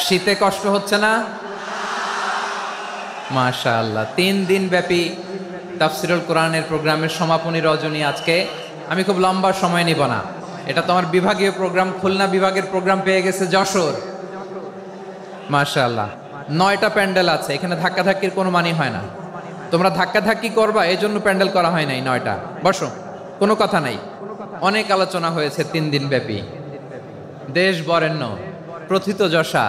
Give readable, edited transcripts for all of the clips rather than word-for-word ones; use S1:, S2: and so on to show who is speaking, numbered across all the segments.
S1: শীতে কষ্ট হচ্ছে না? মাশাআল্লাহ। 3 দিন ব্যাপী তাফসিরুল কোরআনের প্রোগ্রামের সমাপনী রজনী আজকে। আমি খুব লম্বা সময় নিব না, এটা তো আমার বিভাগীয় প্রোগ্রাম। খুলনা বিভাগের প্রোগ্রাম পেয়ে গেছে যশোর। মাশাআল্লাহ, 9টা প্যান্ডেল আছে, এখানে ধাক্কাধাক্কির কোনো মানি হয় না। তোমরা ধাক্কাধাক্কি করবা, এই জন্য প্যান্ডেল করা হয় নাই 9টা। বসো, কোনো কথা নাই। অনেক আলোচনা হয়েছে 3 দিন ব্যাপী। দেশ বরেণ্য প্রথিতযশা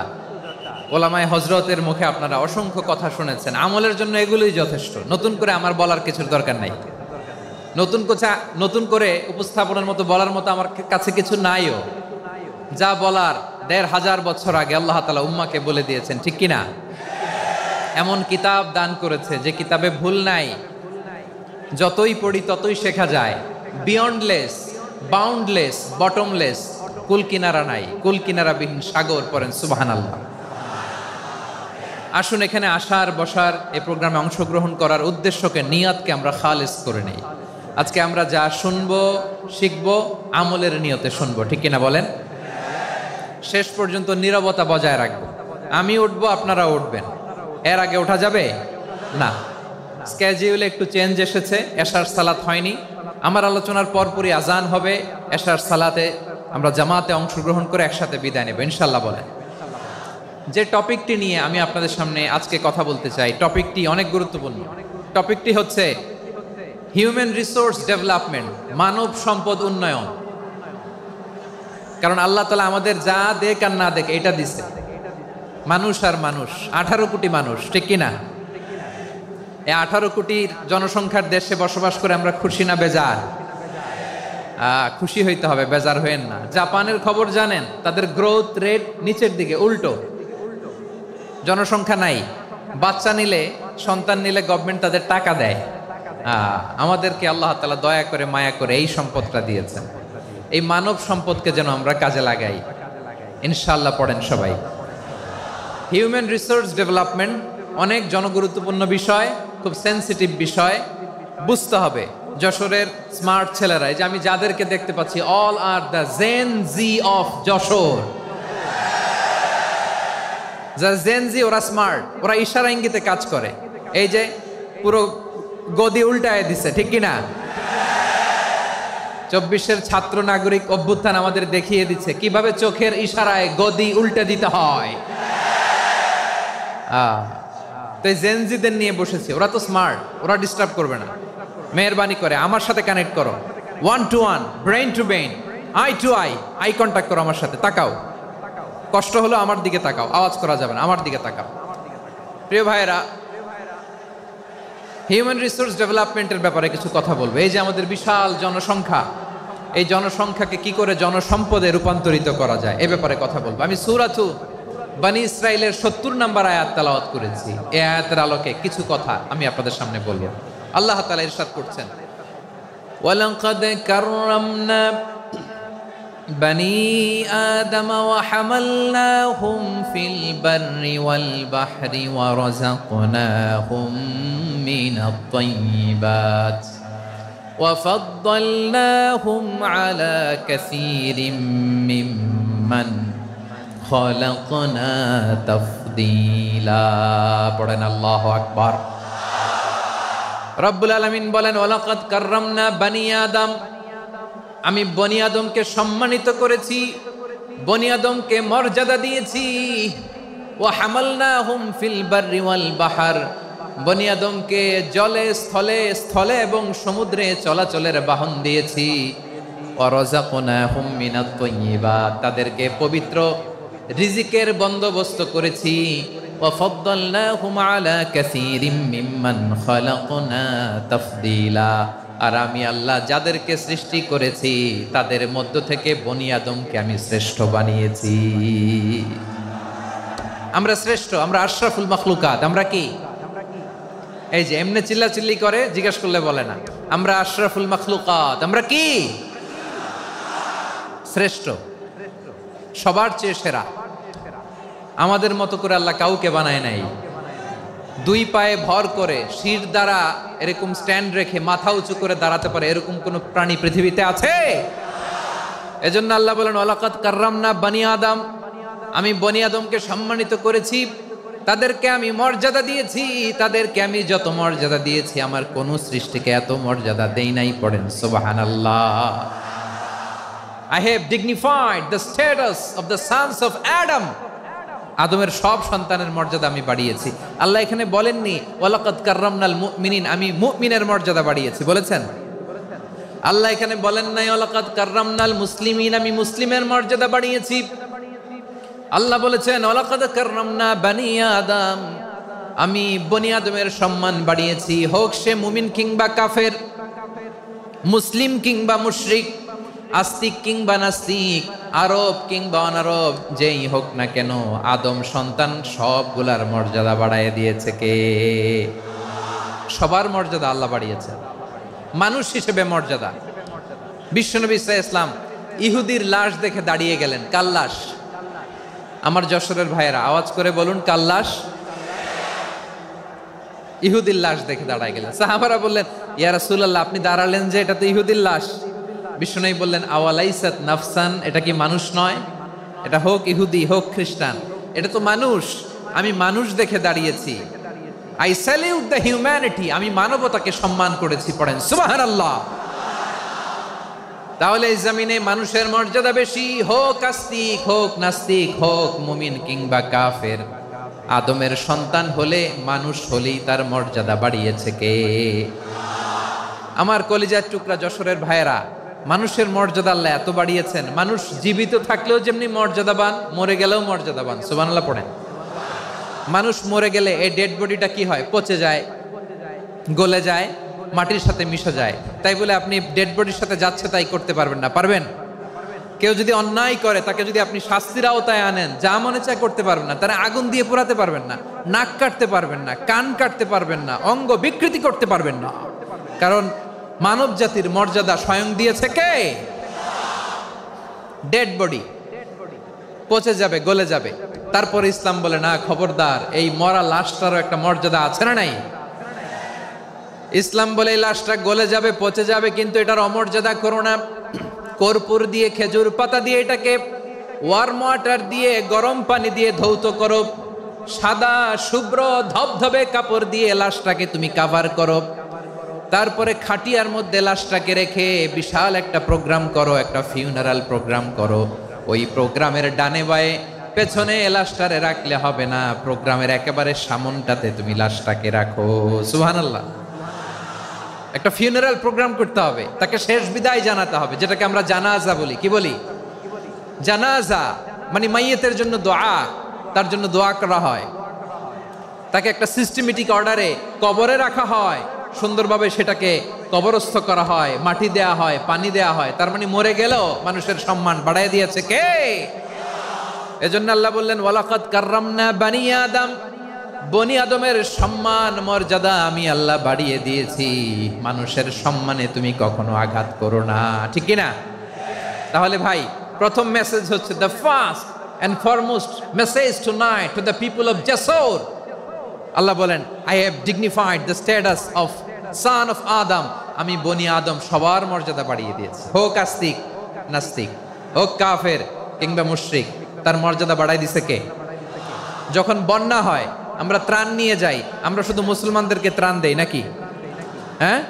S1: ওলামায়ে হযরতের মুখে আপনারা অসংখ্য কথা শুনেছেন। আমলের জন্য এগুলোই যথেষ্ট, নতুন করে আমার বলার কিছুর দরকার নাই। নতুন করে উপস্থাপনের মতো বলার মতো আমার কাছে কিছু নাইও। যা বলার 1500 বছর আগে আল্লাহ তাআলা উম্মাকে বলে দিয়েছেন, ঠিক কিনা? এমন কিতাব দান করেছে যে কিতাবে ভুল নাই, যতই পড়ি ততই শেখা যায়। বিয়ন্ডলেস, বাউন্ডলেস, বটমলেস, কুল কিনারা নাই, কুল কিনারাবিহীন সাগর। পড়েন সুবহানাল্লাহ। আসুন এখানে আসার বসার এই প্রোগ্রামে অংশগ্রহণ করার উদ্দেশ্যকে, নিয়তকে আমরা খালেস করে নেই। আজকে আমরা যা শুনবো শিখবো আমলের নিয়তে শুনবো, ঠিক কিনা বলেন? শেষ পর্যন্ত নীরবতা বজায় রাখবো। আমি উঠবো, আপনারা উঠবেন। এর আগে ওঠা যাবে না। স্কেডিউলে একটু চেঞ্জ এসেছে, এশার সালাত হয়নি। আমার আলোচনার পরপরই আজান হবে। এশার সালাতে আমরা জামাতে অংশগ্রহণ করে একসাথে বিদায় নেব ইনশাল্লাহ। বলেন, যে টপিকটি নিয়ে আমি আপনাদের সামনে আজকে কথা বলতে চাই, টপিকটি অনেক গুরুত্বপূর্ণ। টপিকটি হচ্ছে হিউম্যান রিসোর্স ডেভেলপমেন্ট, মানব সম্পদ উন্নয়ন। কারণ আল্লাহ তাআলা আমাদের যা দেখ আর না দেখ এটা দিছে। মানুষ আর মানুষ, 18 কোটি মানুষ, ঠিক কিনা? এই 18 কোটির জনসংখ্যার দেশে বসবাস করে আমরা খুশি না বেজার? খুশি হইতে হবে, বেজার হইেন না। জাপানের খবর জানেন? তাদের গ্রোথ রেট নিচের দিকে, উল্টো। জনসংখ্যা নাই, বাচ্চা নিলে, সন্তান নিলে গভর্নমেন্ট তাদের টাকা দেয়। আমাদেরকে আল্লাহ তাআলা দয়া করে মায়া করে এই সম্পদটা দিয়েছেন। এই মানব সম্পদকে যেন আমরা কাজে লাগাই ইনশাআল্লাহ। পড়েন সবাই। হিউম্যান রিসোর্স ডেভেলপমেন্ট অনেক জনগুরুত্বপূর্ণ বিষয়, খুব সেন্সিটিভ বিষয়। বুঝতে হবে যশোরের স্মার্ট ছেলেরা, এই যে আমি যাদেরকে দেখতে পাচ্ছি, all are the Gen Z of Jessore. যারা জেন জি, ওরা স্মার্ট, ওরা ইশারা ইঙ্গিতে কাজ করে। এই যে পুরো গদি উল্টায় দিছে, ঠিক কিনা? 24-এর ছাত্র নাগরিক অভ্যুত্থান আমাদের দেখিয়ে দিচ্ছে কিভাবে চোখের ইশারায় গদি উল্টে দিতে হয়। তো জেনজিদের নিয়ে বসেছি, ওরা তো স্মার্ট, ওরা ডিস্টার্ব করবে না। মেহরবানি করে আমার সাথে কানেক্ট করো, 1 to 1, brain to brain, eye to eye, eye contact করো আমার সাথে। তাকাও, কষ্ট হলো আমার দিকে তাকাও, আওয়াজ করা যাবে না, আমার দিকে তাকাও। প্রিয় ভাইয়েরা, হিউম্যান রিসোর্স ডেভেলপমেন্টের ব্যাপারে কিছু কথা বলবো। এই যে আমাদের বিশাল জনসংখ্যা, এই জনসংখ্যাকে কি করে জনসম্পদে রূপান্তরিত করা যায় এ ব্যাপারে কথা বলবো। আমি সূরাতু বনী ইসরাইলের 70 নম্বর আয়াত তেলাওয়াত করেছি। এই আয়াতের আলোকে কিছু কথা আমি আপনাদের সামনে বলবো। আল্লাহ তাআলা ইরশাদ করছেন, ওয়ালাকাদ কাররামনা বনী আদম ওয়া হামালনাহুম ফিল বাররি ওয়াল বাহরি ওয়া রাযাকনাহুম মিনাত তাইয়্যিবাত ওয়া ফাদ্দালনাহুম আলা কাসীরিম মিম্মান খালাকনা তাফদীলা। পড়েন আল্লাহু আকবার। রব্বুল আলামিন বলেন, ওয়ালাকাদ কাররামনা বনী আদম, আমি বনী আদমকে সম্মানিত করেছি, বনী আদমকে মর্যাদা দিয়েছি। ওয়া হামালনাহুম ফিল বাররি ওয়াল বাহর, বনী আদমকে জলে স্থলে, স্থলে এবং সমুদ্রে চলাচলের বাহন দিয়েছি। ওয়া রাযাকনাহুম মিনাত তাইয়্যিবাত, তাদেরকে পবিত্র রিজিকের বন্দোবস্ত করেছি। ওয়া ফাদ্দালনাহুম আলা কাসীরিম মিম্মান খালাকনা তাফদীলা, আর আমি আল্লাহ যাদেরকে সৃষ্টি করেছি তাদের মধ্য থেকে বনী আদমকে আমি শ্রেষ্ঠ বানিয়েছি। আমরা শ্রেষ্ঠ, আমরা আশরাফুল মাখলুকাত। আমরা কি? এই যে এমনি চিল্লাচিল্লি করে, জিজ্ঞাসা করলে বলে না। আমরা আশরাফুল মাখলুকাত। আমরা কি? শ্রেষ্ঠ, সবার চেয়ে সেরা। আমাদের মতো করে আল্লাহ কাউকে বানায় নাই। 2 পায়ে ভর করে, শির দ্বারা এরকম স্ট্যান্ড রেখে মাথা উঁচু করে দাঁড়াতে পারে এরকম কোন প্রাণী পৃথিবীতে আছে? এজন্য আল্লাহ বলেন, ওয়ালাকাদ কাররামনা বনী আদম, আমি বনি আদমকে সম্মানিত করেছি, তাদেরকে আমি মর্যাদা দিয়েছি, তাদেরকে আমি যত মর্যাদা দিয়েছি আমার কোন সৃষ্টিকে এত মর্যাদা দেই নাই। পড়েন সুবহানাল্লাহ। I have dignified the status of the sons of Adam. আদমের সব সন্তানের মর্যাদা আমি বাড়িয়েছি। আল্লাহ এখানে বলেননি ওয়ালাকাদ কাররামনাল মুমিনিন, আমি মুমিনের মর্যাদা বাড়িয়েছি, বলেছেন? আল্লাহ এখানে বলেন নাই ওয়ালাকাদ কাররামনাল মুসলিমিন, আমি মুসলিমের মর্যাদা বাড়িয়েছি। আল্লাহ বলেছেন ওয়ালাকাদ কাররামনা বানি আদম, আমি বনি আদমের সম্মান বাড়িয়েছি, হোক সে মুমিন কিংবা কাফের, মুসলিম কিংবা মুশরিক, আস্তিক কিংবা নাস্তিক, আরব কিংবা অনারব, যেই হোক না কেন আদম সন্তান সবগুলার মর্যাদা বাড়ায় দিয়েছে কে? সবার মর্যাদা আল্লাহ বাড়িয়েছে। মানুষ হিসেবে মর্যাদা। বিশ্বনবী সাল্লাল্লাহু আলাইহি ওয়াসাল্লাম ইহুদির লাশ দেখে দাঁড়িয়ে গেলেন। কার লাশ? আমার যশোরের ভাইয়েরা আওয়াজ করে বলুন, কার লাশ? ইহুদির লাশ দেখে দাঁড়ায় গেলেন। সাহাবারা বললেন ইয়া রাসূলুল্লাহ, আপনি দাঁড়ালেন যে, এটা তো ইহুদির লাশ। বিশ্বনবী বললেন আওয়ালাইসাত নাফসান, এটা কি মানুষ নয়? এটা হোক ইহুদি হোক খ্রিস্টান, এটা তো মানুষ। আমি মানুষ দেখে দাঁড়িয়েছি। আই স্যালিউট দ্য হিউম্যানিটি, আমি মানবতাকে সম্মান করেছি। পড়েন সুবহানাল্লাহ। তাহলে এই জমিনে মানুষের মর্যাদা বেশি, হোক আস্তিক হোক নাস্তিক, হোক মুমিন কিংবা কাফের। আদমের সন্তান হলে, মানুষ হলেই তার মর্যাদা বাড়িয়েছে কে? আমার কলিজার টুকরা যশোরের ভাইয়েরা, মানুষের মর্যাদা আল্লাহ এত বাড়িয়েছেন, মানুষ জীবিত থাকলেও যেমনি মর্যাদাবান, মরে গেলেও মর্যাদাবান। সুবহানাল্লাহ পড়েন। মানুষ মরে গেলে এই ডেড বডিটা কি হয়? পচে যায়, গলে যায়, মাটির সাথে মিশে যায়। তাই বলে আপনি ডেড বডির সাথে যাচ্ছে তাই করতে পারবেন না, পারবেন? কেউ যদি অন্যায় করে তাকে যদি আপনি শাস্তির আওতায় আনেন, যা মনে চায় করতে পারবেন না। তারা আগুন দিয়ে পোড়াতে পারবেন না, নাক কাটতে পারবেন না, কান কাটতে পারবেন না, অঙ্গ বিকৃতি করতে পারবেন না। কারণ মানব জাতির মর্যাদা স্বয়ং দিয়েছে কে? ডেড বডি পচে যাবে, গলে যাবে। তারপর ইসলাম বলে না, খবরদার, এই মরা লাশটারও একটা মর্যাদা আছে না নাই? ইসলাম বলে এই লাশটা গলে যাবে, পচে যাবে, কিন্তু এটার অমর্যাদা করো না। কর্পূর দিয়ে, খেজুর পাতা দিয়ে, এটাকে ওয়ার্ম ওয়াটার দিয়ে, গরম পানি দিয়ে ধৌত করো। সাদা শুভ্র ধবধবে কাপড় দিয়ে লাশটাকে তুমি কাভার করো। তারপরে খাটিয়ার মধ্যে লাশটাকে রেখে বিশাল একটা প্রোগ্রাম করো, একটা ফিউনারাল প্রোগ্রাম করো। ওই প্রোগ্রামের ডানে বায়ে পেছনে লাশটারে রাখলে হবে না, প্রোগ্রামের একেবারে সামনটাতে তুমি লাশটাকে রাখো। সুবহানাল্লাহ। একটা ফিউনারাল প্রোগ্রাম করতে হবে, তাকে শেষ বিদায় জানাতে হবে, যেটাকে আমরা জানাজা বলি। কি বলি? জানাজা মানে মাইয়েতের জন্য দোয়া, তার জন্য দোয়া করা হয়। তাকে একটা সিস্টেমেটিক অর্ডারে কবরে রাখা হয়, সুন্দরভাবে সেটাকে কবরস্থ করা হয়, মাটি দেয়া হয়, পানি দেয়া হয়। তার মানে মরে গেলেও মানুষের সম্মান বাড়ায় দিয়েছে কে? এজন্য আল্লাহ বললেন ওয়ালাকাদ কাররামনা বানি আদম, বনি আদমের সম্মান মর্যাদা আমি আল্লাহ বাড়িয়ে দিয়েছি। মানুষের সম্মানে তুমি কখনো আঘাত করো না, ঠিক কি না? তাহলে ভাই, প্রথম মেসেজ হচ্ছে the first and foremost message tonight to the people of Jessore. Allah বলেন I have dignified the status of son of Adam, আমি বনি আদম সবার মর্যাদা বাড়িয়ে দিয়েছি। হোক আস্তিক নাস্তিক, হোক কাফের কিংবা মুশরিক, তার মর্যাদা বাড়াই দিছে কে? যখন বন্যা হয় আমরা ত্রাণ নিয়ে যাই, আমরা শুধু মুসলমানদেরকে ত্রাণ দেই নাকি? হ্যাঁ,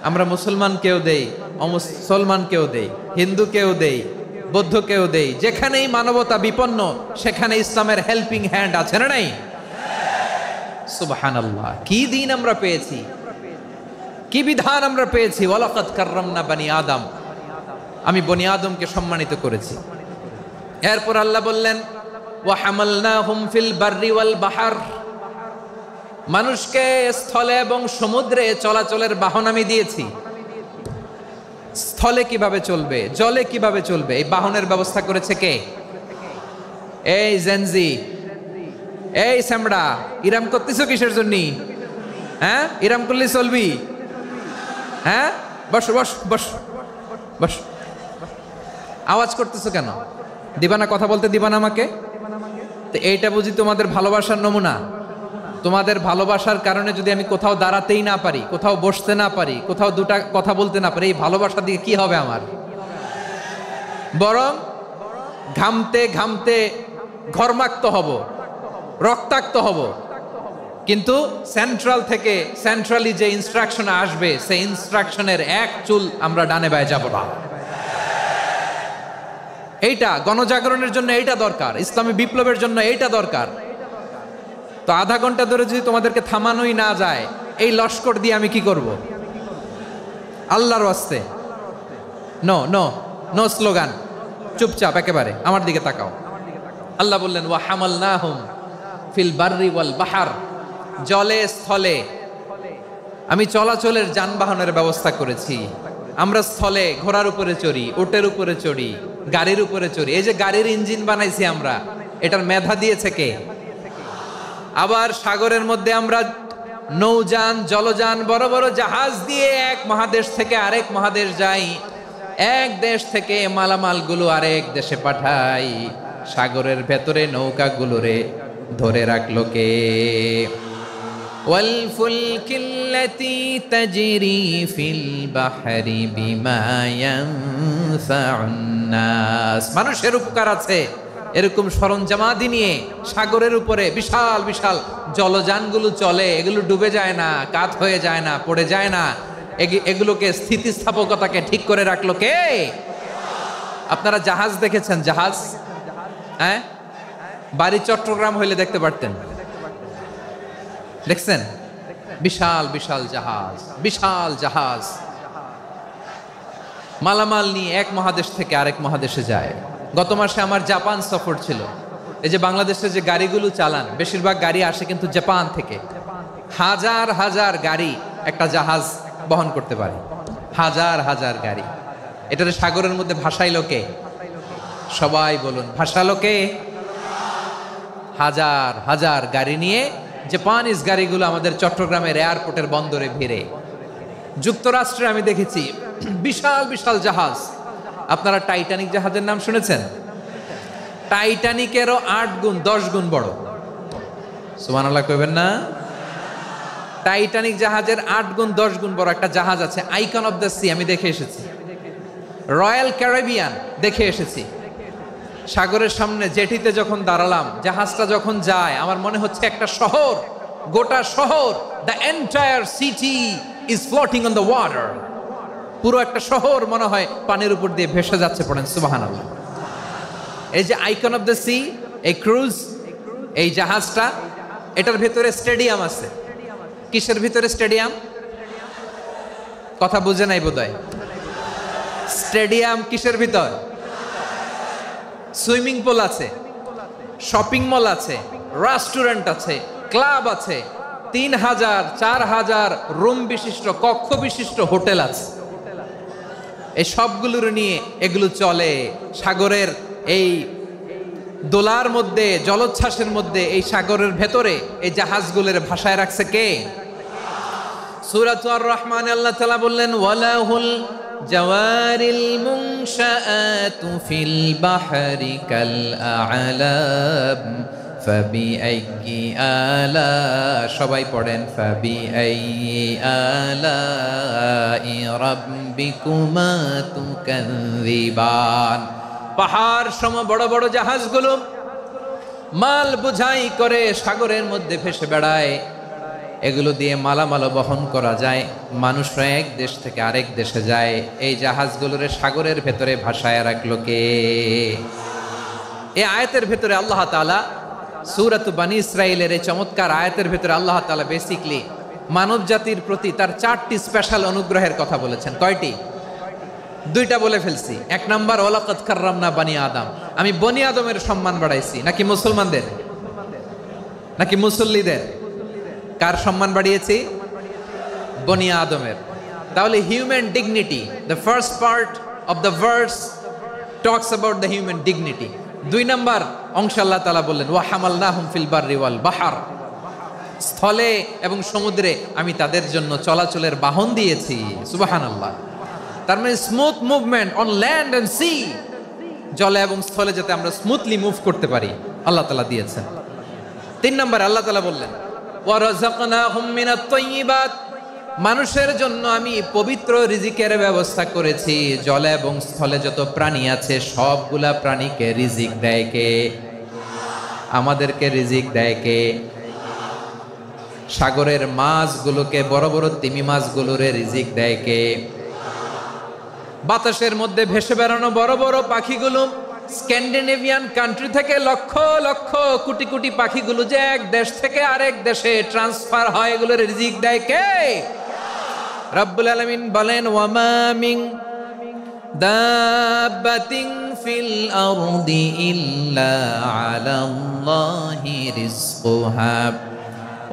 S1: আমরা মুসলমানকেও দেই, অমুসলমানকেও দেই, হিন্দুকেও দেই, বৌদ্ধকেও দেই। যেখানেই মানবতা বিপন্ন সেখানে ইসলামের হেল্পিং হ্যান্ড আছে না নাই? সুবহানাল্লাহ। কি দিন আমরা পেয়েছি, কি বিধান আমরা পেয়েছি। ওয়ালাকাদ কাররামনা বানি আদম, আমি বনি আদমকে সম্মানিত করেছি। এরপর আল্লাহ বললেন ওয়া হামালনাহুম ফিল বাররি ওয়াল বাহর, মানুষকে স্থলে এবং সমুদ্রে চলাচলের বাহন আমি দিয়েছি। স্থলে কিভাবে চলবে, জলে কিভাবে চলবে, এই বাহনের ব্যবস্থা করেছে কে? এই জেনজি, এই স্যামড়া, ইরাম করতেছো কিসের জন্য? হ্যাঁ, ইরাম করলে চলবি? হ্যাঁ, বস বস বস বস। আওয়াজ করতেছো কেন? দিবা না, কথা বলতে দিবা না আমাকে? তো এইটা বুঝি তোমাদের ভালোবাসার নমুনা? তোমাদের ভালোবাসার কারণে যদি আমি কোথাও দাঁড়াতেই না পারি, কোথাও বসতে না পারি, কোথাও দুটা কথা বলতে না পারি, এই ভালোবাসা দিয়ে কি হবে আমার? বরং ঘামতে ঘামতে ঘর্মাক্ত হব, রক্তাক্ত হব, কিন্তু সেন্ট্রালি যে ইনস্ট্রাকশন আসবে সেই ইনস্ট্রাকশনের এক চুল আমরা ডানে বায়ে যাব না। এইটা গণজাগরণের জন্য এইটা দরকার, ইসলামী বিপ্লবের জন্য এইটা দরকার। তো আধা ঘন্টা ধরে যদি তোমাদেরকে থামানোই না যায়, এই লস্কর দিয়ে আমি কি করব? আল্লাহর ওয়াস্তে নো নো নো স্লোগান, চুপচাপ একেবারে আমার দিকে তাকাও। আল্লাহ বললেন ওয়া হামালনাহুম ফিল বাররি ওয়াল বাহার, জলে স্থলে আমি চলাচলের যানবাহনের ব্যবস্থা করেছি। আমরা স্থলে ঘোড়ার উপরে চড়ি, উটের উপরে চড়ি, গাড়ির উপরে চড়ি। এই যে গাড়ির ইঞ্জিন বানাইছি আমরা, এটার মেধা দিয়েছে কে? আবার সাগরের মধ্যে আমরা নৌযান, জলযান, বড় বড় জাহাজ দিয়ে এক মহাদেশ থেকে আরেক মহাদেশ যাই, এক দেশ থেকে মালামালগুলো আরেক দেশে পাঠাই। সাগরের ভেতরে নৌকাগুলোরে ধরে রাখলো কে? والفلك التي تجري في البحر بما ينفع الناس, মানুষের উপকার আছে এরকম সরঞ্জামাদি নিয়ে সাগরের উপরে বিশাল বিশাল জলযানগুলো চলে। এগুলো ডুবে যায় না, কাত হয়ে যায় না, পড়ে যায় না। এগুলোকে স্থিতিস্থাপকতাকে ঠিক করে রাখলো কে? আপনারা জাহাজ দেখেছেন? জাহাজ, হ্যাঁ, বাড়ি চট্টগ্রাম হইলে দেখতে পারতেন। দেখছেন? বিশাল বিশাল জাহাজ, বিশাল জাহাজ মালামাল নিয়ে এক মহাদেশ থেকে আরেক মহাদেশে যায়। গত মাসে আমার জাপান সফর ছিল। এই যে বাংলাদেশে যে গাড়িগুলো চালান, বেশিরভাগ গাড়ি আসে কিন্তু জাপান থেকে। হাজার হাজার গাড়ি একটা জাহাজ বহন করতে পারে, হাজার হাজার গাড়ি। এটারে সাগরের মধ্যে ভাসাইলো কে? সবাই বলুন, ভাসালো কে? হাজার হাজার গাড়ি নিয়ে জাপানিজ গাড়িগুলো আমাদের চট্টগ্রামের এয়ারপোর্টের বন্দরে ভিড়ে। যুক্তরাষ্ট্রে আমি দেখেছি বিশাল বিশাল জাহাজ। আপনারা টাইটানিক জাহাজের নাম শুনেছেন? টাইটানিকেরও 8 গুণ 10 গুণ বড়। সুবহানাল্লাহ কইবেন না? টাইটানিক জাহাজের 8 গুণ 10 গুণ বড় একটা জাহাজ আছে, আইকন অফ দ্য সি, আমি দেখে এসেছি। রয়্যাল ক্যারিবিয়ান দেখে এসেছি। সাগরের সামনে জেটিতে যখন দাঁড়ালাম, জাহাজটা যখন যায়, আমার মনে হচ্ছে একটা শহর, গোটা শহর, the entire city is floating on the water. পুরো একটা শহর মনে হয় পানির উপর দিয়ে ভেসে যাচ্ছে। পড়েন সুবহানাল্লাহ। এই যে আইকন অফ দ্য সি, এই ক্রুজ, এই জাহাজটা, এটার ভিতরে স্টেডিয়াম আছে। কিসের ভিতরে স্টেডিয়াম? কথা বুঝে নাই বোধহয়। স্টেডিয়াম কিসের ভিতর? সুইমিং পুল আছে, শপিং মল আছে, রেস্টুরেন্ট আছে, ক্লাব আছে, 3000 4000 রুম বিশিষ্ট, কক্ষ বিশিষ্ট হোটেল আছে। এই সবগুলোর নিয়ে এগুলো চলে সাগরের এই দোলার মধ্যে, জলোচ্ছ্বাসের মধ্যে। এই সাগরের ভেতরে এই জাহাজগুলোর ভাষায় রাখছে কে? সূরা আর রহমানে আল্লাহ তাআলা বললেন ওয়ালাহুল জাওয়ারিল মুনশাআতু ফিল বাহরি কাল আ'লাম ফাবিআইয়ি আলা, সবাই পড়েন ফাবিআইয়ি আলাই রাব্বিকুমা তুকাযিবান। পাহাড় সম বড় বড় জাহাজগুলো মাল বোঝাই করে সাগরের মধ্যে ভেসে বেড়ায়। এগুলো দিয়ে মালামাল বহন করা যায়, মানুষরা এক দেশ থেকে আরেক দেশে যায়। এই জাহাজগুলোরে সাগরের ভেতরে ভাসায় রাখলো কে? এই আয়াতের ভেতরে আল্লাহ তাআলা সূরাত বনী ইসরাঈলের এই চমৎকার আয়াতের ভেতরে আল্লাহ তাআলা বেসিকলি মানব জাতির প্রতি তার 4টি স্পেশাল অনুগ্রহের কথা বলেছেন। কয়টি? 2টা বলে ফেলছি। 1 নাম্বার ওয়ালাকাদ কাররামনা বনী আদম, আমি বনী আদমের সম্মান বাড়াইছি। নাকি মুসলমানদের? নাকি মুসল্লিদের? কার সম্মান বাড়িয়েছি? বনী আদমের। তাহলে human dignity, the first part of the verse talks about the human dignity. 2 number অংশ আল্লাহ তাআলা বললেন ওয়া হামালনাহুম ফিল বাররি ওয়াল বাহর, স্থলে এবং সমুদ্রে আমি তাদের জন্য চলাচলের বাহন দিয়েছি। সুবহানাল্লাহ। তার মানে smooth movement on land and sea, জলে এবং স্থলে যাতে আমরা স্মুথলি মুভ করতে পারি আল্লাহ তাআলা দিয়েছেন। 3 নাম্বার আল্লাহ তাআলা বললেন ওয়া রাযাকনাহুম মিনাত তাইয়্যিবাত, মানুষের জন্য আমি পবিত্র রিজিকের ব্যবস্থা করেছি। জলে এবং স্থলে যত প্রাণী আছে সবগুলা প্রাণীকে রিজিক দেয় কে? আমাদেরকে রিজিক দেয় কে? সাগরের মাছগুলোকে, বড় বড় তিমি মাছগুলোরে রিজিক দেয় কে? বাতাসের মধ্যে ভেসে বেড়ানো বড় বড় পাখিগুলো, স্ক্যান্ডিনেভিয়ান কান্ট্রি থেকে লক্ষ লক্ষ কোটি কোটি পাখিগুলো যে এক দেশ থেকে আরেক দেশে ট্রান্সফার হয়, এগুলোর রিজিক দেয় কে? রব্বুল আলামিন বলেন, ওয়ামা মিন দাব্বাতিন ফিল আরদি ইল্লা আলাল্লাহি রিজকুহা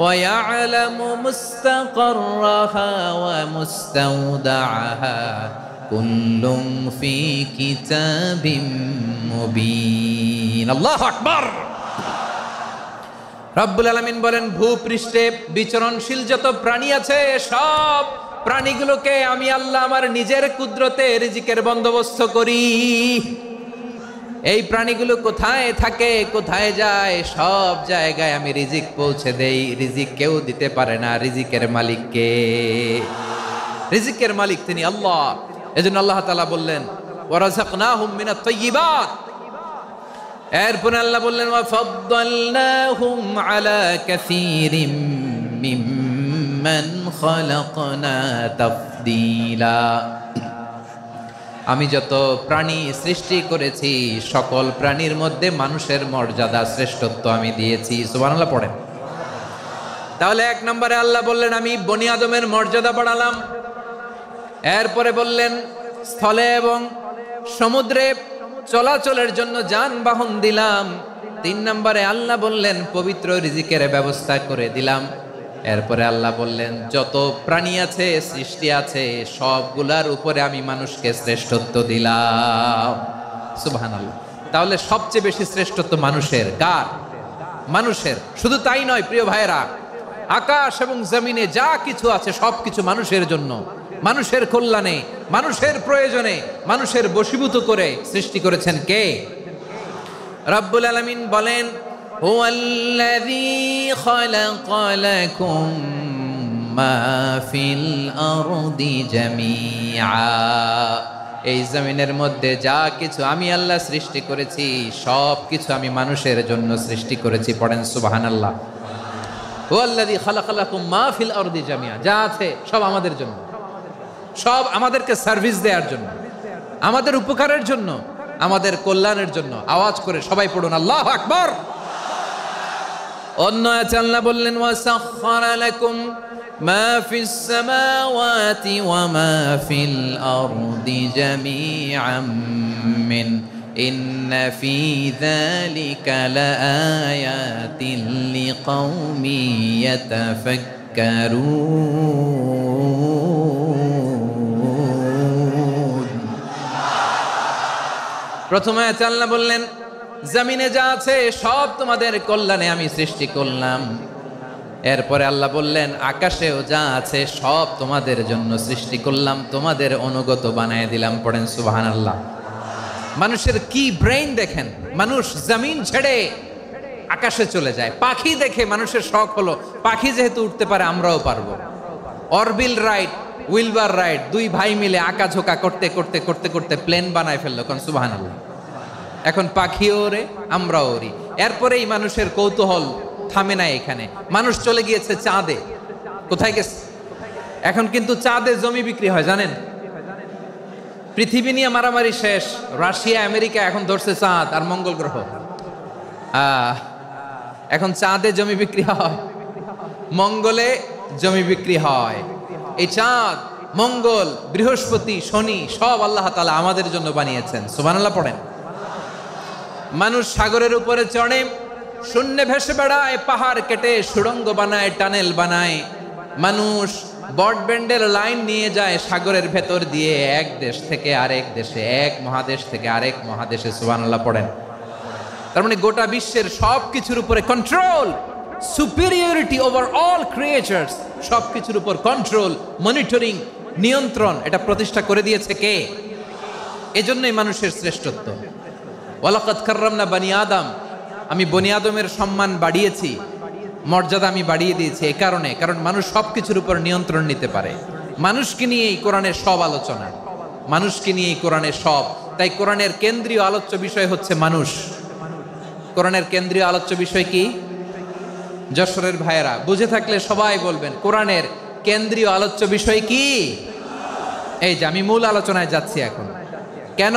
S1: ওয়া ইয়ালামু মুস্তাকাররাহা ওয়া মুস্তাওদাআহা কুল্লুম ফি কিতাবিম মুবিন। আল্লাহু আকবার। রব্বুল আলামিন বলেন, ভূপৃষ্ঠে বিচরণশীল যত প্রাণী আছে সব প্রাণীগুলোকে আমি আল্লাহ আমার নিজের কুদরতে রিজিকের বন্দোবস্ত করি। এই প্রাণীগুলো কোথায় থাকে, কোথায় যায়, সব জায়গায় আমি রিজিক পৌঁছে দেই। রিজিক কেউ দিতে পারে না, রিজিকের মালিক কে? রিজিকের মালিক তিনি আল্লাহ। এজন্য আল্লাহ তাআলা বললেন, ওয়ারাযাকনাহুম মিনাত তাইয়্যিবাত। এরপর আল্লাহ বললেন, ওয়াফাদ্দালনাহুম আলা কাসীরিম মিম্মান খালাকনা তাফদীলা। আমি যত প্রাণী সৃষ্টি করেছি সকল প্রাণীর মধ্যে মানুষের মর্যাদা, শ্রেষ্ঠত্ব আমি দিয়েছি। সুবহানাল্লাহ পড়েন। তাহলে এক নম্বরে আল্লাহ বললেন, আমি বনি আদমের মর্যাদা বাড়ালাম। এরপরে বললেন, স্থলে এবং সমুদ্রে চলাচলের জন্য যানবাহন দিলাম। 3 নম্বরে আল্লাহ বললেন, পবিত্র রিজিকের ব্যবস্থা করে দিলাম। এরপরে আল্লাহ বললেন, যত প্রাণী আছে, সৃষ্টি আছে, সবগুলার উপরে আমি মানুষকে শ্রেষ্ঠত্ব দিলাম। সুবহানাল্লাহ। তাহলে সবচেয়ে বেশি শ্রেষ্ঠত্ব মানুষের। কার? মানুষের। শুধু তাই নয় প্রিয় ভাইরা, আকাশ এবং জমিনে যা কিছু আছে সবকিছু মানুষের জন্য, মানুষের কল্যাণে, মানুষের প্রয়োজনে, মানুষের বশীভূত করে সৃষ্টি করেছেন কে? রব্বুল আলামিন বলেন, হুয়াল্লাযী খালাকা লাকুম মা ফিল আরদি জামিআ। এই জমিনের মধ্যে যা কিছু আমি আল্লাহ সৃষ্টি করেছি সব কিছু আমি মানুষের জন্য সৃষ্টি করেছি। পড়েন সুবহানাল্লাহ। হুয়াল্লাযী খালাকা লাকুম মা ফিল আরদি জামিআ। যা আছে সব আমাদের জন্য, সব আমাদেরকে সার্ভিস দেওয়ার জন্য, আমাদের উপকারের জন্য, আমাদের কল্যাণের জন্য। আওয়াজ করে সবাই পড়ুন আল্লাহু আকবার। অন্য আয়াতে আল্লাহ বললেন, ওয়াসাখখারা লাকুম মা ফিস সামাওয়াতি ওয়া মা ফিল আরদি জামিআম মিন ইন্না ফি যালিকা লাআয়াতিন লিকাউমি ইয়াতাফাক্কারুন। প্রথম আয়াতে আল্লাহ বললেন, জমিনে যা আছে সব তোমাদের কল্যাণে আমি সৃষ্টি করলাম। এরপরে আল্লাহ বললেন, আকাশেও যা আছে সব তোমাদের জন্য সৃষ্টি করলাম, তোমাদের অনুগত বানায় দিলাম। পড়েন সুবহানাল্লাহ। মানুষের কি ব্রেইন দেখেন! মানুষ জমিন ছেড়ে আকাশে চলে যায়। পাখি দেখে মানুষের শখ হলো, পাখি যেহেতু উঠতে পারে আমরাও পারবো। অরবিল রাইট, উইলবার রাইট, 2 ভাই মিলে আঁকাঝোঁকা করতে করতে করতে করতে প্লেন বানায় ফেললো। কোন সুবহানাল্লাহ। এখন পাখিও ওরে, আমরাও ওরি। এরপরেই মানুষের কৌতূহল থামে না এখানে। মানুষ চলে গিয়েছে চাঁদে। কোথায় গেছে? এখন কিন্তু চাঁদে জমি বিক্রি হয়, জানেন? পৃথিবী নিয়ে মারামারি শেষ। রাশিয়া আমেরিকা এখন ধরছে চাঁদ আর মঙ্গল গ্রহ। এখন চাঁদে জমি বিক্রি হয়, মঙ্গলে জমি বিক্রি হয়। এই চাঁদ, মঙ্গল, বৃহস্পতি, শনি সব আল্লাহ তাআলা আমাদের জন্য বানিয়েছেন। সুবহানাল্লাহ পড়েন। মানুষ সাগরের উপরে চড়ে, শূন্যে ভেসে বেড়ায়, পাহাড় কেটে সুড়ঙ্গ বানায়, টানেল বানায়। মানুষ ব্রডব্যান্ডের লাইন নিয়ে যায় সাগরের ভেতর দিয়ে, এক দেশ থেকে আরেক দেশে, এক মহাদেশ থেকে আরেক মহাদেশে। সুবহানাল্লাহ পড়েন। তার মানে গোটা বিশ্বের সব কিছুর উপরে control, superiority over all creatures, সব কিছুর উপর কন্ট্রোল, মনিটরিং, নিয়ন্ত্রণ, এটা প্রতিষ্ঠা করে দিয়েছে কে? এজন্যই মানুষের শ্রেষ্ঠত্ব। ওয়ালাকাদ কাররামনা বানি আদম। আমি বনি আদমের সম্মান বাড়িয়েছি, মর্যাদা আমি বাড়িয়ে দিয়েছি এই কারণে, কারণ মানুষ সব কিছুর উপর নিয়ন্ত্রণ নিতে পারে। মানুষকে নিয়ে এই কোরআনের সব আলোচনা, মানুষকে নিয়ে এই কোরআনের সব। তাই কোরআনের কেন্দ্রীয় আলোচ্য বিষয় হচ্ছে মানুষ। কোরআনের কেন্দ্রীয় আলোচ্য বিষয় কি? যশোরের ভাইয়েরা বুঝে থাকলে সবাই বলবেন কোরআনের কেন্দ্রীয় আলোচ্য বিষয় কি? এই যে আমি মূল আলোচনায় যাচ্ছি এখন। কেন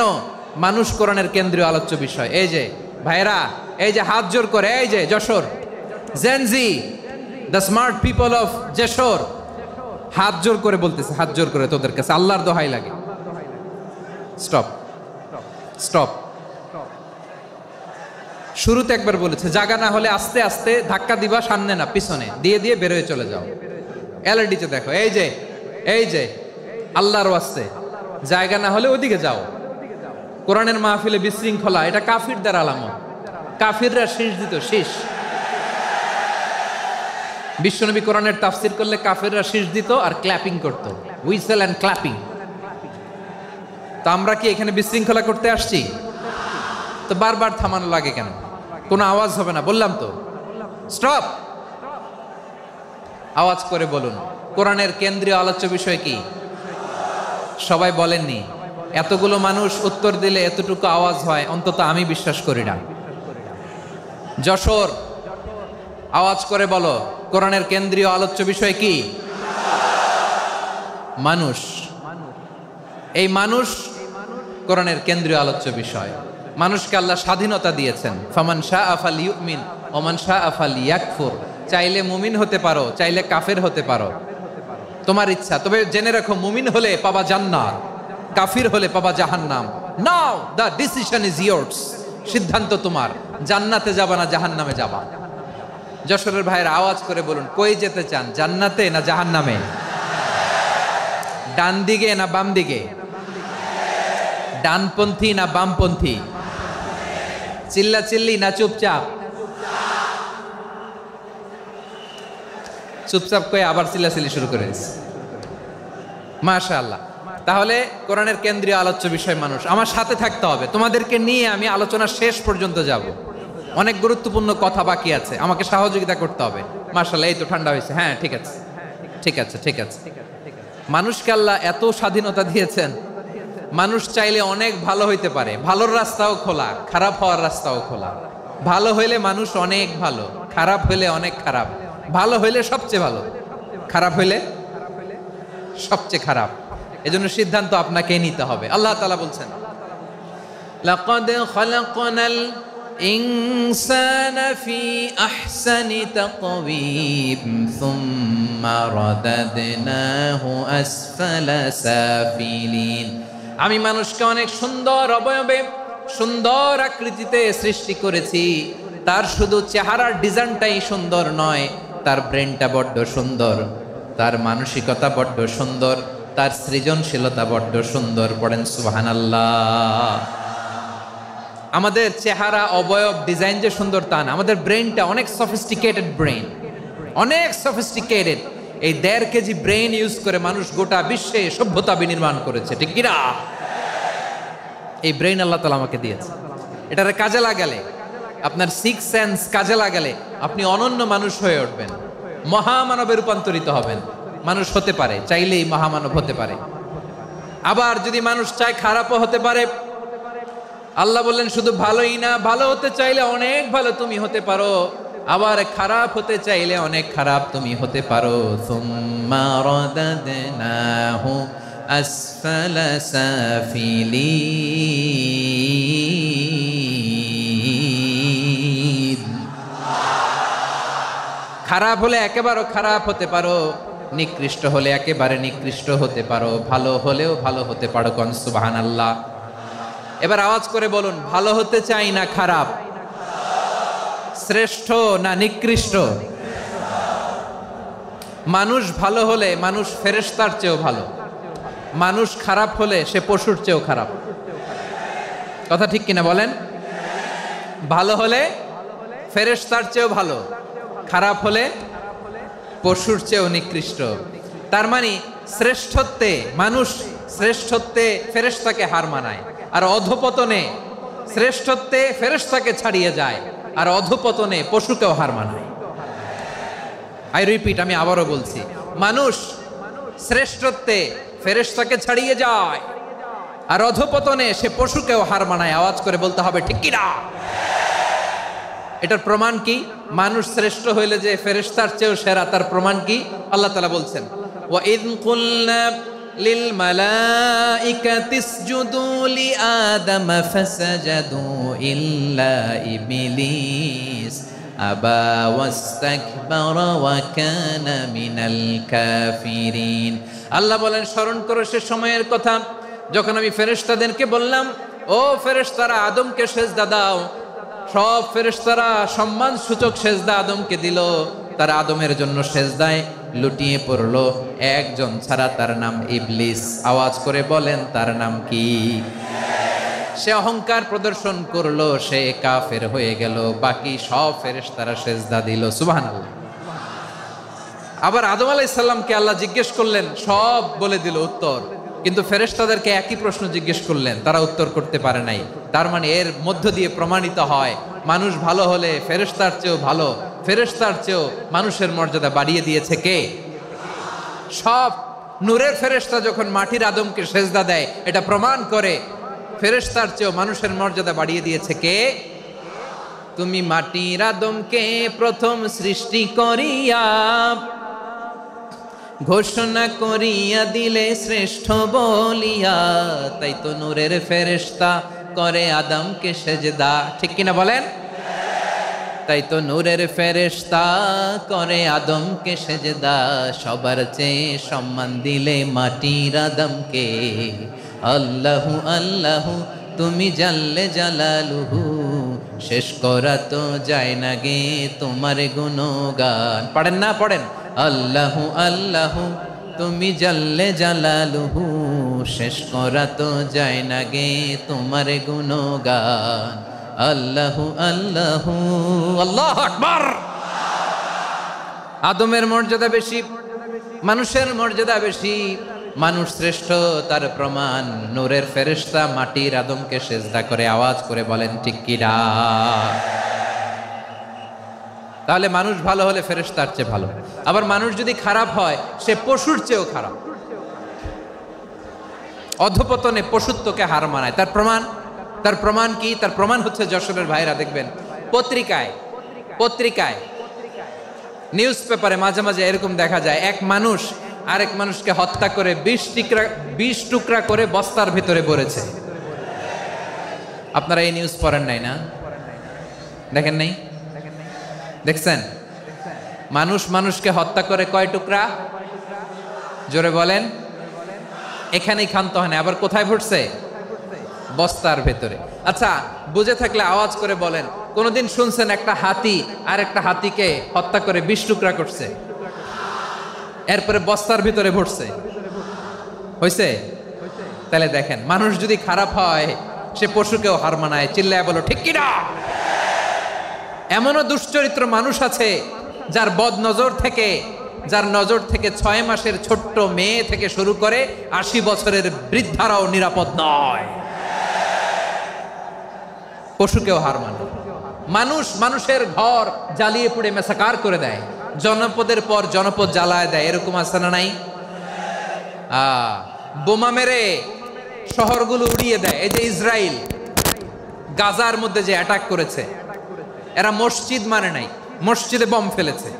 S1: মানুষ কোরআনের কেন্দ্রীয় আলোচ্য বিষয়? এই যে ভাইয়েরা, এই যে হাত জোর করে, এই যে Jessore Gen Z, the smart people of Jessore, হাত জোর করে বলতেছে, হাত জোর করে তোদের কাছে আল্লাহর দোহাই লাগে, স্টপ স্টপ। শুরুতে একবার বলেছে জায়গা না হলে আস্তে আস্তে ধাক্কা দিবা, সামনে না পিছনে, দিয়ে দিয়ে বেরোয় চলে যাও। এলইডিতে দেখো, এই যে আল্লাহর ওয়াস্তে জায়গা না হলে ওদিকে যাও। কোরআনের মাহফিলে বিশৃঙ্খলা, এটা কাফিরদের আলামত। কাফিররা শীষ দিত, শীষ। বিশ্বনবী কোরআনের তাফসির করলে কাফিররা শীষ দিত আর ক্ল্যাপিং করত, হুইসেল এন্ড ক্ল্যাপিং। তো আমরা কি এখানে বিশৃঙ্খলা করতে আসছি? তো বারবার থামানো লাগে কেন? কোনো আওয়াজ হবে না, বললাম তো, স্টপ। আওয়াজ করে বলুন কোরআনের কেন্দ্রীয় আলোচ্য বিষয় কি? সবাই বলেননি। এতগুলো মানুষ উত্তর দিলে এতটুকু আওয়াজ হয়, অন্তত আমি বিশ্বাস করি না। যশোর, আওয়াজ করে বলো কোরআনের কেন্দ্রীয় আলোচ্য বিষয় কি? মানুষ। এই মানুষ কোরআনের কেন্দ্রীয় আলোচ্য বিষয়। মানুষকে আল্লাহ স্বাধীনতা দিয়েছেন, ফামান শাআ ফালইউমিন ওয়া মান শাআ ফালইয়াকফুর। চাইলে মুমিন হতে পারো, চাইলে কাফের হতে পারো, তোমার ইচ্ছা। তবে জেনে রাখো, মুমিন হলে পাবা জান্নাত, কাফির হলে পাবা জাহান্নাম। নাও দ্য ডিসিশন ইজ ইয়ার্স। সিদ্ধান্ত তোমার, জান্নাতে যাবা না জাহান্নামে যাবা। যশোরের ভাইয়ের আওয়াজ করে বলুন কই যেতে চান, জান্নাতে না জাহান্নামে? ডান দিকে না বাম দিকে? ডানপন্থী না বামপন্থী? চিল্লা চিল্লি না চুপচাপ? চুপচাপ কয়ে আবার চিল্লাচিল্লি শুরু করে দিয়েছে। মাশাআল্লাহ। তাহলে কোরআনের কেন্দ্রীয় আলোচ্য বিষয় মানুষ। আমার সাথে থাকতে হবে, তোমাদেরকে নিয়ে আমি আলোচনা শেষ পর্যন্ত যাব। অনেক গুরুত্বপূর্ণ কথা বাকি আছে, আমাকে সহযোগিতা করতে হবে। মাশাআল্লাহ, এই তো ঠান্ডা হয়েছে। হ্যাঁ ঠিক আছে, ঠিক আছে, ঠিক আছে। মানুষকে আল্লাহ এত স্বাধীনতা দিয়েছেন, মানুষ চাইলে অনেক ভালো হইতে পারে। ভালোর রাস্তাও খোলা, খারাপ হওয়ার রাস্তাও খোলা। ভালো হইলে মানুষ অনেক ভালো, খারাপ হইলে অনেক খারাপ। ভালো হইলে সবচেয়ে ভালো, খারাপ হইলে সবচেয়ে খারাপ। এজন্য সিদ্ধান্ত আপনাকে নিতে হবে। আল্লাহ তাআলা বলছেন, লাকাদ খালাকনাল ইনসানা ফি আহসানি তাকওয়িম সুম্মা রাদাদনাহু আসফালা সাফিলিন। আমি মানুষকে অনেক সুন্দর অবয়বে, সুন্দর আকৃতিতে সৃষ্টি করেছি। তার শুধু চেহারার ডিজাইনটাই সুন্দর নয়, তার ব্রেনটা বড্ড সুন্দর, তার মানসিকতা বড্ড সুন্দর, তার সৃজনশীলতা বড্ড সুন্দর। পড়েন সুবহানাল্লাহ। আমাদের চেহারা, অবয়ব, ডিজাইন যে সুন্দর তা না, আমাদের ব্রেনটা অনেক সফিস্টিকেটেড ব্রেন, অনেক সফিস্টিকেটেড। এই 1.5 কেজি ব্রেন ইউজ করে মানুষ গোটা বিশ্বে সভ্যতা বিনির্মাণ করেছে, ঠিক কিনা? এই ব্রেন আল্লাহ তাআলা আমাকে দিয়েছে। এটারে কাজে লাগালে, আপনার 6 সেন্স কাজে লাগালে আপনি অনন্য মানুষ হয়ে উঠবেন, মহামানবে রূপান্তরিত হবেন। মানুষ হতে পারে, চাইলেই মহামানব হতে পারে। আবার যদি মানুষ চায় খারাপও হতে পারে। আল্লাহ বললেন শুধু ভালোই না, ভালো হতে চাইলে অনেক ভালো তুমি হতে পারো, আবার খারাপ হতে চাইলে অনেক খারাপ তুমি হতে পারো। সুম্মা রাদাদনাহু আসফালা সাফিলিন। খারাপ হলে একেবারে খারাপ হতে পারো, নিকৃষ্ট হলে একেবারে নিকৃষ্ট হতে পারো, ভালো হলেও ভালো হতে পারো। কোন সুবহানাল্লাহ। এবার আওয়াজ করে বলুন, ভালো হতে চাই না খারাপ? শ্রেষ্ঠ না নিকৃষ্ট? মানুষ ভালো হলে মানুষ ফেরেশতার চেয়েও ভালো, মানুষ খারাপ হলে সে পশুর চেয়েও খারাপ। কথা ঠিক কিনা বলেন? ভালো হলে ফেরেশতার চেয়েও ভালো, খারাপ হলে পশুর চেয়েও নিকৃষ্ট। তার মানে শ্রেষ্ঠত্বে মানুষ, শ্রেষ্ঠত্বে ফেরেশতাকে হার মানায়, আর অধপতনে শ্রেষ্ঠত্বে ফেরেশতাকে ছাড়িয়ে যায়, আর অধপতনে পশুকেও হার মানায়। আই রিপিট, আমি আবারও বলছি, মানুষ শ্রেষ্ঠত্বে ফেরেশতাকে ছাড়িয়ে যায়, আর অধপতনে সে পশুকেও হার মানায়। আওয়াজ করে বলতে হবে ঠিক কিনা? এটার প্রমাণ কি? মানুষ শ্রেষ্ঠ হইলে যে ফেরেশতার চেয়েও সেরা, তার প্রমাণ কি? আল্লাহ তাআলা বলছেন, ওয়া ইয কুলনা লিল মালাইকাতি ইসজুদু লি আদম ফাসাজাদু ইল্লা ইবলিস আবা ওয়াস্তাকবারা ওয়া কানা মিনাল কাফিরিন। আল্লাহ বলেন, স্মরণ করো সে সময়ের কথা যখন আমি ফেরেশতাদেরকে বললাম, ও ফেরেশতারা আদমকে সেজদা দাও। সব ফেরেশতারা সম্মান সূচক সেজদা আদমকে দিল। তারা আদমের জন্য সেজদায় লুটিয়ে পড়লো, একজন ছাড়া, তার নাম ইবলিস। আওয়াজ করে বলেন, তার নাম কি? সে অহংকার প্রদর্শন করলো, সে কাফের হয়ে গেল। বাকি সব ফেরেশতারা সেজদা দিল। সুবহানাল্লাহ। আবার আদম আলাইহিস সালামকে আল্লাহ জিজ্ঞেস করলেন, সব বলে দিল উত্তর, কিন্তু ফেরেশতাদেরকে একই প্রশ্ন জিজ্ঞেস করলেন, তারা উত্তর করতে পারে নাই। তার মানে এর মধ্য দিয়ে প্রমাণিত হয়, মানুষ ভালো হলে ফেরেশতার চেয়েও ভালো, ফেরেশতার চেয়েও মানুষের মর্যাদা বাড়িয়ে দিয়েছে কে? সব নূরের ফেরেশতা যখন মাটির আদমকে সেজদা দেয়, এটা প্রমাণ করে ফেরেশতার চেয়েও মানুষের মর্যাদা বাড়িয়ে দিয়েছে কে? তুমি মাটির আদমকে প্রথম সৃষ্টি করিয়া ঘোষণা করিয়া দিলে শ্রেষ্ঠ বলিয়া, তাই তো নূরের ফেরেশতা করে আদমকে সেজদা। ঠিক কিনা বলেন? তাই তো নূরের ফেরেশতা করে আদমকে সেজদা। সবার চেয়ে সম্মান দিলে মাটির আদমকে। আল্লাহু আল্লাহু তুমি জাল্লে জালালুহু, শেষ করা তো যায় না গে তোমার গুণগান। পড়েন না? পড়েন। আল্লাহু আল্লাহু তুমি জাল্লে জালালুহু, শেষ করা তো যায় না গে তোমার গুণগান। আল্লাহু আল্লাহু। আল্লাহু আকবার। আদমের মর্যাদা বেশি, মানুষের মর্যাদা বেশি। মানুষ শ্রেষ্ঠ, তার প্রমাণ নূরের ফেরেশতা মাটির আদমকে সেজদা করে। আওয়াজ করে বলেন ঠিক কিনা? তাহলে মানুষ ভালো হলে ফেরেশতার চেয়ে ভালো। আবার মানুষ যদি খারাপ হয়, সে পশুর চেয়েও খারাপ। অধপতনে পশুত্বকে হার মানায়। তার প্রমাণ? তার প্রমাণ কি? তার প্রমাণ হচ্ছে, যশোরের ভাইরা দেখবেন পত্রিকায় নিউজ পেপারে মাঝে মাঝে এরকম দেখা যায়, এক মানুষ আরেক মানুষকে হত্যা করে 20 টুকরা করে বস্তার ভিতরে ভরেছে। আপনারা এই নিউজ পড়েন নাই না? দেখেন নাই? দেখছেন? মানুষ মানুষকে হত্যা করে কয় টুকরা? জোরে বলেন। এখানেই ক্ষান্ত হয় না, আবার কোথায় ভরছে? বস্তার ভেতরে। আচ্ছা, বুঝে থাকলে আওয়াজ করে বলেন, কোনদিন শুনছেন একটা হাতি আর একটা হাতিকে হত্যা করে 20 টুকরা করছে, এরপরে বস্তার ভিতরে ভরছে? হয়েছে? তাহলে দেখেন, মানুষ যদি খারাপ হয়, সে পশুকেও হার মানায়। চিল্লায় বলো ঠিক কিনা? এমনও দুশ্চরিত্র মানুষ আছে যার যার নজর থেকে 6 মাসের ছোট্ট মেয়ে থেকে শুরু করে 80 বছরের বৃদ্ধারাও নিরাপদ নয়। পশুকেও হার মানে। মানুষ মানুষের ঘর জ্বালিয়ে পুড়ে মেসাকার করে দেয়, জনপদের পর জনপদ জ্বালায় দেয়। এরকম আছে না নাই? বোমা মেরে শহরগুলো উড়িয়ে দেয়। এই যে ইসরায়েল গাজার মধ্যে যে অ্যাটাক করেছে, এরা মসজিদ মানে নাই, মসজিদে বম ফেলেছে।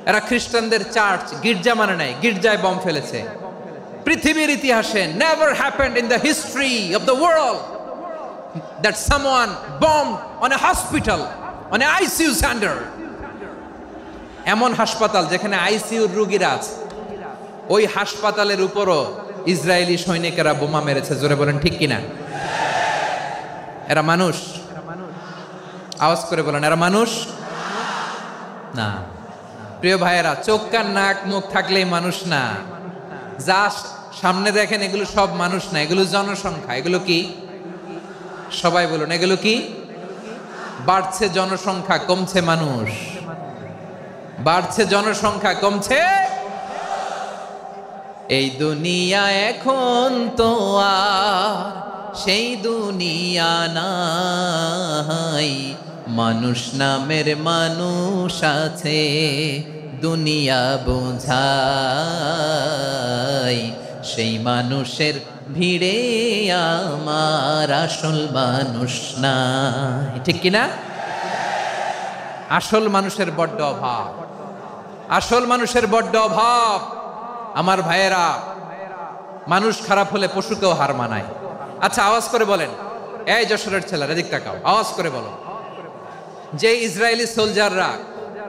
S1: এরা খ্রিস্টানদের চার্চ গির্জা মানে নাই, গির্জায় বম ফেলেছে। পৃথিবীর ইতিহাসে never happened in the history of the world that someone bombed on a hospital, on a ICU center. এমন হাসপাতাল যেখানে আইসিইউর রোগীরা আছে, ওই হাসপাতালের উপরও ইসরায়েলি সৈনিকেরা বোমা মেরেছে। জোরে বলেন ঠিক কিনা? এরা মানুষ? আওয়াজ করে বলেন, এরা মানুষ না। প্রিয় ভাইয়েরা, চোখ কান নাক মুখ থাকলেই মানুষ না। যা সামনে দেখেন এগুলো সব মানুষ না, এগুলো জনসংখ্যা। এগুলো কি? সবাই বলুন, এগুলো কি? বাড়ছে জনসংখ্যা, কমছে মানুষ। বাড়ছে জনসংখ্যা, কমছে। এই দুনিয়া এখন তো আর সেই দুনিয়া নাই, মানুষ নামের মানুষ আছে দুনিয়া বোঝাই, সেই মানুষের ভিড়ে আমার আসল মানুষ নাই। ঠিক কিনা? আসল মানুষের বড্ড অভাব, আসল মানুষের বড্ড অভাব। আমার ভাইয়েরা, মানুষ খারাপ হলে পশুকেও হার মানায়। আচ্ছা, আওয়াজ করে বলেন, এই যশোরের ছেলেরা এদিক তাকাও, আওয়াজ করে বলো, যে ইসরায়েলি সোলজাররা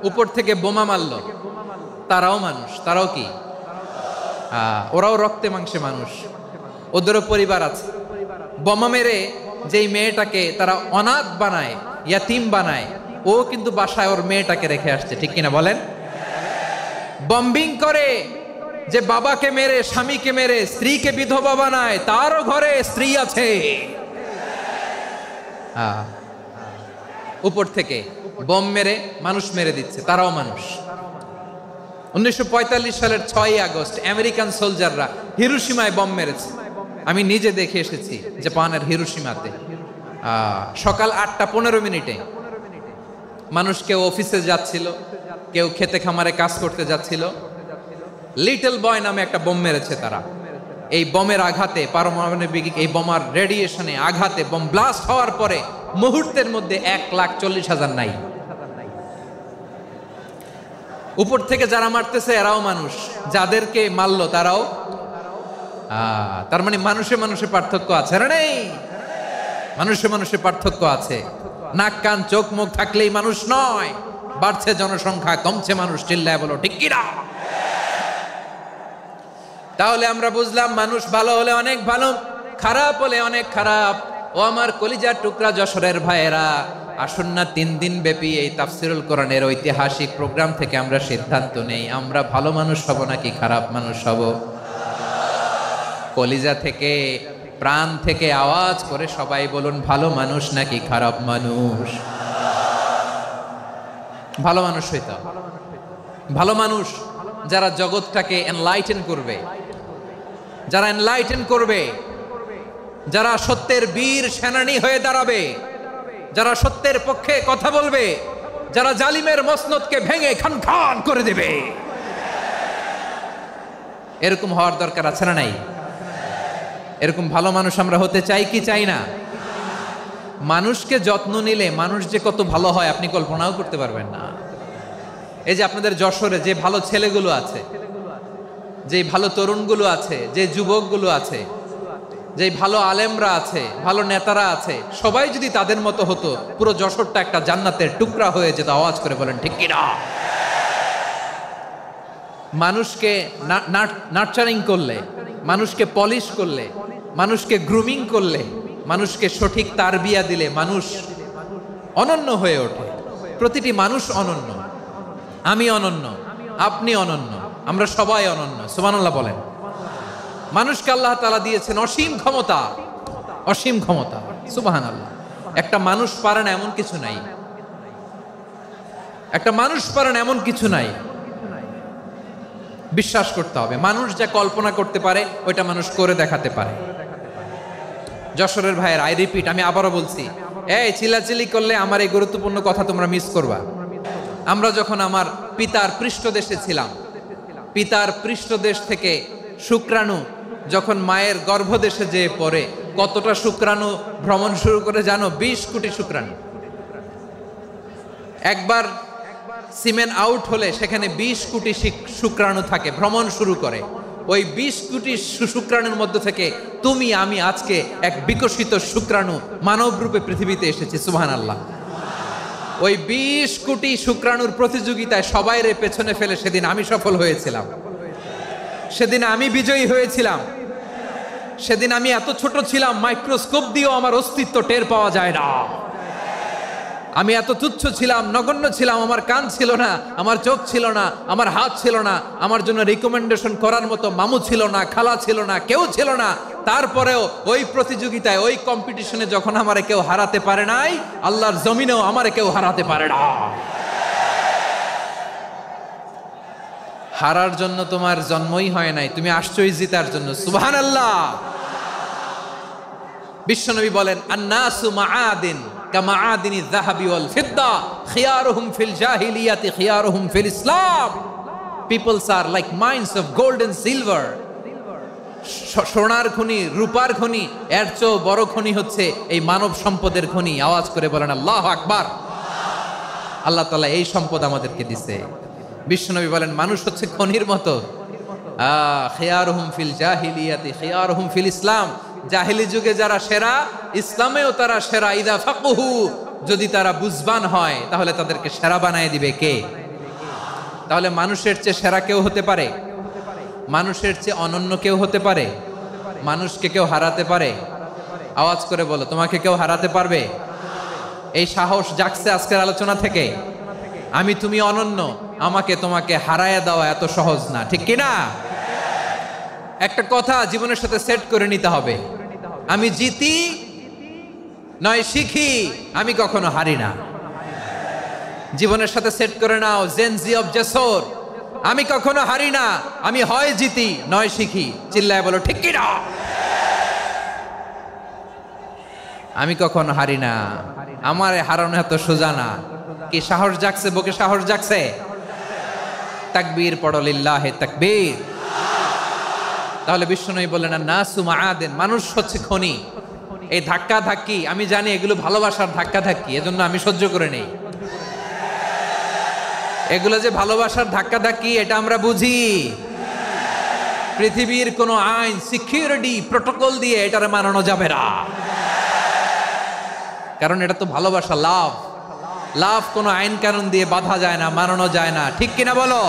S1: উপর থেকে বোমা মারলো, তারাও মানুষ, তারাও কি? ওরাও রক্তে মাংসে মানুষ, ওদেরও পরিবার আছে। বোমা মেরে যেই মেয়েটাকে তারা অনাথ বানায়, ইয়াতিম বানায়, ও কিন্তু বাসায় ওর মেয়েটাকে রেখে আসছে, ঠিক কিনা বলেন? বম্বিং করে যে বাবাকে মেরে, স্বামীকে মেরে স্ত্রীকে বিধবা বানায়, তারও ঘরে স্ত্রী আছে। উপর থেকে বম মেরে মানুষ মেরে দিচ্ছে, তারাও মানুষ। 1945 সালের 6 আগস্ট আমেরিকান সোলজাররা হিরোশিমায় বম মেরেছে। আমি নিজে দেখে এসেছি জাপানের হিরোশিমাতে। সকাল 8:15 মানুষ কেউ অফিসে যাচ্ছিল, কেউ খেতে খামারে কাজ করতে যাচ্ছিল। লিটল বয় নামে একটা বোম মেরেছে তারা। এই বোমের আঘাতে, পারমাণবিক এই বোমার রেডিয়েশনে আঘাতে, বোম ব্লাস্ট হওয়ার পরে মুহূর্তের মধ্যে 1,40,000 নাই। উপর থেকে যারা মারতেছে এরাও মানুষ, যাদেরকে মারলো তারাও। তার মানে মানুষে মানুষে পার্থক্য আছে না? নেই, মানুষে মানুষে পার্থক্য আছে। নাক কান চোখ মুখ থাকলেই মানুষ নয়। বাড়ছে জনসংখ্যা, কমছে মানুষ, চিল্লায় বলো ঠিক কিনা? তাহলে আমরা বুঝলাম মানুষ ভালো হলে অনেক ভালো, খারাপ হলে অনেক খারাপ। ও আমার কলিজার টুকরা যশোরের ভাইয়েরা, আসুন না 3 দিন ব্যাপী এই তাফসিরুল কোরআনের ঐতিহাসিক প্রোগ্রাম থেকে আমরা সিদ্ধান্ত নেই, আমরা ভালো মানুষ হব নাকি খারাপ মানুষ হব। কলিজা থেকে, প্রাণ থেকে আওয়াজ করে সবাই বলুন, ভালো মানুষ নাকি খারাপ মানুষ? ভালো মানুষ হইতে হবে। ভালো মানুষ যারা জগৎটাকে এনলাইটেন করবে, যারা এনলাইটেন করবে, যারা সত্যের বীর সেনানী হয়ে দাঁড়াবে, যারা সত্যের পক্ষে কথা বলবে, যারা জালিমের মসনদকে ভেঙে খান খান করে দেবে, এরকম হওয়ার দরকার আছে না নাই? এরকম ভালো মানুষ আমরা হতে চাই কি চাই না? মানুষকে যত্ন নিলে মানুষ যে কত ভালো হয় আপনি কল্পনাও করতে পারবেন না। এই যে আপনাদের যশোরে যে ভালো ছেলেগুলো আছে, যে ভালো তরুণগুলো আছে, যে যুবকগুলো আছে, যে ভালো আলেমরা আছে, ভালো নেতারা আছে, সবাই যদি তাদের মতো হতো, পুরো যশোরটা একটা জান্নাতের টুকরা হয়ে যেত। আওয়াজ করে বলেন ঠিক কিনা? মানুষকে নার্চারিং করলে, মানুষকে পলিশ করলে, মানুষকে গ্রুমিং করলে, মানুষকে সঠিক তারবিয়া দিলে মানুষ অনন্য হয়ে ওঠে। প্রতিটি মানুষ অনন্য। আমি অনন্য, আপনি অনন্য, আমরা সবাই অনন্য। সুবহানাল্লাহ বলেন। মানুষকে আল্লাহ তাআলা দিয়েছেন অসীম ক্ষমতা, অসীম ক্ষমতা। সুবহানাল্লাহ। একটা মানুষ পারে না এমন কিছু নাই, একটা মানুষ পারে না এমন কিছু নাই। বিশ্বাস করতে হবে, মানুষ যা কল্পনা করতে পারে ওইটা মানুষ করে দেখাতে পারে। যশোরের ভাইয়ের, আই রিপিট, আমি আবারও বলছি, এই চিল্লাচিল্লি করলে আমার এই গুরুত্বপূর্ণ কথা তোমরা মিস করবা। আমরা যখন আমার পিতার পৃষ্ঠদেশে ছিলাম, পিতার পৃষ্ঠদেশ থেকে শুক্রাণু যখন মায়ের গর্ভদেশে যেয়ে পড়ে, কতটা শুক্রাণু ভ্রমণ শুরু করে জানো? 20 কোটি শুক্রাণু। একবার সিমেন আউট হলে সেখানে 20 কোটি শুক্রাণু থাকে, ভ্রমণ শুরু করে। ওই 20 কোটি শুক্রাণুর মধ্যে থেকে তুমি আমি আজকে এক বিকশিত শুক্রাণু মানব রূপে পৃথিবীতে এসেছি। সুবহানাল্লাহ। ওই 20 কোটি শুক্রাণুর প্রতিযোগিতায় সবাইরে পেছনে ফেলে সেদিন আমি সফল হয়েছিলাম, সেদিন আমি বিজয়ী হয়েছিলাম। সেদিন আমি এত ছোট ছিলাম, মাইক্রোস্কোপ দিয়েও আমার অস্তিত্ব টের পাওয়া যায় না। আমি এত তুচ্ছ ছিলাম, নগণ্য ছিলাম। আমার কান ছিল না, আমার চোখ ছিল না, আমার হাত ছিল না, আমার জন্য রিকমেন্ডেশন করার মতো মামু ছিল না, খালা ছিল না, কেউ ছিল না। তারপরেও ওই প্রতিযোগিতায়, ওই কম্পিটিশনে যখন আমারে কেউ হারাতে পারে নাই, আল্লাহর জমিনেও আমারে কেউ হারাতে পারে না। হারার জন্য তোমার জন্মই হয় নাই, তুমি আসছই জিতার জন্য। সুবহানাল্লাহ। বিশ্বনবী বলেন, আন্নাসু মাআদিন কামাআদিনি যাহাবি ওয়াল ফিদ্দা খিয়ারুহুম ফিল জাহিলিয়াতি খিয়ারুহুম ফিল ইসলাম। Peoples are like mines of gold and silver. সোনার খনি, রূপার খনি, এর চেয়েও বড় খনি হচ্ছে এই মানব সম্পদের খনি। আওয়াজ করে বলেন আল্লাহু আকবার। আল্লাহ তাআলা এই সম্পদ আমাদেরকে দিছে। বিশ্বনবী বলেন মানুষ হচ্ছে খনির মতো, খিয়ারুহুম ফিল জাহিলিয়াতি খিয়ারুহুম ফিল ইসলাম, জাহিলি যুগে যারা সেরা ইসলামেও তারা সেরা। ইদা ফাকুহু, যদি তারা বুঝবান হয় তাহলে তাদেরকে সেরা বানায় দিবে কে? তাহলে মানুষের চেয়ে সেরা কেউ হতে পারে? মানুষের চেয়ে অনন্য কেউ হতে পারে? মানুষকে কেউ হারাতে পারে? আওয়াজ করে বলো, তোমাকে কেউ হারাতে পারবে? এই সাহস জাগছে আজকের আলোচনা থেকে। আমি তুমি অনন্য, আমাকে তোমাকে হারায় দেওয়া এত সহজ না, ঠিক কিনা? একটা কথা জীবনের সাথে সেট করে নিতে হবে, আমি জিতি নয় শিখি, আমি কখনো হারি না। জীবনের সাথে সেট করে নাও, জেনজি অফ জেসর, আমি কখনো হারি না, আমি হয় জিতি নয় শিখি। চিল্লায় বলো ঠিক কিনা? আমি কখনো হারি না, আমার হারানো এত সোজা না। কি সাহস জাগছে? বুকে সাহস জাগছে? তাকবীর পড়ো, লিল্লাহে তাকবীর। তাহলে বিশ্বনবী বললেন নাসু মাআদিন, মানুষ হচ্ছে খনি। এই ধাক্কা ধাক্কি আমি জানি এগুলো ভালোবাসার ধাক্কা ধাক্কি, এজন্য আমি সহ্য করে নেই। এগুলো যে ভালোবাসার ধাক্কা ধাক্কি এটা আমরা বুঝি। পৃথিবীর কোন আইন, সিকিউরিটি প্রটোকল দিয়ে এটারে মানানো যাবে না, কারণ এটা তো ভালোবাসা, লাভ। লাভ কোনো আইন কানুন দিয়ে বাধা যায় না, মানানো যায় না, ঠিক কিনা বলো?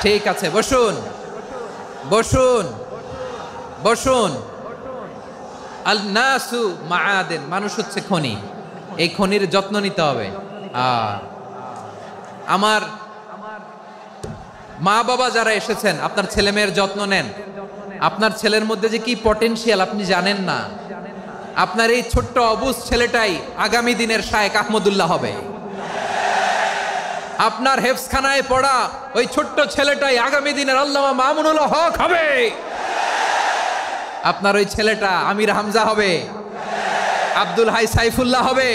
S1: ঠিক আছে, বসুন বসুন বসুন। আল নাসু মাআদিন, মানুষ হচ্ছে খনি। এই খনির যত্ন নিতে হবে। আমার মা বাবা যারা এসেছেন, আপনার ছেলে মেয়ের যত্ন নেন। আপনার ছেলের মধ্যে যে কি পটেনশিয়াল আপনি জানেন না। আপনার এই ছোট্ট অবুজ ছেলেটাই আগামী দিনের শায়েখ আহমদুল্লাহ হবে। আপনার হেফজখানায় পড়া ওই ছোট্ট ছেলেটাই আগামী দিনের আল্লামা মামুনুল হক হবে। আপনার ওই ছেলেটা আমির হামজা হবে, আব্দুল হাই সাইফুল্লাহ হবে।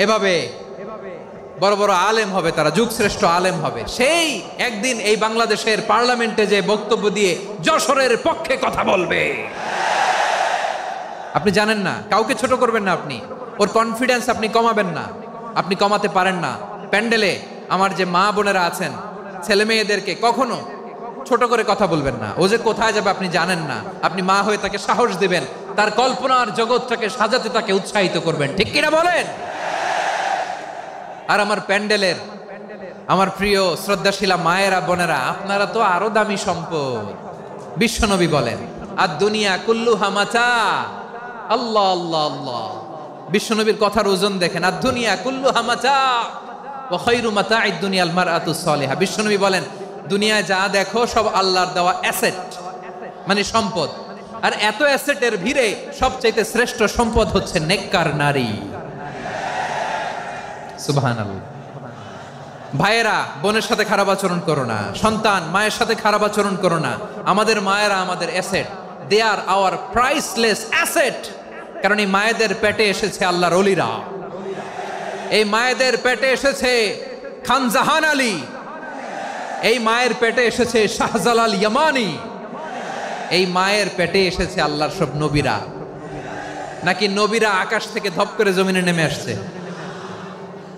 S1: এভাবে বড় বড় আলেম হবে, তারা যুগশ্রেষ্ঠ আলেম হবে। সেই একদিন এই বাংলাদেশের পার্লামেন্টে যে বক্তব্য দিয়ে যশোরের পক্ষে কথা বলবে। আপনি জানেন না, কাউকে ছোট করবেন না, আপনি ওর কনফিডেন্স আপনি কমাবেন না, আপনি কমাতে পারেন না। প্যান্ডেলে আমার যে মা বোনেরা আছেন, ছেলে মেয়েদেরকে কখনো ছোট করে কথা বলবেন না। ও যে কোথায় যাবে আপনি জানেন না, আপনি মা হয়ে তাকে সাহস দিবেন, তার কল্পনার জগৎটাকে সাজাতে তাকে উৎসাহিত করবেন, ঠিক কিনা বলেন? আর আমার প্যান্ডেলের আমার প্রিয় শ্রদ্ধাশীলা মায়েরা বোনেরা, আপনারা তো আরো দামি সম্পদ। বিশ্বনবী বলেন আর দুনিয়া কুল্লুহা মাতা। আল্লাহ আল্লাহ আল্লাহ, বিশ্বনবীর কথার ওজন দেখেন। আর দুনিয়া কুল্লুহা মাতা ওয়া খায়রু মাতা'আদ দুনিয়াল মারআতুস সালিহা। বিশ্বনবী বলেন দুনিয়ায় যা দেখো সব আল্লাহর দেওয়া অ্যাসেট, মানে সম্পদ। আর এত অ্যাসেটের ভিড়ে সবচেয়ে শ্রেষ্ঠ সম্পদ হচ্ছে নেককার নারী। সুবহানাল্লাহ। ভাইয়েরা বোনের সাথে খারাপ আচরণ করো না, সন্তান মায়ের সাথে খারাপ আচরণ করো না। আমাদের মায়েরা আমাদের asset, they are our priceless asset. কারণ এই মায়েদের পেটে এসেছে আল্লাহর ওলিরা, এই মায়েদের পেটে এসেছে খান জাহান আলী, এই মায়ের পেটে এসেছে শাহজালাল ইয়ামানি, এই মায়ের পেটে এসেছে আল্লাহর সব নবীরা। নাকি নবীরা আকাশ থেকে ধপ করে জমিনে নেমে আসছে?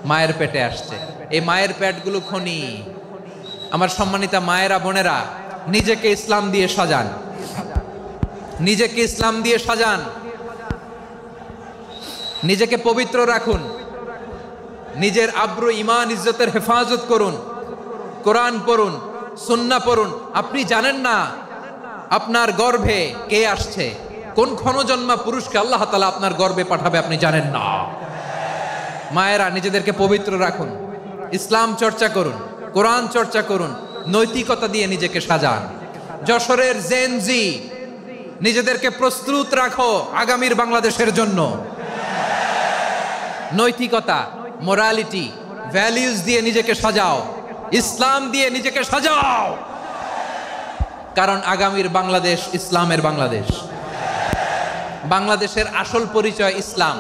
S1: মায়ের পেটে আসছে। এই মায়ের পেটগুলো খনি। আমার সম্মানিতা মায়েরা বোনেরা, নিজেকে ইসলাম দিয়ে সাজান, নিজেকে ইসলাম দিয়ে সাজান, নিজেকে পবিত্র রাখুন, নিজের আব্রু ইমান ইজ্জতের হেফাজত করুন, কোরআন পড়ুন, সুন্নাহ পড়ুন। আপনি জানেন না আপনার গর্ভে কে আসছে, কোন ক্ষণজন্মা পুরুষকে আল্লাহ তাআলা আপনার গর্ভে পাঠাবে আপনি জানেন না। মায়েরা নিজেদেরকে পবিত্র রাখুন, ইসলাম চর্চা করুন, কোরআন চর্চা করুন, নৈতিকতা দিয়ে নিজেকে সাজান। যশোরের জেনজি, নিজেদেরকে প্রস্তুত রাখো আগামীর বাংলাদেশের জন্য। নৈতিকতা, মোরালিটি, ভ্যালিউজ দিয়ে নিজেকে সাজাও, ইসলাম দিয়ে নিজেকে সাজাও। কারণ আগামীর বাংলাদেশ ইসলামের বাংলাদেশ। বাংলাদেশের আসল পরিচয় ইসলাম।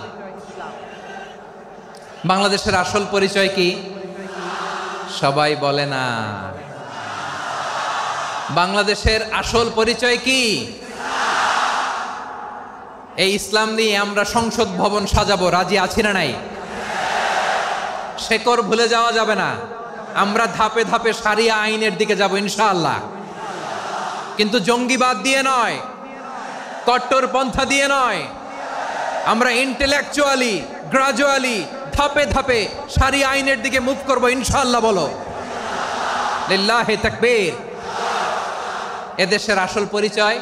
S1: বাংলাদেশের আসল পরিচয় কি? সবাই বলে না। বাংলাদেশের আসল পরিচয় কি? এই ইসলাম নিয়ে আমরা সংসদ ভবন সাজাবো, রাজি আছি না নাই? শেকড় ভুলে যাওয়া যাবে না। আমরা ধাপে ধাপে শারিয়া আইনের দিকে যাব ইনশাআল্লাহ, কিন্তু জঙ্গিবাদ দিয়ে নয়, কট্টরপন্থা দিয়ে নয়। আমরা ইন্টেলেকচুয়ালি গ্রাজুয়ালি ধাপে ধাপে শারিয়া আইনের দিকে মুভ করব ইনশাআল্লাহ। বলো লিল্লাহি তাকবীর। এদেশের আসল পরিচয়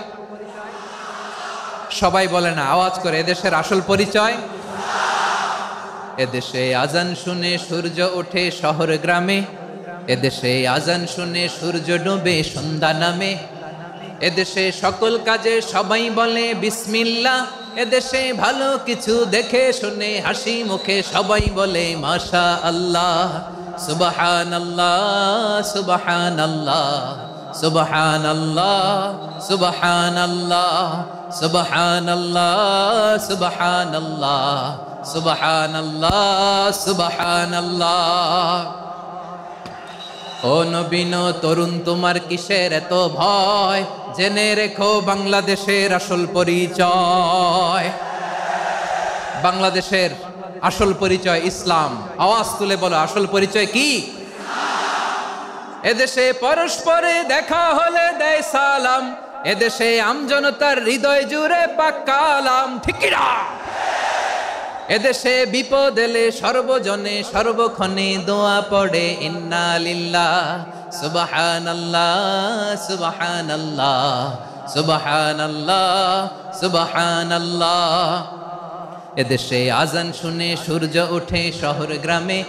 S1: সবাই বলে না, আওয়াজ করে এদেশের আসল পরিচয়। এদেশে আজান শুনে সূর্য ওঠে শহর গ্রামে, এদেশে আজান শুনে সূর্য ডুবে সন্ধ্যা নামে, এদেশে সকল কাজে সবাই বলে বিসমিল্লাহ, এদেশে ভালো কিছু দেখে শুনে হাসি মুখে সবাই বলে মাশা আল্লাহ, সুবহানাল্লাহ সুবহানাল্লাহ সুবহানাল্লাহ সুবহানাল্লাহ সুবহানাল্লাহ সুবহানাল্লাহ সুবহানাল্লাহ সুবহানাল্লাহ। ও নবীন তরুণ তোমার কিসের এত ভয়, জেনে রেখো বাংলাদেশের আসল পরিচয়। বাংলাদেশের আসল পরিচয় ইসলাম। আওয়াজ তুলে বলো আসল পরিচয় কি? এদেশে পরস্পরে দেখা হলে দেয় সালাম, এদেশে আমজনতার হৃদয় জুড়ে পাক্কা আলাম, ঠিক কি না? এদেশে বিপদ এলে সর্বজনে সর্বক্ষণে দোয়া পড়ে ইন্না লিল্লাহ সুবহানাল্লাহ সুবহানাল্লাহ সুবহানাল্লাহ সুবহানাল্লাহ। এদেশে আজান শুনে সূর্য ওঠে শহর গ্রামে,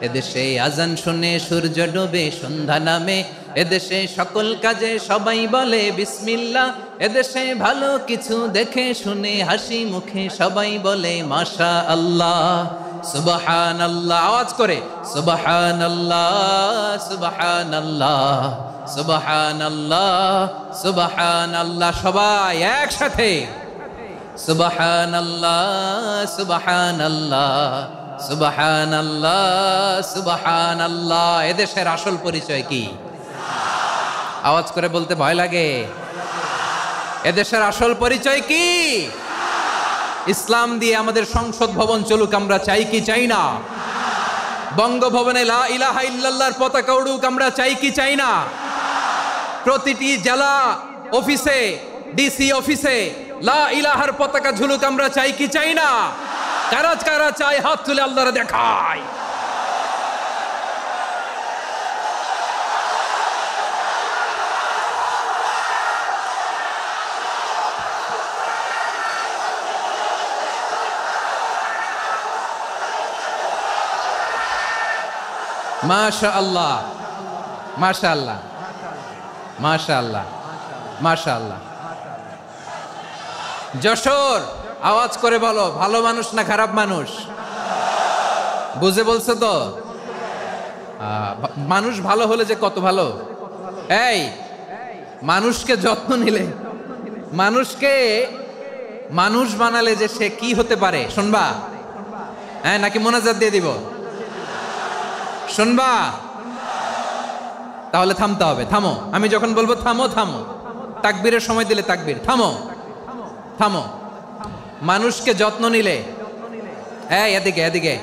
S1: এদেশে আজান শুনে সূর্য ডুবে সন্ধ্যা নামে, এদেশে সকল কাজে সবাই বলে বিসমিল্লাহ, এদেশে ভালো কিছু দেখে শুনে হাসি মুখে সবাই বলে মাশা আল্লাহ সুবহানাল্লাহ। আওয়াজ করে সুবহানাল্লাহ সুবহানাল্লাহ সুবহানাল্লাহ সুবহানাল্লাহ। সবাই একসাথে সুবহানাল্লাহ সুবহানাল্লাহ সুবহানাল্লাহ সুবহানাল্লাহ। এদেশের আসল পরিচয় কি? আওয়াজ করে বলতে ভয় লাগে। এদেশের আসল পরিচয় কি? ইসলাম দিয়ে আমাদের সংসদ ভবন চলুক, আমরা চাই কি চাই না? বঙ্গভবনে লা ইলাহা ইল্লাল্লাহর পতাকা উড়ুক, আমরা চাই কি চাই না? প্রতিটি জেলা অফিসে ডিসি অফিসে লা ইলাহার পতাকা ঝুলুক, আমরা চাই কি চাই না? কারা কারা চাই হাত তুলে আল্লাহরে দেখায়। মাশাআল্লাহ মাশাআল্লাহ মাশাআল্লাহ মাশাআল্লাহ। যশোর আওয়াজ করে বলো, ভালো মানুষ না খারাপ মানুষ? বুঝে বলছো তো? মানুষ ভালো হলে যে কত ভালো। এই মানুষকে যত্ন নিলে, মানুষকে মানুষ বানালে যে সে কি হতে পারে শুনবা? হ্যাঁ, নাকি মোনাজাত দিয়ে দিব? শুনবা? তাহলে থামতে হবে। থামো, আমি যখন বলবো থামো থামো, তাকবীরের সময় দিলে তাকবীর, থামো থামো। মানুষকে যত্ন নিলে, এই এদিকে এদিকে,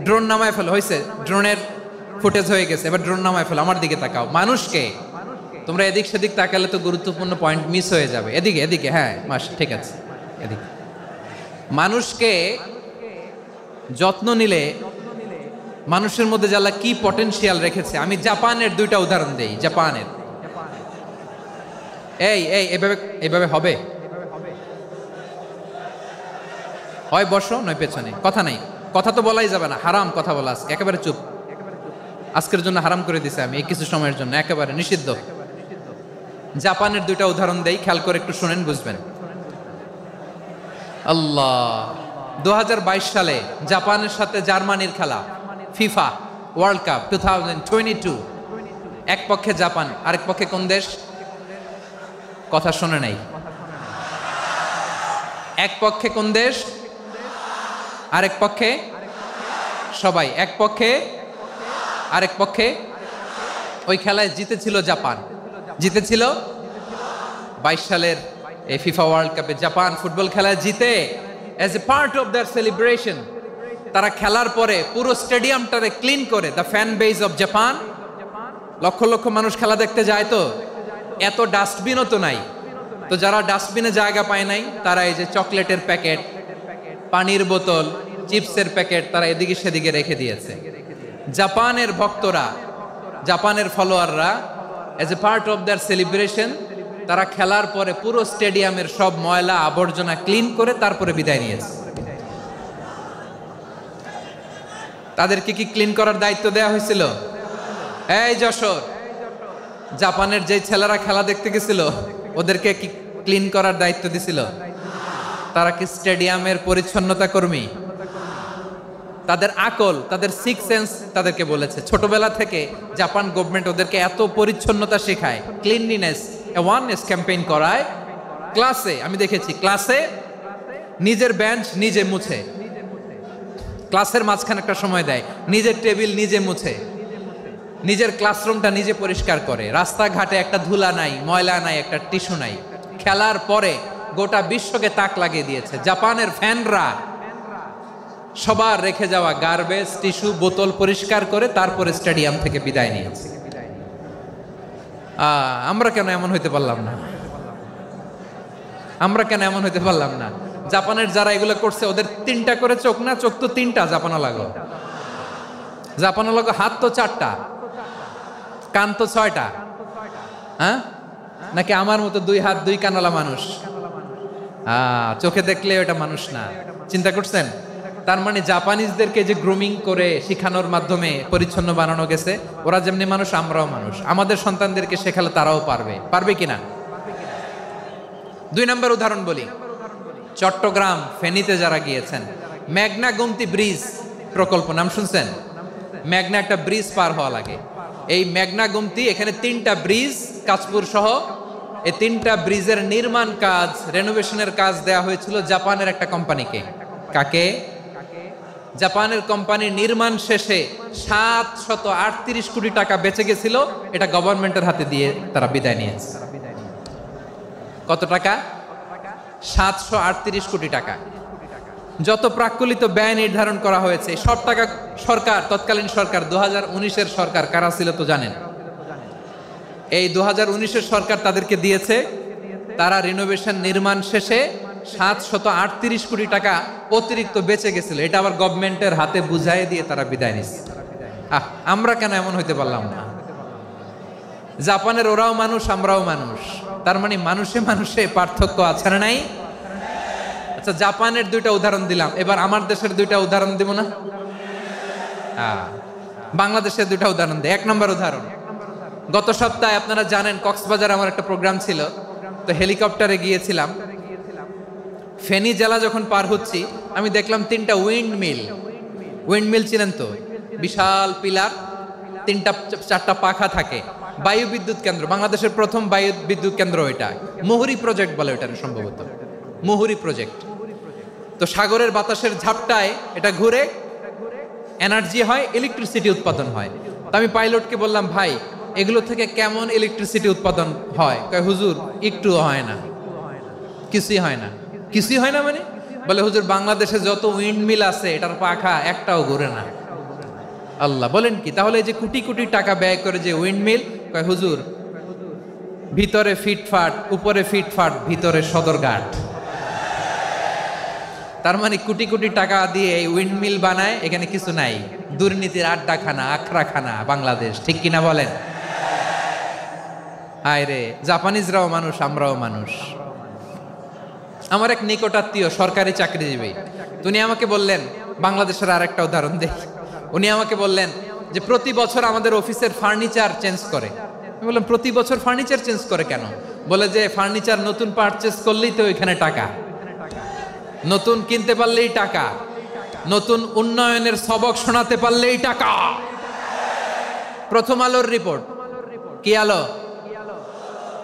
S1: ড্রোন নামায় ফেলো। হয়েছে, ড্রোনের ফুটেজ হয়ে গেছে, এবার ড্রোন নামায় ফেলো। আমার দিকে তাকাও। মানুষকে, তোমরা এদিক সেদিক তাকালে তো গুরুত্বপূর্ণ পয়েন্ট মিস হয়ে যাবে। এদিকে এদিকে, হ্যাঁ মাস ঠিক আছে, এদিকে। মানুষকে যত্ন নিলে মানুষের মধ্যে যারা কি পটেনশিয়াল রেখেছে। আমি জাপানের দুইটা উদাহরণ দেই। জাপানের এই এই এভাবে এভাবে হবে, হয় বসো নয় পেছনে, কথা নাই, কথা তো বলাই যাবে না, হারাম কথা বলা। আজকে একেবারে চুপ, আজকের জন্য হারাম করে দিছে আমি, এই কিছু সময়ের জন্য একেবারে নিষিদ্ধ। জাপানের দুইটা উদাহরণ দেই, খেয়াল করে একটু শুনেন, বুঝবেন। আল্লাহ, 2022 সালে জাপানের সাথে জার্মানির খেলা, ফিফা ওয়ার্ল্ড কাপ 2022। এক পক্ষে জাপান, আরেক পক্ষে কোন দেশ? কথা শোনে নাই। এক পক্ষে কোন দেশ, আরেক পক্ষে সবাই এক পক্ষে আরেক পক্ষে। ওই খেলায় জিতেছিল জাপান, জিতেছিল 22 সালের এই ফিফা ওয়ার্ল্ড কাপে জাপান ফুটবল খেলায় জিতে as a part of their celebration তারা খেলার পরে পুরো স্টেডিয়ামটারে ক্লিন করে, the fan base of Japan, lakh lakh মানুষ খেলা দেখতে যায়, তো এত ডাস্টবিনও তো নাই, তো যারা ডাস্টবিনে জায়গা পায় নাই তারা এই যে চকলেটের প্যাকেট, পানির বোতল, চিপসের প্যাকেট তারা এদিকে সেদিকে রেখে দিয়েছে। জাপানের ভক্তরা, জাপানের ফলোয়াররা as a part of their celebration তারা খেলার পরে পুরো স্টেডিয়ামের সব ময়লা আবর্জনা ক্লিন করে তারপরে বিদায় নিয়েছে। তাদেরকে কি ক্লিন করার দায়িত্ব দেওয়া হয়েছিল? এই যশোর, জাপানের যে ছেলেরা খেলা দেখতে গেছিল ওদেরকে কি ক্লিন করার দায়িত্ব দিছিল? তারা কি স্টেডিয়ামের পরিচ্ছন্নতা কর্মী? তাদের আকল, তাদের সিক্স সেন্স তাদেরকে বলেছে। ছোটবেলা থেকে জাপান গভর্নমেন্ট ওদেরকে এত পরিচ্ছন্নতা শেখায়, ক্লিনলিনেস অ্যাওয়ারনেস ক্যাম্পেইন করায়। ক্লাসে আমি দেখেছি, ক্লাসে নিজের বেঞ্চ নিজে মুছে, ক্লাসের মাঝখানে একটা সময় দেয়, নিজের টেবিল নিজে মুছে, নিজের ক্লাসরুমটা নিজে পরিষ্কার করে, রাস্তাঘাটে একটা ধুলা নাই, ময়লা নাই, একটা টিস্যু নাই। খেলার পরে গোটা বিশ্বকে তাক লাগিয়ে দিয়েছে। জাপানের ফ্যানরা সবার রেখে যাওয়া গার্বেজ, টিস্যু, বোতল পরিষ্কার করে তারপরে স্টেডিয়াম থেকে বিদায় নিয়েছে। আমরা কেন এমন হইতে পারলাম না? আমরা কেন এমন হইতে পারলাম না? জাপানের যারা এগুলো করছে ওদের 3টা করে চোখ না? চোখ তো 3টা জাপানা লাগো, জাপানা লাগো, হাত তো 4টা, কান তো 6টা। হ্যাঁ, নাকি আমার মতো 2 হাত 2 কানওয়ালা মানুষ? চোখে দেখলে ওটা মানুষ না। চিন্তা করছেন? তার মানে জাপানিজদেরকে যে গ্রুমিং করে শিখানোর মাধ্যমে পরিচ্ছন্ন বানানো গেছে, ওরা যেমনি মানুষ আমরাও মানুষ। আমাদের সন্তানদেরকে শেখালে তারাও পারবে, পারবে কিনা? 2 নম্বর উদাহরণ বলি। চট্টগ্রাম ফেনীতে যারা গিয়েছেন, মেঘনা গুমতি ব্রিজ প্রকল্প নাম শুনছেন? মেঘনা একটা ব্রিজ পার হওয়া লাগে। এই মেঘনা গুমতি, এখানে 3টা ব্রিজ কাঁচপুর সহ, এই 3টা ব্রিজের নির্মাণ কাজ, রেনোভেশনের কাজ দেয়া হয়েছিল জাপানের একটা কোম্পানিকে। কাকে? জাপানের কোম্পানির নির্মাণ শেষে 738 কোটি টাকা বেঁচে গেছিল, এটা গভর্নমেন্টের হাতে দিয়ে তারা বিদায় নিয়েছে। কত টাকা? 738 কোটি টাকা। যত প্রাক্কলিত ব্যয় নির্ধারণ করা হয়েছে সব টাকা সরকার, তৎকালীন সরকার 2019-এর সরকার, কারা ছিল তো জানেন? এই 2019-এর সরকার তাদেরকে দিয়েছে। তারা রিনোভেশন নির্মাণ শেষে 738 কোটি টাকা অতিরিক্ত বেঁচে গেছিল, এটা আবার গভর্নমেন্টের হাতে বুঝাই দিয়ে তারা বিদায় নিচ্ছে। আমরা কেন এমন হইতে পারলাম না? জাপানের ওরাও মানুষ, আমরাও মানুষ, তার মানে মানুষে মানুষে পার্থক্য আছে না নাই? আচ্ছা, জাপানের 2টা উদাহরণ দিলাম, এবার আমার দেশের 2টা উদাহরণ দিব না? বাংলাদেশের 2টা উদাহরণ দেয়। 1 নম্বর উদাহরণ, গত সপ্তাহে আপনারা জানেন কক্সবাজার আমার একটা প্রোগ্রাম ছিল, তো হেলিকপ্টারে গিয়েছিলাম। ফেনী জেলা যখন পার হচ্ছি আমি দেখলাম 3টা উইন্ডমিল চিনেন তো? বিশাল পিলার, 3টা-4টা পাখা থাকে। বায়ু বিদ্যুৎ কেন্দ্র, বাংলাদেশের প্রথম বায়ু বিদ্যুৎ কেন্দ্র এটা। মুহুরী প্রজেক্ট বলে এটা সম্ভবত, মুহুরী প্রজেক্ট। তো সাগরের বাতাসের ঝাপটায় এটা ঘুরে এনার্জি হয়, ইলেকট্রিসিটি উৎপাদন হয়। তো আমি পাইলটকে বললাম, ভাই এগুলো থেকে কেমন ইলেকট্রিসিটি উৎপাদন হয়? কয়, হুজুর একটুও হয় না, কিছুই হয় না। কিছুই হয় না মানে? বলে, হুজুর বাংলাদেশে যত উইন্ডমিল আছে এটার পাখা একটাও ঘুরে না। আল্লাহ, বলেন কি? তাহলে যে কোটি কোটি টাকা ব্যয় করে যে উইন্ডমিল, কয় হুজুর ভিতরে ফিটফাট, উপরে ফিটফাট, ভিতরে সদরঘাট। তার মানে কোটি কোটি টাকা দিয়ে এই উইন্ডমিল বানায়, এখানে কিছু নাই। দুর্নীতির আড্ডাখানা, আখড়াখানা বাংলাদেশ, ঠিক কিনা বলেন? হায় রে, জাপানিজরাও মানুষ, আমরাও মানুষ। আমার এক নিকটাত্মীয় সরকারি চাকরিজীবী, উনি আমাকে বললেন, বাংলাদেশের আরেকটা উদাহরণ দেই। উনি আমাকে বললেন যে প্রতি বছর আমাদের অফিসের ফার্নিচার চেঞ্জ করে। আমি বললাম, প্রতি বছর ফার্নিচার চেঞ্জ করে কেন? বলে যে ফার্নিচার নতুন পারচেজ করলেই তো ওইখানে টাকা, নতুন কিনতে পারলেই টাকা, নতুন উন্নয়নের সবক শোনাতে পারলেই টাকা। প্রথম আলোর রিপোর্ট, কি আলো?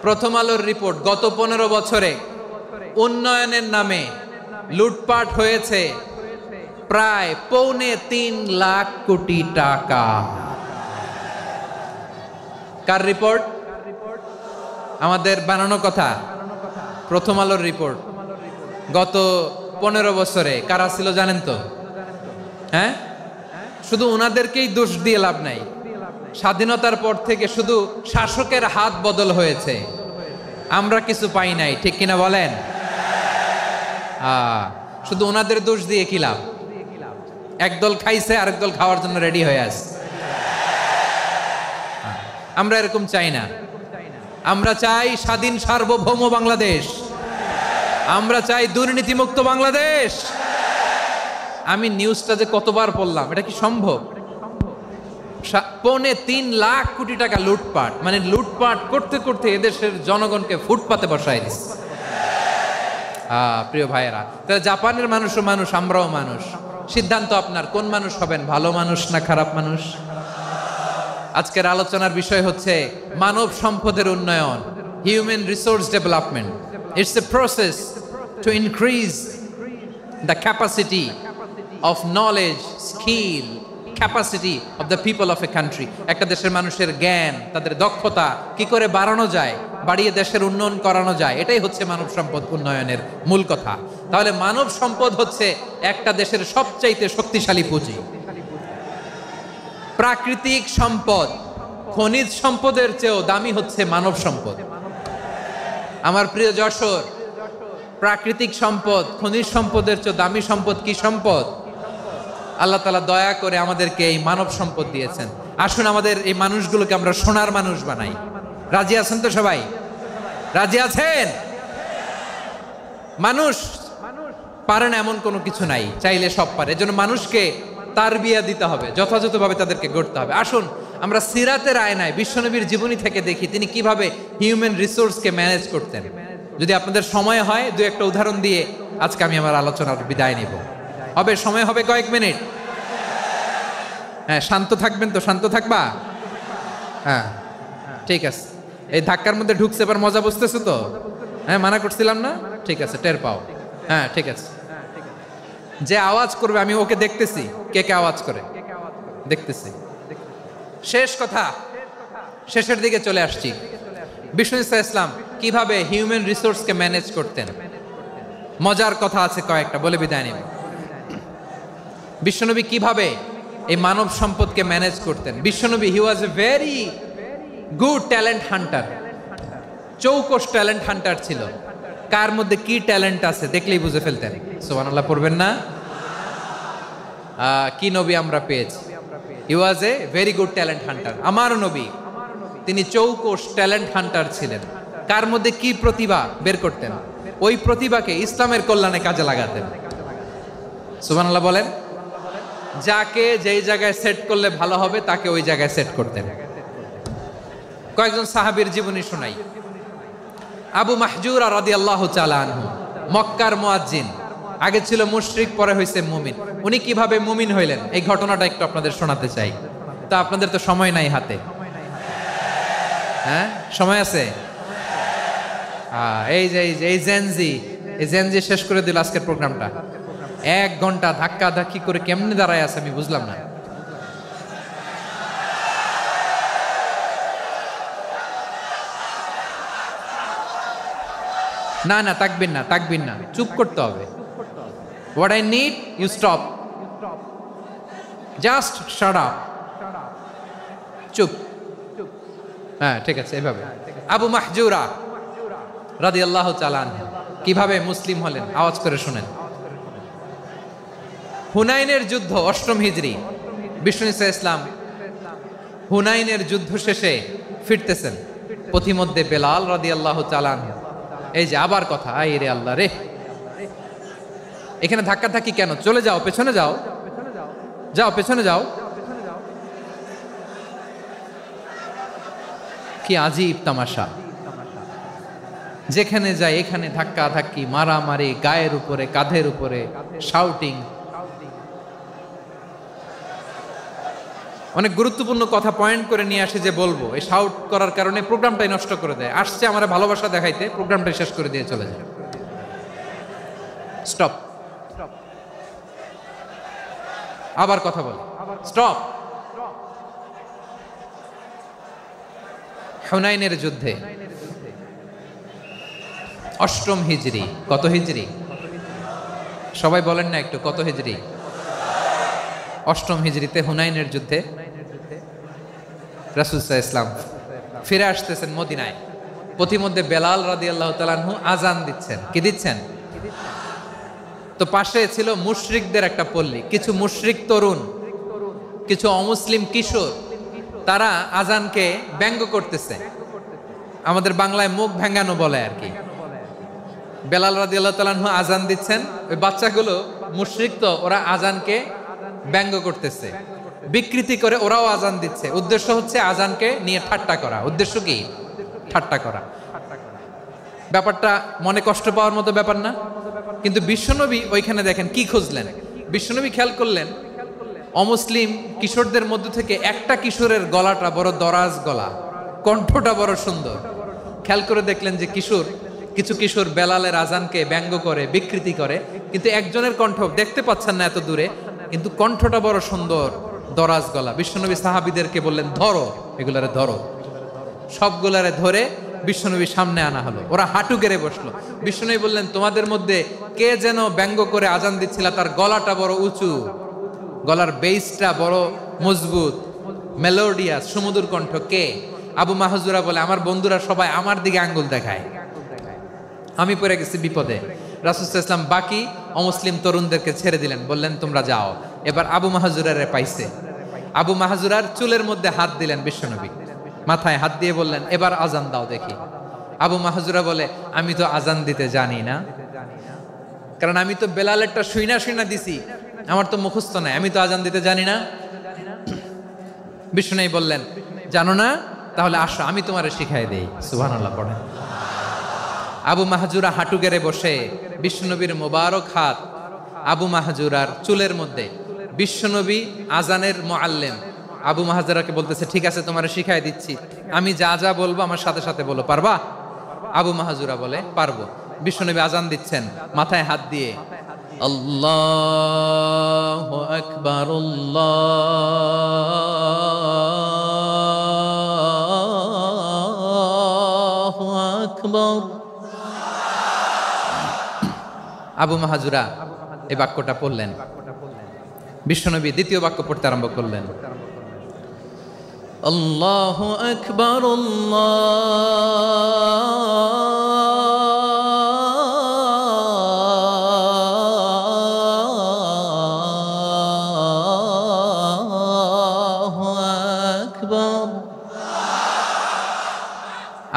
S1: প্রথম আলোর রিপোর্ট, গত 15 বছরে উন্নয়নের নামে লুটপাট হয়েছে প্রায় 3.25 লাখ কোটি টাকা। কার রিপোর্ট? আমাদের বানানো কথা, প্রথম আলোর রিপোর্ট। গত 15 বছরে কারা ছিল জানেন তো? হ্যাঁ, শুধু ওনাদেরকেই দোষ দিয়ে লাভ নাই। স্বাধীনতার পর থেকে শুধু শাসকের হাত বদল হয়েছে, আমরা কিছু পাই নাই, ঠিক কিনা বলেন? শুধু ওনাদের দোষ দিয়ে কি লাভ? একদল খাইছে, আরেক দল খাওয়ার জন্য রেডি হয়ে আছে। আমরা এরকম চাই না। আমরা চাই স্বাধীন সার্বভৌম বাংলাদেশ, আমরা চাই দুর্নীতিমুক্ত বাংলাদেশ। আমি নিউজটা যে কতবার পড়লাম, এটা কি সম্ভব? 3.25 লাখ কোটি টাকা লুটপাট, মানে লুটপাট করতে করতে এদেশের জনগণকে ফুটপাতে বসায় দিচ্ছে। প্রিয় ভাইয়েরা, তাহলে জাপানের মানুষও মানুষ, আমরাও মানুষ। সিদ্ধান্ত আপনার, কোন মানুষ হবেন, ভালো মানুষ না খারাপ মানুষ? আজকের আলোচনার বিষয় হচ্ছে মানব সম্পদের উন্নয়ন, human resource development. It's a process to increase the capacity of knowledge, skill, capacity of the people of a country. একটা দেশের মানুষের জ্ঞান, তাদের দক্ষতা কি করে বাড়ানো যায়, বাড়িয়ে দেশের উন্নয়ন করানো যায়, এটাই হচ্ছে মানব সম্পদ উন্নয়নের মূল কথা। তাহলে মানব সম্পদ হচ্ছে একটা দেশের সবচাইতে শক্তিশালী পুঁজি। প্রাকৃতিক সম্পদ, খনিজ সম্পদের চেয়েও দামি হচ্ছে মানব সম্পদ। আমার প্রিয় যশোর, প্রাকৃতিক সম্পদ, খনিজ সম্পদের চেয়ে দামি সম্পদ কি সম্পদ? আল্লাহ তাআলা দয়া করে আমাদেরকে এই মানব সম্পদ দিয়েছেন। আসুন আমাদের এই মানুষগুলোকে আমরা সোনার মানুষ বানাই। রাজি আছেন তো সবাই? রাজি আছেন? মানুষ পারে না এমন কোনো কিছু নাই, চাইলে সব পারে। এজন্য মানুষকে তারবিয়া দিতে হবে, যথাযথভাবে তাদেরকে গড়তে হবে। আসুন আমরা সিরাতের আয়নায় বিশ্বনবীর জীবনী থেকে দেখি তিনি কিভাবে হিউম্যান রিসোর্সকে ম্যানেজ করতেন। যদি আপনাদের সময় হয়, দু একটা উদাহরণ দিয়ে আজকে আমি আমার আলোচনার বিদায় নিব। হবে সময় হবে কয়েক মিনিট? হ্যাঁ, শান্ত থাকবেন তো? শান্ত থাকবা? হ্যাঁ, ঠিক আছে। এই ধাক্কার মধ্যে ঢুকছে, এবার মজা বুঝতেছে তো? হ্যাঁ, মানা করছিলাম না? ঠিক আছে, টের পাও। হ্যাঁ, ঠিক আছে। যে আওয়াজ করবে আমি ওকে দেখতেছি, কে কে আওয়াজ করে দেখতেছি। শেষ কথা, শেষের দিকে চলে আসছি। বিষ্ণু ইসলাম কিভাবে হিউম্যান রিসোর্সকে ম্যানেজ করতেন, মজার কথা আছে কয়েকটা, বলে বিদায় নিব। বিশ্বনবী কিভাবে এই মানব সম্পদকে ম্যানেজ করতেন। বিশ্বনবী he was a very good talent hunter, চৌকস ট্যালেন্ট হান্টার ছিল। কার মধ্যে কি ট্যালেন্ট আছে দেখলেই বুঝে ফেলতেন। সুবহানাল্লাহ পড়বেন না? কি নবী আমরা পেয়েছি! He was a very good talent hunter. আমার নবী তিনি চৌকস ট্যালেন্ট হান্টার ছিলেন। কার মধ্যে কি প্রতিভা বের করতেন, ওই প্রতিভাকে ইসলামের কল্যাণে কাজে লাগাতেন। সুবহানাল্লাহ বলেন। যাকে যেই জায়গায় সেট করলে ভালো হবে তাকে ওই জায়গায় সেট করতেন। কয়েকজন সাহাবীর জীবনী শোনাই। আবু মাহজুরা রাদিয়াল্লাহু তাআলা আনহু, মক্কার মুয়াজ্জিন, আগে ছিল মুশরিক, পরে হয়েছে মুমিন। উনি কিভাবে মুমিন হইলেন এই ঘটনাটা একটু আপনাদের শোনাতে চাই। তা আপনাদের তো সময় নাই হাতে। হ্যাঁ, সময় আছে? এই জেনজি শেষ করে দিল আজকের প্রোগ্রামটা। 1 ঘন্টা ধাক্কা ধাক্কি করে কেমনে দাঁড়ায় আছে আমি বুঝলাম না। না না, তাকবির না, চুপ করতে হবে। What I need, you stop. Just shut up. চুপ। হ্যাঁ, ঠিক আছে, এভাবে। আবু মাহজুরা রাদিয়াল্লাহু তাআলা আনহু কিভাবে মুসলিম হলেন আওয়াজ করে শুনেন। হুনাইনের যুদ্ধ, 8ম হিজরি। বিষ্ণু ইসলাম হুনাইনের যুদ্ধ শেষে ফিরতেছেন, পথিমধ্যে বেলাল রাদিয়াল্লাহু তাআলা আনহু, এই যে আবার কথা, আই রে আল্লাহ রে, এখানে ধাক্কা ধাক্কি কেন? চলে যাও, পেছনে যাও, যাও পেছনে যাও। কি আজীব তামাশা! যেখানে যায় এখানে ধাক্কা ধাক্কি, মারামারি, গায়ের উপরে, কাঁধের উপরে, শাউটিং। অনেক গুরুত্বপূর্ণ কথা পয়েন্ট করে নিয়ে আসে যে বলবো, এই শাউট করার কারণে প্রোগ্রামটাই নষ্ট করে দেয়। আসছে আমার ভালোবাসা দেখাইতে, প্রোগ্রামটাই শেষ করে দিয়ে চলে যায়। স্টপ। আবার কথা বল, স্টপ। হুনাইনের যুদ্ধে 8ম হিজরি, কত হিজরি সবাই বলেন না একটু, কত হিজরি? 8ম হিজরিতে হুনাইনের যুদ্ধে রাসূল সাল্লাল্লাহু আলাইহি ওয়াসাল্লাম ফিরে আসতেছেন মদিনায়। পথিমধ্যে বেলাল রাদিয়াল্লাহু তাআলা আনহু আজান দিচ্ছেন। কি দিচ্ছেন? তো পাশে ছিল মুশরিকদের একটা পল্লী, কিছু মুশরিক তরুণ, কিছু অমুসলিম কিশোর, তারা আজানকে ব্যঙ্গ করতেছে, আমাদের বাংলায় মুখ ভেঙ্গানো বলে আর কি। বেলাল রাদিয়াল্লাহু তাআলা আনহু আজান দিচ্ছেন, ওই বাচ্চাগুলো মুশরিক তো, ওরা আজানকে ব্যঙ্গ করতেছে, বিকৃতি করে ওরাও আজান দিচ্ছে। উদ্দেশ্য হচ্ছে আজানকে নিয়ে ঠাট্টা করা। উদ্দেশ্য কি? ঠাট্টা করা। ব্যাপারটা মনে কষ্ট পাওয়ার মতো ব্যাপার না? কিন্তু বিশ্বনবী ওইখানে দেখেন কি খুঁজলেন। বিশ্বনবী খেয়াল করলেন অমুসলিম কিশোরদের মধ্য থেকে একটা কিশোরের গলাটা বড় দরাজ গলা, কণ্ঠটা বড় সুন্দর। খেয়াল করে দেখলেন যে কিছু কিশোর বেলালের আজানকে ব্যঙ্গ করে, বিকৃতি করে, কিন্তু একজনের কণ্ঠ দেখতে পাচ্ছেন না এত দূরে, কিন্তু কণ্ঠটা বড় সুন্দর, দরাজ গলা। বিশ্বনবী সাহাবীদেরকে বললেন, ধরো এগুলারে, ধরো। সবগুলারে ধরে বিশ্বনবীর সামনে আনা হলো। ওরা হাঁটু গেড়ে বসলো। বিশ্বনবী বললেন, তোমাদের মধ্যে কে যেন ব্যঙ্গ করে আজান দিচ্ছিল, তার গলাটা বড় উঁচু, গলার বেসটা বড় মজবুত, মেলোডিয়াস, সুমধুর কণ্ঠ, কে? আবু মাহজুরা বলে, আমার বন্ধুরা সবাই আমার দিকে আঙ্গুল দেখায়, আমি পড়ে গেছি বিপদে। রাসূল সাল্লাল্লাহু আলাইহি ওয়াসাল্লাম বাকি অমুসলিম তরুণদেরকে ছেড়ে দিলেন, বললেন তোমরা যাও। এবার আবু মাহজুরারে পাইছে। আবু মাহজুরার চুলের মধ্যে হাত দিলেন বিশ্বনবী, মাথায় হাত দিয়ে বললেন, এবার আজান দাও দেখি। আবু মাহজুরা বলে, আমি তো আজান দিতে জানি না, কারণ আমি তো বেলালেরটা শুইনা দিছি, আমার তো মুখস্থ নাই, আমি তো আজান দিতে জানি না। বিশ্বনবী বললেন, জানো না? তাহলে আসো, আমি তোমারে শিখাই দেই। সুবহানাল্লাহ পড়েন। আবু মাহজুরা হাঁটু গেড়ে বসে, বিশ্বনবীর মোবারক হাত আবু মাহজুরার চুলের মধ্যে। বিশ্বনবী আজানের মুআল্লিম আবু মাহজুরাকে বলতেছে, ঠিক আছে তোমারে শিখাই দিচ্ছি, আমি যা যা বলবো আমার সাথে সাথে বলো, পারবা? আবু মাহজুরা বলে, পারবো। বিশ্বনবী আজান দিচ্ছেন, মাথায় হাত দিয়ে আল্লাহু আকবার, আল্লাহু আকবার। আবু মাহজুরা এই বাক্যটা পড়লেন। বিশ্বনবী দ্বিতীয় বাক্য পড়তে আরম্ভ করলেন, আল্লাহু আকবার, আল্লাহু আকবার।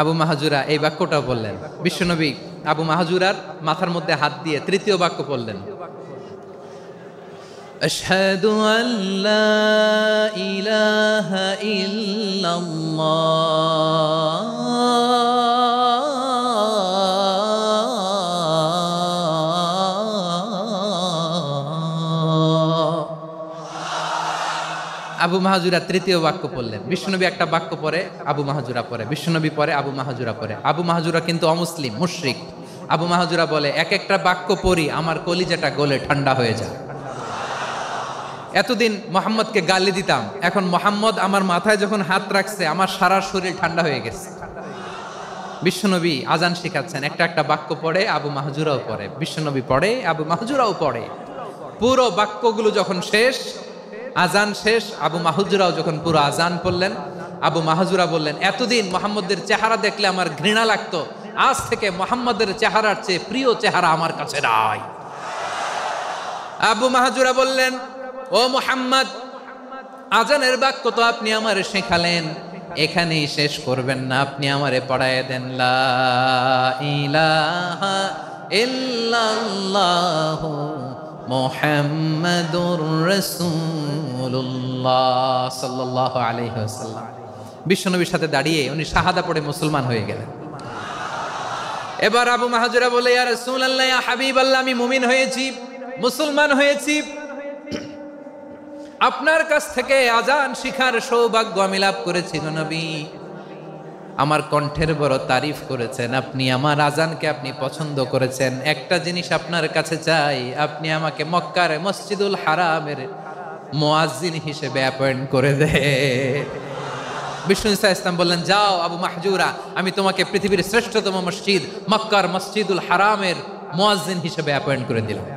S1: আবু মাহজুরা এই বাক্যটা বললেন। বিশ্বনবী আবু মাহজুরার মাথার মধ্যে হাত দিয়ে তৃতীয় বাক্য বললেন, আশহাদু আল্লা ইলাহা ইল্লাল্লাহ, আবু মাহজুরা তৃতীয় বাক্য পড়লেন। বিশ্বনবী একটা বাক্য পরে আবু মাহজুরা পরে, বিশ্বনবী পরে আবু মাহজুরা পরে। আবু মাহজুরা কিন্তু অমুসলিম, মুশরিক। আবু মাহজুরা বলে, এক একটা বাক্য পড়ি আমার কলিজাটা গলে ঠান্ডা হয়ে যায়। এতদিন মোহাম্মদকে গালি দিতাম, এখন মোহাম্মদ আমার মাথায় যখন হাত রাখছে আমার সারা শরীর ঠান্ডা হয়ে গেছে। বিশ্বনবী আজান শিখাচ্ছেন, একটা একটা বাক্য পড়ে আবু মাহজুরাও পড়ে, বিশ্বনবী পড়ে আবু মাহজুরাও পড়ে। পুরো বাক্যগুলো যখন শেষ, আজান শেষ, আবু মাহজুরাও যখন পুরো আজান পড়লেন, আবু মাহজুরা বললেন, এতদিন মোহাম্মদের চেহারা দেখলে আমার ঘৃণা লাগতো, আজ থেকে মোহাম্মদের চেহারার চেয়ে প্রিয় চেহারা আমার কাছে নাই। আবু মাহজুরা বললেন, ও মুহাম্মদ, আজানের বাক্য তো আপনি আমারে শেখালেন, এখানেই শেষ করবেন না, আপনি আমারে পড়ায় দেন, লা ইলাহা ইল্লাল্লাহু মুহাম্মাদুর রাসূলুল্লাহ সাল্লাল্লাহু আলাইহি ওয়াসাল্লাম। বিশ্বনবীর সাথে দাঁড়িয়ে উনি শাহাদা পড়ে মুসলমান হয়ে গেলেন। এবার আবু মাহজুরা বলে, ইয়া রাসূলুল্লাহ, ইয়া হাবিবাল্লাহ, আমি মুমিন হয়েছি, মুসলমান হয়েছি, আপনার কাছ থেকে আজান শিখার সৌভাগ্য আমি লাভ করেছি গো নবী। আমার কণ্ঠের বড় তারিফ করেছেন আপনি, আমার আজানকে আপনি পছন্দ করেছেন। একটা জিনিস আপনার কাছে চাই, আপনি আমাকে মক্কার মসজিদুল হারামের মুয়াজ্জিন হিসেবে অ্যাপয়েন্ট করে দেয়। বিষ্ণু ঈসা ইসলাম বললেন, যাও আবু মাহজুরা, আমি তোমাকে পৃথিবীর শ্রেষ্ঠতম মসজিদ মক্কার মসজিদুল হারামের মুয়াজ্জিন হিসেবে অ্যাপয়েন্ট করে দিলাম।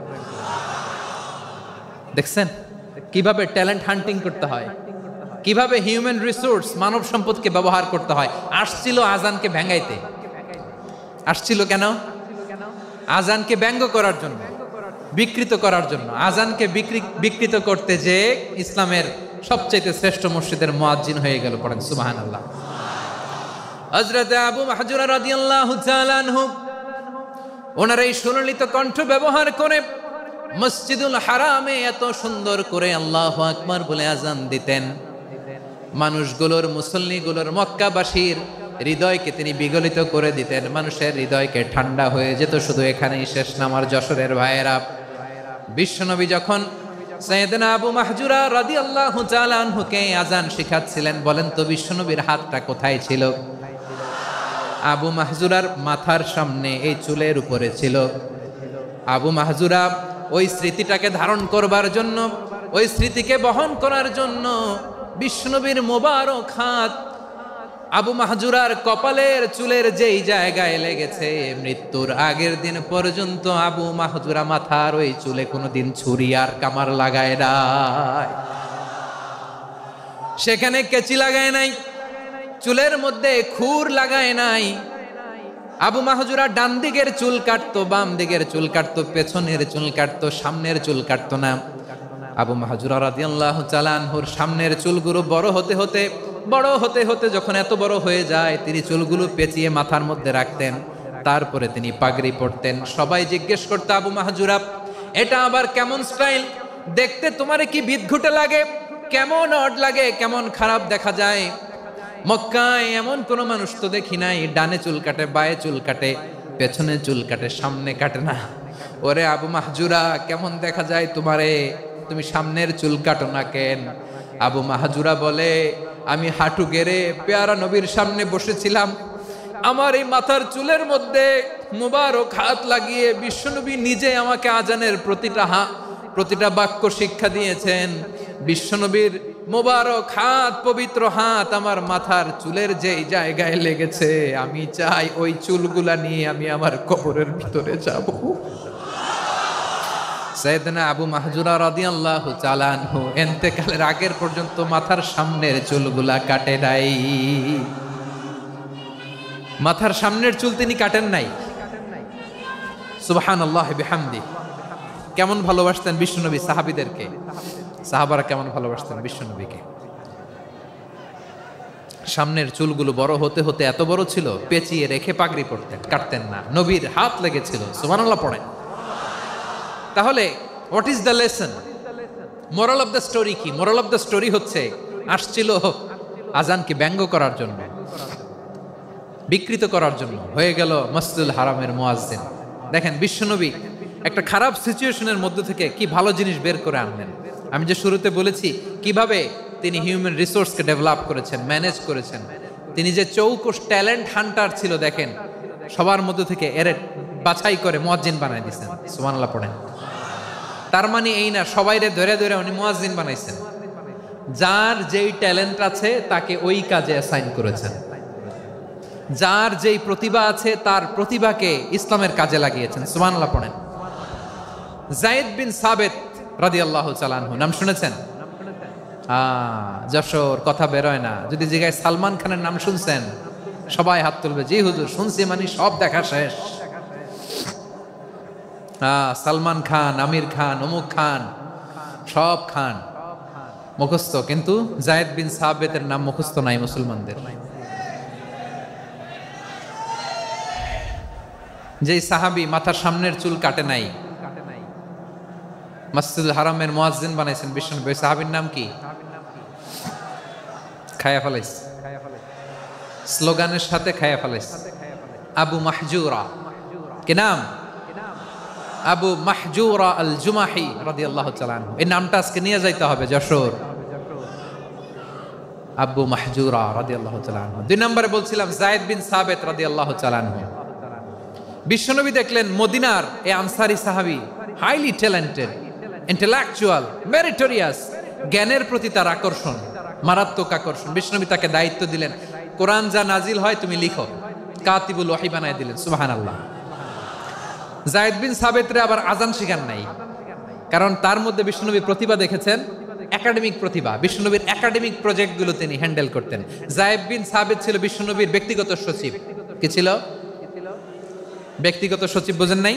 S1: দেখছেন কিভাবে ট্যালেন্ট হান্টিং করতে হয়, কিভাবে হিউম্যান রিসোর্স মানব সম্পদকে ব্যবহার করতে হয়। আসছিল আজানকে ভেঙাইতে, আসছিল কেন? আজানকে ব্যঙ্গ করার জন্য, বিকৃত করার জন্য। আজানকে বিকৃত করতে যে ইসলামের সবচেয়ে শ্রেষ্ঠ মসজিদের মুয়াজ্জিন হয়ে গেল। পড়েন সুবহানাল্লাহ। হযরত আবু মাহজুরা রাদিয়াল্লাহু তাআলা আনহু ওনার এই সুললিত কণ্ঠ ব্যবহার করে মসজিদুল হারামে এত সুন্দর করে আল্লাহু আকবার বলে আজান দিতেন, মানুষগুলোর, মুসল্লিগুলোর, মক্কাবাসীর হৃদয়কে তিনি বিগলিত করে দিতেন। মানুষের হৃদয়কে ঠান্ডা হয়ে যেত। শুধু এখানেই শেষ না আমার যশোরের ভাইয়েরা, বিশ্বনবী যখন সাইয়েদনা আবু মাহজুরা রাদিয়াল্লাহু তাআলা আনহুকে আজান শিখাচ্ছিলেন, বলেন তো বিশ্বনবীর হাতটা কোথায় ছিল? আবু মাহজুরার মাথার সামনে, এই চুলের উপরে ছিল। আবু মাহজুরা ওই স্মৃতিটাকে ধারণ করবার জন্য, ওই স্মৃতিকে বহন করার জন্য বিশ্বনবীর মোবারক হাত আবু মাহজুরার কপালের চুলের যেই জায়গায় লেগেছে, মৃত্যুর আগের দিন পর্যন্ত আবু মাহজুরা মাথার ওই চুলে কোনোদিন ছুরি আর কামার লাগায় নাই, সেখানে কেচি লাগায় নাই, চুলের মধ্যে খুর লাগায় নাই। আবু মাহজুরা ডান দিকের চুল কাটতো, বাম দিকের চুল কাটতো, পেছনের চুল কাটতো, সামনের চুল কাটতো না। আবু মাহজুরা রাদিয়াল্লাহু তাআলা আনহুর সামনের চুলগুলো বড় হতে হতে যখন এত বড় হয়ে যায়, তিনি চুলগুলো পেঁচিয়ে মাথার মধ্যে রাখতেন। তারপরে তিনি পাগড়ি পরতেন। সবাই জিজ্ঞেস করতো, আবু মাহজুরা এটা আবার কেমন স্টাইল? দেখতে তোমারে কি বিদঘুটে লাগে, কেমন অড লাগে, কেমন খারাপ দেখা যায়। মক্কায় এমন কোন মানুষ তো দেখি নাই, ডানে চুল কাটে, বায়ে চুল কাটে, পেছনে চুল কাটে, সামনে কাটে না। ওরে আবু মাহজুরা কেমন দেখা যায় তোমারে, তুমি সামনের চুল কাটো না কেন? আবু মাহজুরা বলে, আমি হাঁটু গেড়ে পেয়ারা নবীর সামনে বসেছিলাম, আমার এই মাথার চুলের মধ্যে মুবারক হাত লাগিয়ে বিশ্বনবী নিজে আমাকে আজানের প্রতিটা বাক্য শিক্ষা দিয়েছেন। বিশ্বনবীর মোবারক হাত, পবিত্র হাত আমার মাথার চুলের যেই জায়গায় লেগেছে, আমি চাই ওই চুলগুলা নিয়ে আমি আমার কবরের ভিতরে যাব। সাইয়েদনা আবু মাহজুরা রাদিয়াল্লাহু তাআলা আনহু ইন্তেকালের আগের পর্যন্ত মাথার সামনের চুলগুলা কাটে নাই। মাথার সামনের চুল তিনি কাটেন নাই। সুবহানাল্লাহি বিহামদি। কেমন ভালোবাসতেন বিশ্বনবী সাহাবীদেরকে, সাহাবারা কেমন ভালোবাসতেন বিশ্বনবীকে। সামনের চুলগুলো বড় হতে হতে এত বড় ছিল, পেঁচিয়ে রেখে পাগড়ি পরতেন, কাটতেন না। নবীর হাত লেগেছিল। সুবহানাল্লাহ পড়েন। তাহলে what is the lesson? Moral of the story কি? মোরাল অফ দ্য স্টোরি হচ্ছে, আসছিল আজানকে ব্যঙ্গ করার জন্য, বিকৃত করার জন্য, হয়ে গেল মসজিদুল হারামের মুয়াজ্জিন। দেখেন বিশ্বনবী একটা খারাপ সিচুয়েশনের মধ্যে থেকে কি ভালো জিনিস বের করে আনলেন। আমি যে শুরুতে বলেছি কিভাবে তিনি হিউম্যান রিসোর্সকে ডেভেলপ করেছেন, ম্যানেজ করেছেন। তিনি যে চৌকস ট্যালেন্ট হান্টার ছিল, দেখেন সবার মধ্যে থেকে এর বাছাই করে মুয়াজ্জিন বানাই দিয়েছেন। সুবহানাল্লাহ পড়েন। তার মানে এই না সবাইরে ধরে ধরে উনি মুয়াজ্জিন বানাইছেন। যার যেই ট্যালেন্ট আছে তাকে ওই কাজে অ্যাসাইন করেছেন। যার যেই প্রতিভা আছে তার প্রতিভাকে ইসলামের কাজে লাগিয়েছেন। সুবহানাল্লাহ পড়েন। যায়েদ বিন সাবিত রাদিয়াল্লাহু তাআলা আনহু নাম শুনেছেন? যশোর কথা বেরোয় না। যদি জিজ্ঞাসা সালমান খানের নাম শুনছেন, সবাই হাত তুলবে, জি হুজুর শুনছি, মানে সব দেখা শেষ। সালমান খান, আমির খান, অমুক খান, সব খান মুখস্থ, কিন্তু যায়েদ বিন সাবিতের নাম মুখস্থ নাই মুসলমানদের। যেই সাহাবী মাথার সামনের চুল কাটে নাই, মসজিদুল হারামের মুয়াজ্জিন বানাইছেন বিশ্বনবী, ওই সাহাবীর নাম কি? খায়া ফেলাইস, স্লোগানের সাথে খায়া ফেলাইস। আবু মাহজুরা। কি নাম? আবু মাহজুরা আল জুমাহি রাদিয়াল্লাহু তাআলা আনহু। এই নামটা আজকে নিয়ে যাইতে হবে যশোর। আবু মাহজুরা রাদিয়াল্লাহু তাআলা আনহু। 2 নম্বরে বলছিলাম যায়েদ বিন সাবিত রাদিয়াল্লাহু তাআলা আনহু। বিশ্বনবী দেখলেন মদিনার এই আনসারী সাহাবী হাইলি ট্যালেন্টেড, ইন্টেলেকচুয়াল, মেরিটোরিয়াস, জ্ঞানের প্রতি তার আকর্ষণ, মারাত্মক আকর্ষণ। বিশ্বনবী তাকে দায়িত্ব দিলেন, কোরআন যা নাজিল হয় তুমি লিখো, কাতিবুল ওয়াহি বানায় দিলেন। সুবহানাল্লাহ। যায়েদ বিন সাবিতরে আবার আজান শিখান নাই, কারণ তার মধ্যে বিশ্বনবী প্রতিভা দেখেছেন, একাডেমিক প্রতিভা। বিশ্বনবীর একাডেমিক প্রজেক্টগুলো তিনি হ্যান্ডেল করতেন। যায়েদ বিন সাবিত ছিল বিশ্বনবীর ব্যক্তিগত সচিব। কি ছিল? ব্যক্তিগত সচিব। বোঝেন নাই?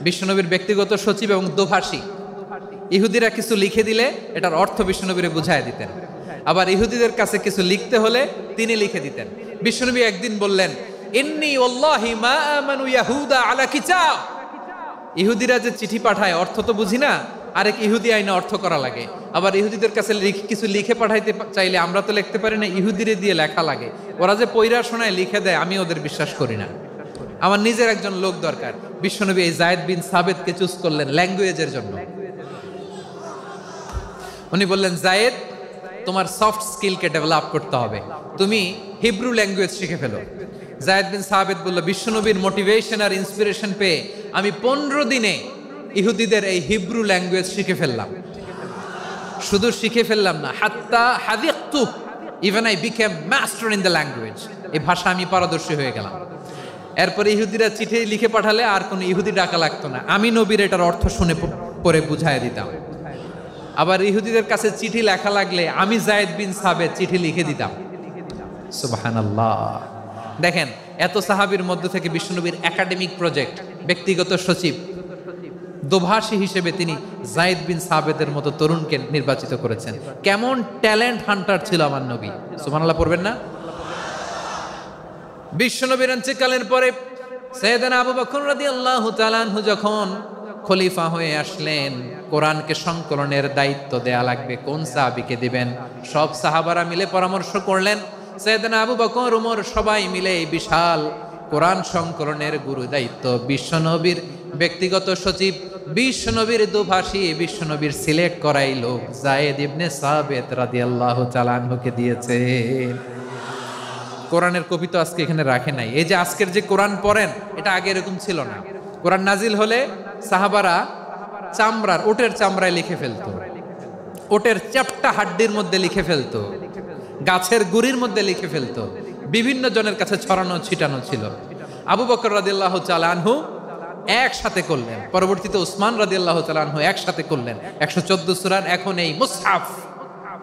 S1: বিশ্বনবীর ব্যক্তিগত সচিব এবং দোভাষী। ইহুদিরা কিছু লিখে দিলে এটার অর্থ বিশ্বনবীরে বুঝায় দিতেন, আবার ইহুদিদের কাছে কিছু লিখতে হলে তিনি লিখে দিতেন। বিশ্বনবী একদিন বললেন, ইন্নী ওয়াল্লাহি মা আমানু ইয়াহুদা আলা কিতাব। ইহুদিরা যে চিঠি পাঠায় অর্থ তো বুঝি না, আরেক ইহুদি আইনে অর্থ করা লাগে। আবার ইহুদিদের কাছে কিছু লিখে পাঠাইতে চাইলে আমরা তো লিখতে পারি না, ইহুদিরে দিয়ে লেখা লাগে। ওরা যে পয়রা শোনায় লিখে দেয়, আমি ওদের বিশ্বাস করি না। আমার নিজের একজন লোক দরকার। বিশ্বনবী এই যায়েদ বিন সাবিতকে চুজ করলেন ল্যাঙ্গুয়েজের জন্য। উনি বললেন, যায়েদ, তোমার সফট স্কিলকে ডেভেলপ করতে হবে, তুমি হিব্রু ল্যাঙ্গুয়েজ শিখে ফেলো। যায়েদ বিন সাবিত বলল, বিশ্বনবীর মোটিভেশন আর ইন্সপিরেশন পেয়ে আমি 15 দিনে ইহুদিদের এই হিব্রু ল্যাঙ্গুয়েজ শিখে ফেললাম। শুধু শিখে ফেললাম না, হাত্তা হাদিকতু, even I became master in the language. এই ভাষা আমি পারদর্শী হয়ে গেলাম। এরপরে ইহুদিরা চিঠি লিখে পাঠালে আর কোনো ইহুদি ডাকা লাগতো না, আমি নবীর এটার অর্থ শুনে পরে বুঝায় দিতাম। আবার ইহুদিদের কাছে চিঠি লেখা লাগলে আমি যায়েদ বিন সাবিত চিঠি লিখে দিতাম। সুবহানাল্লাহ। দেখেন, এত সাহাবীর মধ্য থেকে বিশ্বনবীর একাডেমিক প্রজেক্ট, ব্যক্তিগত সচিব, দোভাষী হিসেবে তিনি যায়েদ বিন সাবিতের মতো তরুণকে নির্বাচিত করেছেন। কেমন ট্যালেন্ট হান্টার ছিল আমার নবী। সুবহানাল্লাহ পড়বেন না? বিশ্বনবীর ইন্তেকালের পরে সাইয়েদনা আবু বকর রাদিয়াল্লাহু তাআলা আনহু যখন খলিফা হয়ে আসলেন, কোরআনকে সংকলনের দায়িত্ব দেয়া লাগবে, কোন সাহাবীকে দিবেন? সব সাহাবারা মিলে পরামর্শ করলেন। সাইয়েদনা আবু বকর, ওমর সবাই মিলে এই বিশাল কোরআন সংকলনের গুরু দায়িত্ব বিশ্বনবীর ব্যক্তিগত সচিব, বিশ্বনবীর দোভাষী, বিশ্বনবীর সিলেক্ট করাই লোক যায়েদ ইবনে সাবিত রাদিয়াল্লাহু তাআলা আনহুকে দিয়েছে। কোরআনের কপি তো আজকে এখানে রাখে নাই। এই যে আজকের যে কোরআন পড়েন, এটা আগে এরকম ছিল না। কোরআন নাজিল হলে সাহাবারা চামড়ার, ওটের চামড়ায় লিখে ফেলতো, ওটের চ্যাপ্টা হাড্ডির মধ্যে লিখে ফেলতো, গাছের গুড়ির মধ্যে লিখে ফেলতো। বিভিন্ন জনের কাছে ছড়ানো ছিটানো ছিল। আবু বকর রাদিয়াল্লাহু তাআলা আনহু একসাথে করলেন, পরবর্তীতে উসমান রাদিয়াল্লাহু তাআলা আনহু একসাথে করলেন। 114 সূরার এখন এই মুসহাফ,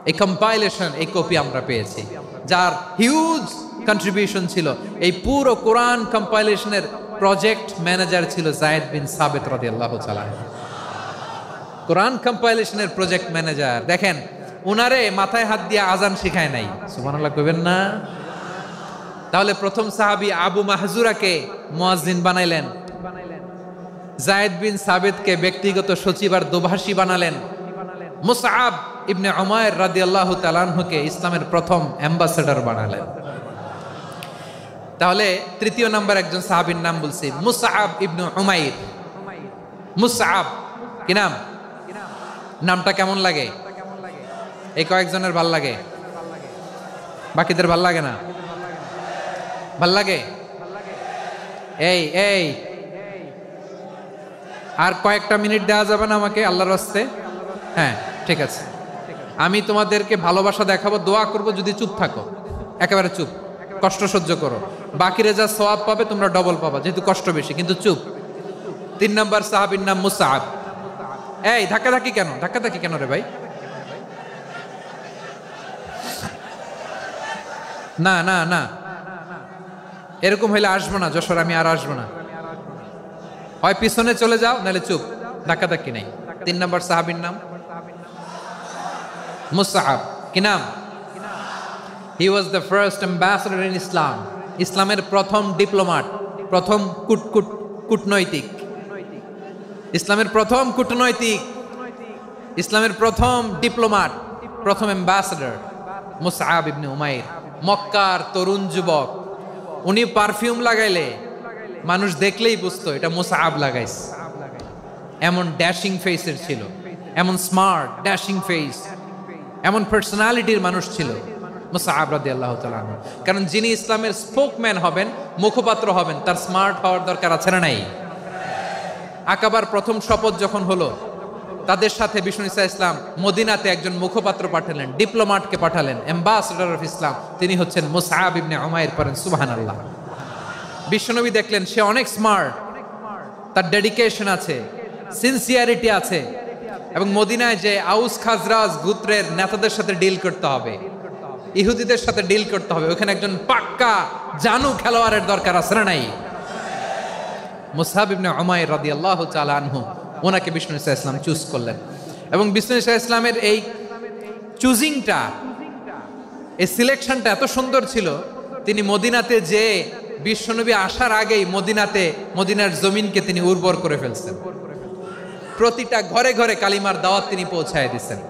S1: এই কম্পাইলেশন, এই কপি আমরা পেয়েছি, যার হিউজ কন্ট্রিবিউশন ছিল। এই পুরো কোরআন কম্পাইলেশনের প্রজেক্ট ম্যানেজার ছিল যায়েদ বিন সাবিত রাদিয়াল্লাহু তাআলা। কোরআন কম্পাইলেশনের প্রজেক্ট ম্যানেজার। দেখেন, উনারে মাথায় হাত দিয়ে আজান শিখায় নাই। সুবহানাল্লাহ কইবেন না? তাহলে প্রথম সাহাবী আবু মাহজুরাকে মুয়াজ্জিন বানাইলেন, যায়েদ বিন সাবিতকে ব্যক্তিগত সচিব আর দোভাষী বানালেন, মুসআব ইবনে উমাইর রাদিয়াল্লাহু তাআলা আনহুকে ইসলামের প্রথম অ্যাম্বাসেডর বানালেন। তাহলে তৃতীয় নাম্বার একজন সাহাবীর নাম বলছি, মুসআব ইবনে উমাইর। মুসআব কি নাম? নামটা কেমন লাগে? এই কয়েকজনের ভাল লাগে, বাকিদের ভাল লাগে না? ভাল লাগে? এই এই আর কয়েকটা মিনিট দেওয়া যাবে না আমাকে আল্লাহর রাস্তে? হ্যাঁ, ঠিক আছে। আমি তোমাদেরকে ভালোবাসা দেখাবো, দোয়া করব, যদি চুপ থাকো, একেবারে চুপ, কষ্ট সহ্য করো। বাকিরা যা সওয়াব পাবে তোমরা ডবল পাবা, যেহেতু কষ্ট বেশি, কিন্তু চুপ। 3 নম্বর সাহাবীর নাম মুসআব। এই ধাক্কাধাক্কি কেন? ধাক্কাধাক্কি কেন রে ভাই? না না না, এরকম হইলে আসবো না যশোর, আমি আর আসবো না। হয় পিছনে চলে যাও, নাহলে চুপ, ধাক্কাধাক্কি নাই। 3 নম্বর সাহাবীর নাম মুসআব। কি নাম? He was the first ambassador in Islam. ইসলামের প্রথম ডিপ্লোমাট, প্রথম কূটনৈতিক, ইসলামের প্রথম কূটনৈতিক, ইসলামের প্রথম ডিপ্লোমাট, প্রথম অ্যাম্বাসেডর মুসআব ইবনে উমাইর। মক্কার তরুণ যুবক, উনি পারফিউম লাগাইলে মানুষ দেখলেই বুঝতো এটা মুসআব লাগাইছে। এমন ড্যাশিং ফেসের ছিল, এমন স্মার্ট ড্যাশিং ফেস, এমন পার্সোনালিটির মানুষ ছিল মুসআব রাদিয়াল্লাহু তাআলা আনহু। কারণ যিনি ইসলামের স্পোকম্যান হবেন, মুখপাত্র হবেন, তার স্মার্ট হওয়ার দরকার আছে না নাই? আকাবার প্রথম শপথ যখন হলো, তাদের সাথে বিষ্ণু ইসা ইসলাম মদিনাতে একজন মুখপাত্র পাঠালেন, ডিপ্লোম্যাটকে পাঠালেন, অ্যাম্বাসেডর অফ ইসলাম। তিনি হচ্ছেন মুসআব ইবনে উমাইর। পড়েন সুবহানাল্লাহ। বিশ্বনবী দেখলেন সে অনেক স্মার্ট, তার ডেডিকেশন আছে, সিনসিয়ারিটি আছে, এবং মদিনায় যে আউস খাজরাজ গোত্রের নেতাদের সাথে ডিল করতে হবে, ইহুদিদের সাথে ডিল করতে হবে, ওখানে একজন পাক্কা জানু খেলোয়াড়ের দরকার আছে না নাই? মুসআব ইবনে উমাইর রাদিয়াল্লাহু তাআলা আনহু, ওনাকে বিষ্ণু ইসা ইসলাম চুজ করলেন। এবং বিষ্ণু ইসা ইসলামের এই চুজিংটা, এই সিলেকশনটা এত সুন্দর ছিল, তিনি মদিনাতে যে বিশ্বনবী আসার আগেই মদিনার জমিনকে তিনি উর্বর করে ফেলছেন। প্রতিটা ঘরে ঘরে কালিমার দাওয়াত তিনি পৌঁছায় দিচ্ছেন।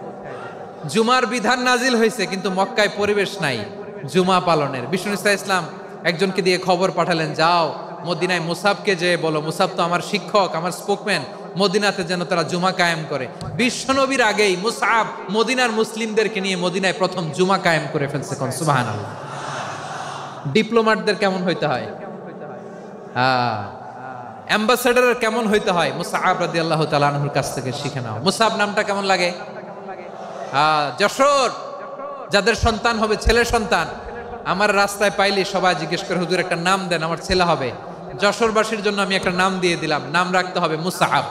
S1: জুমার বিধান নাজিল হয়েছে, কিন্তু মক্কায় পরিবেশ নাই জুমা পালনের। বিষ্ণু ইসা ইসলাম একজনকে দিয়ে খবর পাঠালেন, যাও মদিনায় মুসাবকে যে বলো, মুসাব তো আমার শিক্ষক, আমার স্পোকম্যান, মদিনাতে যেন তারা জুমা কায়েম করে। বিশ্বনবীর আগেই মুসআব মদিনার মুসলিমদেরকে নিয়ে মদিনায় প্রথম জুমা কায়েম করে ফেলছে। কোন সুবহানাল্লাহ। ডিপ্লোম্যাটদের কেমন হইতে হয়, অ্যাম্বাসেডারের কেমন হইতে হয়, মুসআব রাদিয়াল্লাহু তাআলা আনহুর কাছ থেকে শিখে নাও। মুসআব নামটা কেমন লাগে? যশোর যাদের সন্তান হবে, ছেলে সন্তান, আমার রাস্তায় পাইলে সবাই জিজ্ঞেস করে, হুজুর একটা নাম দেন, আমার ছেলে হবে। যশোরবাসীর জন্য আমি একটা নাম দিয়ে দিলাম, নাম রাখতে হবে মুসআব।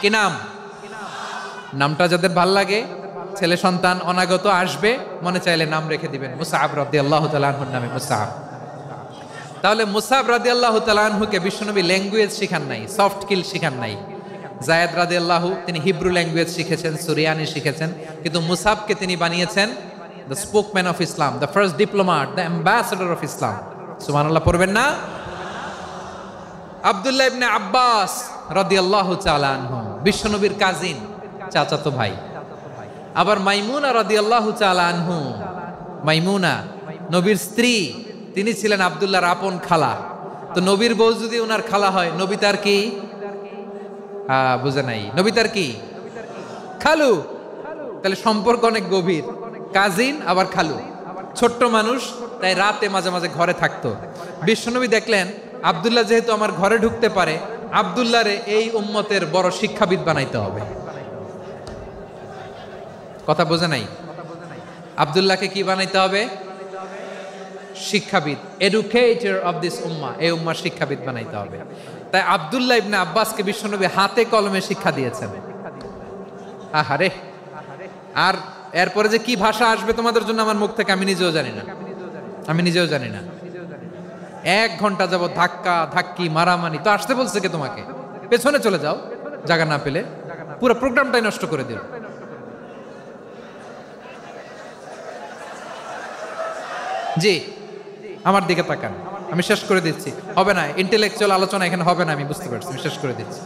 S1: কি নাম? নামটা যাদের ভাল লাগে, ছেলে সন্তান অনাগত আসবে, মনে চাইলে নাম রেখে দিবেন মুসআব রাদিয়াল্লাহু তাআলা আনহুর নামে মুসআব। তাহলে মুসআব রাদিয়াল্লাহু তাআলা আনহুকে বিশ্বনবী ল্যাঙ্গুয়েজ শিখান নাই, সফট স্কিল শিখান নাই। যায়েদ রাদিয়াল্লাহু তিনি হিব্রু ল্যাঙ্গুয়েজ শিখেছেন, সুরিয়ানি শিখেছেন, কিন্তু মুসআবকে তিনি বানিয়েছেন the spokesman of Islam, the first diplomat, the ambassador of Islam. সুবহানাল্লাহ পড়বেন না? আব্দুল্লাহ ইবনে আব্বাস রাদিয়াল্লাহু তাআলা আনহু বিশ্বনবীর কাজিন, চাচাতো ভাই। আবার মাইমুনা রাদিয়াল্লাহু তাআলা আনহু, মাইমুনা নবীর স্ত্রী, তিনি ছিলেন আব্দুল্লাহর আপন খালা। তো নবীর বউ যদি ওনার খালা হয়, নবী তার কি? বুঝে নাই, নবী তার কি? খালু। তাহলে সম্পর্ক অনেক গভীর, কাজিন আবার খালু। ছোট্ট মানুষ, তাই রাতে মাঝে মাঝে ঘরে থাকতো। বিশ্বনবী দেখলেন আব্দুল্লাহ যেহেতু আমার ঘরে ঢুকতে পারে, আব্দুল্লাহরে এই উম্মতের বড় শিক্ষাবিদ বানাইতে হবে। কথা বোঝে নাই? আব্দুল্লাহকে কি বানাইতে হবে? শিক্ষাবিদ, এডুকেটর অফ দিস উম্মাহ, এই উম্মার শিক্ষাবিদ বানাইতে হবে। তাই আব্দুল্লাহ ইবনে আব্বাসকে বিশ্বনবী হাতে কলমে শিক্ষা দিয়েছেন। আহারে, আর এরপরে যে কি ভাষা আসবে তোমাদের জন্য আমার মুখ থেকে আমি নিজেও জানি না। 1 ঘন্টা যাবত ধাক্কা ধাক্কি মারামারি। তো আসতে বলছে কে তোমাকে? পেছনে চলে যাও, জায়গা না পেলে। পুরো প্রোগ্রামটাই নষ্ট করে দিল। জি, আমার দিকে তাকান, আমি শেষ করে দিচ্ছি। হবে না, ইন্টেলেকচুয়াল আলোচনা এখানে হবে না, আমি বুঝতে পারছি, আমি শেষ করে দিচ্ছি।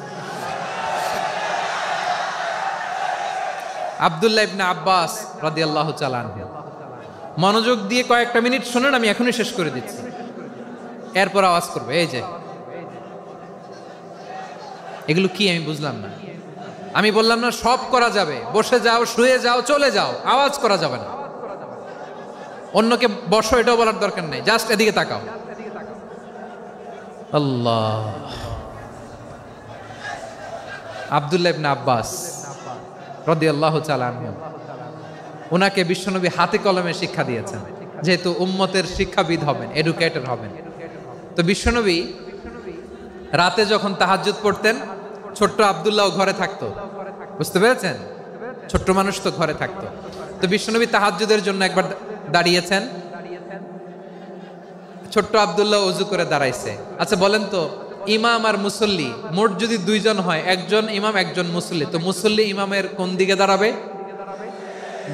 S1: আব্দুল্লাহ ইবনে আব্বাস রাদিয়াল্লাহু তাআলা আনহু, মনোযোগ দিয়ে কয়েকটা মিনিট শুনুন, আমি এখনই শেষ করে দিচ্ছি। এরপর আওয়াজ করবে, এই যে এগুলো কি আমি বুঝলাম না। আমি বললাম না সব করা যাবে, বসে যাও, শুয়ে যাও, চলে যাও, আওয়াজ করা যাবে না। অন্যকে বসো এটাও বলার দরকার নেই, জাস্ট এদিকে তাকাও। আল্লাহ। আব্দুল্লাহ ইবনে আব্বাস রাদিয়াল্লাহু তাআলা আনহু, ওনাকে বিশ্বনবী হাতে কলমে শিক্ষা দিয়েছেন, যেহেতু উম্মতের শিক্ষাবিদ হবেন, এডুকেটর হবেন। তো বিশ্বনবী রাতে যখন তাহাজ্জুদ পড়তেন, ছোট্ট আব্দুল্লাহ ঘরে থাকতো। বুঝতে পেরেছেন? ছোট্ট মানুষ তো ঘরে থাকতো। তো বিশ্বনবী তাহাজ্জুদের জন্য একবার দাঁড়িয়েছেন, ছোট্ট আব্দুল্লাহ ওযু করে দাঁড়াইছে। আচ্ছা বলেন তো, ইমাম আর মুসল্লি মোট যদি 2 জন হয়, একজন ইমাম একজন মুসল্লি, তো মুসল্লি ইমামের কোন দিকে দাঁড়াবে?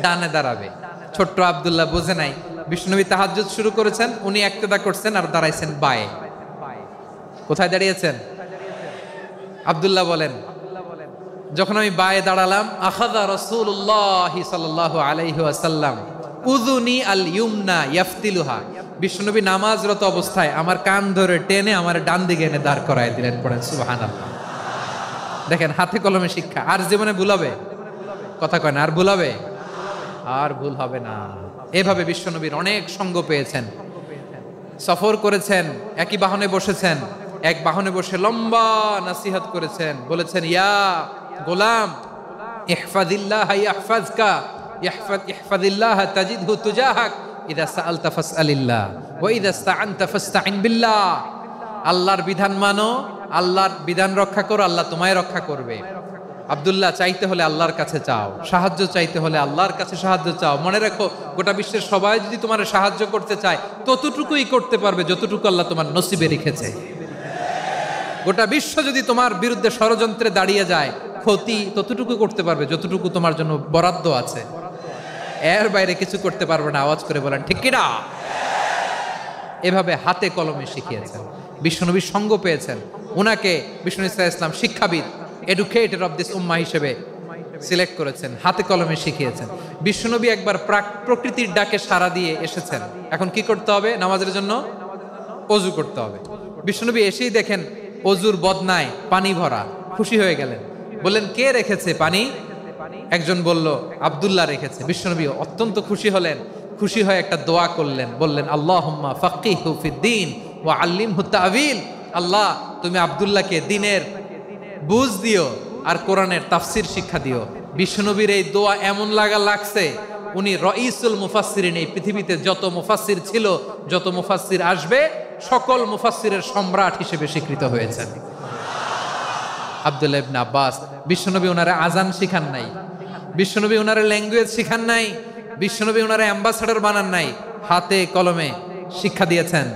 S1: ডানে দাঁড়াবে। ছোট্ট আব্দুল্লাহ বোঝে নাই, বিশ্বনবী তাহাজ্জুদ শুরু করেছেন, উনি ইক্তেদা করছেন আর দাঁড়াইছেন বায়ে। কোথায় দাঁড়িয়েছেন? আব্দুল্লাহ বলেন, যখন আমি বায়ে দাঁড়ালাম, আখাযা রাসূলুল্লাহ সাল্লাল্লাহু আলাইহি ওয়াসাল্লাম উযুনি আল ইউমনা ইয়াফতিলুহা, বিশ্বনবী নামাজরত অবস্থায় আমার কান ধরে টেনে আমার ডান দিকে এনে দাঁড় করায় দিলেন। পড়েন সুবহানাল্লাহ। দেখেন, হাতে কলমে শিক্ষা। আর জীবনে ভুল হবে? কথা কয় না, আর ভুল হবে? আর ভুল হবে না। এভাবে বিশ্বনবীর অনেক সঙ্গ পেয়েছেন, সফর করেছেন, একই বাহনে বসেছেন, এক বাহনে বসে লম্বা নাসিহত করেছেন, বলেছেন, ইয়া গোলাম, ইহফাজিল্লাহ ইয়াহফাজকা, ইহফাজিল্লাহ তাজিদহু তুজাহাক, ইযা সাআলতা ফাসআলিল্লাহ ওয়া ইযা ইসতাআনতা ফাসতাইন বিল্লাহ। আল্লাহর বিধান মানো, আল্লাহর বিধান রক্ষা করো, আল্লাহ তোমায় রক্ষা করবে। আব্দুল্লাহ, চাইতে হলে আল্লাহর কাছে চাও, সাহায্য চাইতে হলে আল্লাহর কাছে সাহায্য চাও। মনে রাখো, গোটা বিশ্বের সবাই যদি তোমার সাহায্য করতে চায়, ততটুকুই করতে পারবে যতটুকু আল্লাহ তোমার নসিবে রেখেছে। গোটা বিশ্ব যদি তোমার বিরুদ্ধে ষড়যন্ত্রে দাঁড়িয়ে যায়, ক্ষতি ততটুকু করতে পারবে যতটুকু তোমার জন্য বরাদ্দ আছে। এর বাইরে কিছু করতে পারবে না। আওয়াজ করে বলেন ঠিক কিনা? এভাবে হাতে কলমে শিখিয়েছেন। বিশ্বনবীর সঙ্গ পেয়েছেন। ওনাকে বিষ্ণু ইসলাম শিক্ষাবিদ, এডুকেটর অফ দিস উম্মাহ হিসেবে সিলেক্ট করেছেন, হাতে কলমে শিখিয়েছেন। বিশ্বনবী একবার প্রকৃতির ডাকে সাড়া দিয়ে এসেছেন। এখন কি করতে হবে? নামাজের জন্য অজু করতে হবে। বিশ্বনবী এসেই দেখেন অজুর বদনায় পানি ভরা, খুশি হয়ে গেলেন। বললেন, কে রেখেছে পানি? একজন বলল, আব্দুল্লাহ রেখেছে। বিশ্বনবী অত্যন্ত খুশি হলেন। খুশি হয়ে একটা দোয়া করলেন, বললেন, আল্লাহুম্মা ফাক্কিহু ফিদ্দীন ওয়া আল্লিমহু তা'ওয়ীল। আল্লাহ, তুমি আব্দুল্লাহকে দ্বীনের বুঝ দিও আর কোরআনের তাফসির শিক্ষা দিও। বিশ্বনবীর এই দোয়া এমন লাগছে, উনি রাইসুল মুফাসসিরিন, এই পৃথিবীতে যত মুফাসসির ছিল, যত মুফাসসির আসবে, সকল মুফাসসিরের সম্রাট হিসেবে স্বীকৃত হয়েছেন। আব্দুল্লাহ ইবনে আব্বাস, বিশ্বনবী ওনারে আজান শিখান নাই, বিশ্বনবী ওনারে ল্যাঙ্গুয়েজ শিখান নাই, বিশ্বনবী ওনারে অ্যাম্বাসেডর বানান নাই, হাতে কলমে শিক্ষা দিয়েছেন।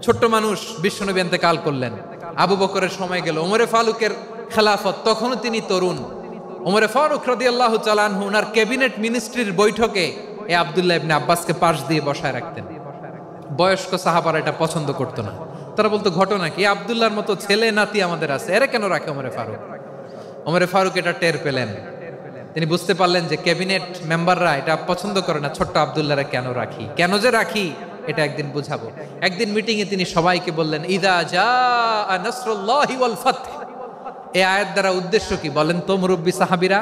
S1: ছোট্ট মানুষ, বিশ্বনবী ইন্তেকাল করলেন। আবু বকরের সময় গেল, ওমরে ফারুকের খেলাফত, তখনও তিনি তরুণ। ওমরে ফারুক রাদিয়াল্লাহু তাআলা আনহু ওনার ক্যাবিনেট মিনিস্ট্রির বৈঠকে এই আব্দুল্লাহ ইবনে আব্বাসকে পাশ দিয়ে বসায় রাখতেন। বয়স্ক সাহাবারা এটা পছন্দ করতো না। তারা বলতো, ঘটনা কি? আব্দুল্লাহর মতো ছেলে নাতি আমাদের আছে, এরা কেন রাখে ওমরে ফারুক? ওমরে ফারুক এটা টের পেলেন। তিনি বুঝতে পারলেন যে ক্যাবিনেট মেম্বাররা এটা পছন্দ করে না, ছোট্ট আব্দুল্লাহরা কেন রাখি, কেন যে রাখি, এটা একদিন বুঝাবো। একদিন মিটিং এ তিনি সবাইকে বললেন, ইদা জাআ নাসরুল্লাহি ওয়াল ফাতহ। এই আয়াত দ্বারা উদ্দেশ্য কি বলেন তো মুরব্বী সাহাবীরা?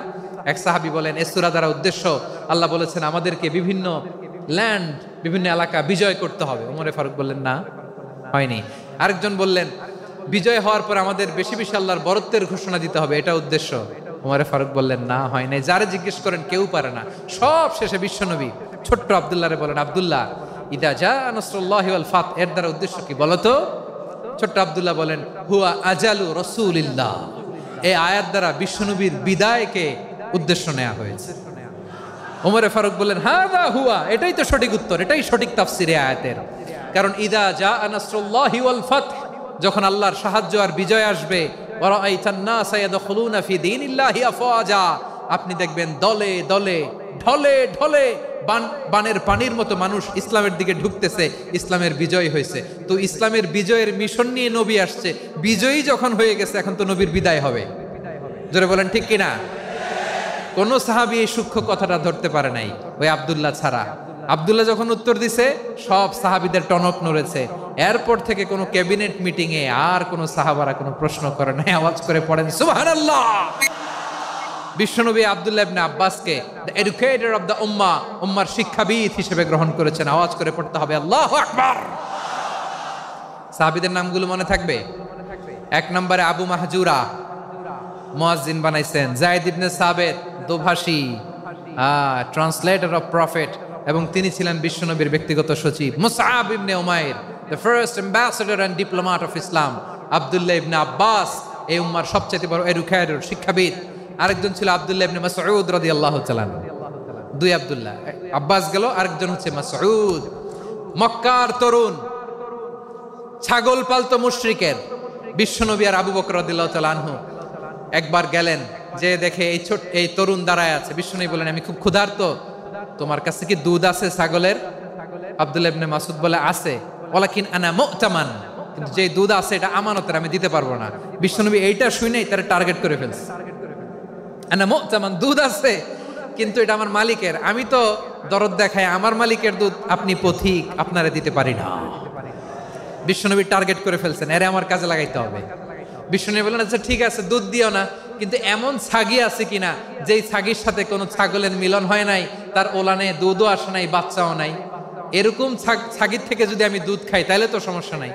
S1: এক সাহাবী বলেন, এই সূরা দ্বারা উদ্দেশ্য, আল্লাহ বলেছেন আমাদেরকে বিভিন্ন ল্যান্ড, বিভিন্ন এলাকা বিজয় করতে হবে। ওমরে ফারুক বললেন, না, হয়নি। আরেকজন বললেন, বিজয় হওয়ার পর আমাদের বেশি বেশি আল্লাহর বরত্বের ঘোষণা দিতে হবে, এটা উদ্দেশ্য। ওমরে ফারুক বললেন, না, হয় নাই। যারা জিজ্ঞেস করেন কেউ পারে না। সব শেষে বিশ্বনবী ছোট্ট আব্দুল্লাহরে বলেন, আব্দুল্লাহ, ইদা জাআ নাসরুল্লাহি ওয়াল ফাতহ, এর দ্বারা উদ্দেশ্য কি বলো তো? ছোট্ট আব্দুল্লাহ বলেন, হুয়া আজালু রাসূলিল্লাহ। এই আয়াত দ্বারা বিশ্বনবীর বিদায়কে উদ্দেশ্য নেওয়া হয়েছে। ওমরে ফারুক বললেন, হাযা হুয়া, এটাই তো সঠিক উত্তর, এটাই সঠিক তাফসীর এই আয়াতের। কারণ ইদা জাআ নাসরুল্লাহি ওয়াল ফাতহ, যখন আল্লাহর সাহায্য আর বিজয় আসবে, ওয়া রাআইতান নাসা ইয়াদখুলুনা ফি দীনিল্লাহি আফওয়াজা, আপনি দেখবেন দলে দলে, ঢলে ঢলে, বানের পানির মতো মানুষ ইসলামের দিকে ঢুকতেছে। ইসলামের বিজয় হয়েছে। তো ইসলামের বিজয়ের মিশন নিয়ে নবী আসছে। বিজয়ী যখন হয়ে গেছে, এখন তো নবীর বিদায় হবে। জোরে বলেন ঠিক কিনা? কোন সাহাবী এই সূক্ষ্ম কথাটা ধরতে পারে নাই, ওই আব্দুল্লাহ ছাড়া। আব্দুল্লাহ যখন উত্তর দিছে, সব সাহাবীদের টনক নড়েছে। এরপর থেকে কোনো ক্যাবিনেট মিটিং এ আর কোনো সাহাবারা কোনো প্রশ্ন করে নাই। আওয়াজ করে পড়েন সুবহানাল্লাহ। বিশ্বনবী আব্দুল্লাহ ইবনে আব্বাসকে দ্য এডুকেটর অফ দ্য উম্মাহ, উম্মার শিক্ষাবিদ হিসেবে গ্রহণ করেছেন। আওয়াজ করে পড়তে হবে আল্লাহু আকবার। সাহাবীদের নামগুলো মনে থাকবে? এক নম্বরে আবু মাহজুরা, মুয়াজ্জিন বানাইছেন। যায়েদ ইবনে সাবিত, দোভাষী, ট্রান্সলেটর অফ প্রফেট, এবং তিনি ছিলেন বিশ্বনবীর ব্যক্তিগত সচিব। Musab ibn Umair, the first ambassador and diplomat of Islam. Abdullah ibn Abbas, এই উম্মার সবচেয়ে বড় এডুকেটর, শিক্ষাবিদ। আরেকজন ছিল আব্দুল্লাহ ইবনে মাসউদ রাদিয়াল্লাহু তাআলা। দুই আব্দুল্লাহ, আব্বাস গেল, আরেকজন হচ্ছে মাসউদ। মক্কার তরুণ, ছাগল পালতো মুশরিকের। বিশ্বনবী আর আবু বকর রাদিয়াল্লাহু তাআলা আনহু একবার গেলেন, যে দেখে এই তরুণ দাঁড়ায় আছে। বিশ্বনবী বলেন, আমি খুব ক্ষুধার্ত, তোমার কাছে কি দুধ আছে ছাগলের? আব্দুল্লাহ ইবনে মাসউদ বলে, আছে। ওয়ালাকিন আনা মু'তামান, কিন্তু যে দুধ আছে এটা আমানতের, আমি দিতে পারবো না। বিশ্বনবী এইটা শুনেই তার টার্গেট করে ফেলছে। আনা মু'তামান, দুধ আছে, কিন্তু এটা আমার মালিকের, আমি তো দরদ দেখাই, আমার মালিকের দুধ আপনি পথিক, আপনারে দিতে পারি না। বিশ্বনবী টার্গেট করে ফেলছেন, এরে আমার কাজে লাগাইতে হবে। বিশ্বনবী বলেন, আচ্ছা ঠিক আছে, দুধ দিও না, কিন্তু এমন ছাগি আছে কিনা যেই ছাগির সাথে কোনো ছাগলের মিলন হয় নাই, তার ওলানে দুধও আসে নাই, বাচ্চাও নাই, এরকম ছাগির থেকে যদি আমি দুধ খাই তাহলে তো সমস্যা নাই।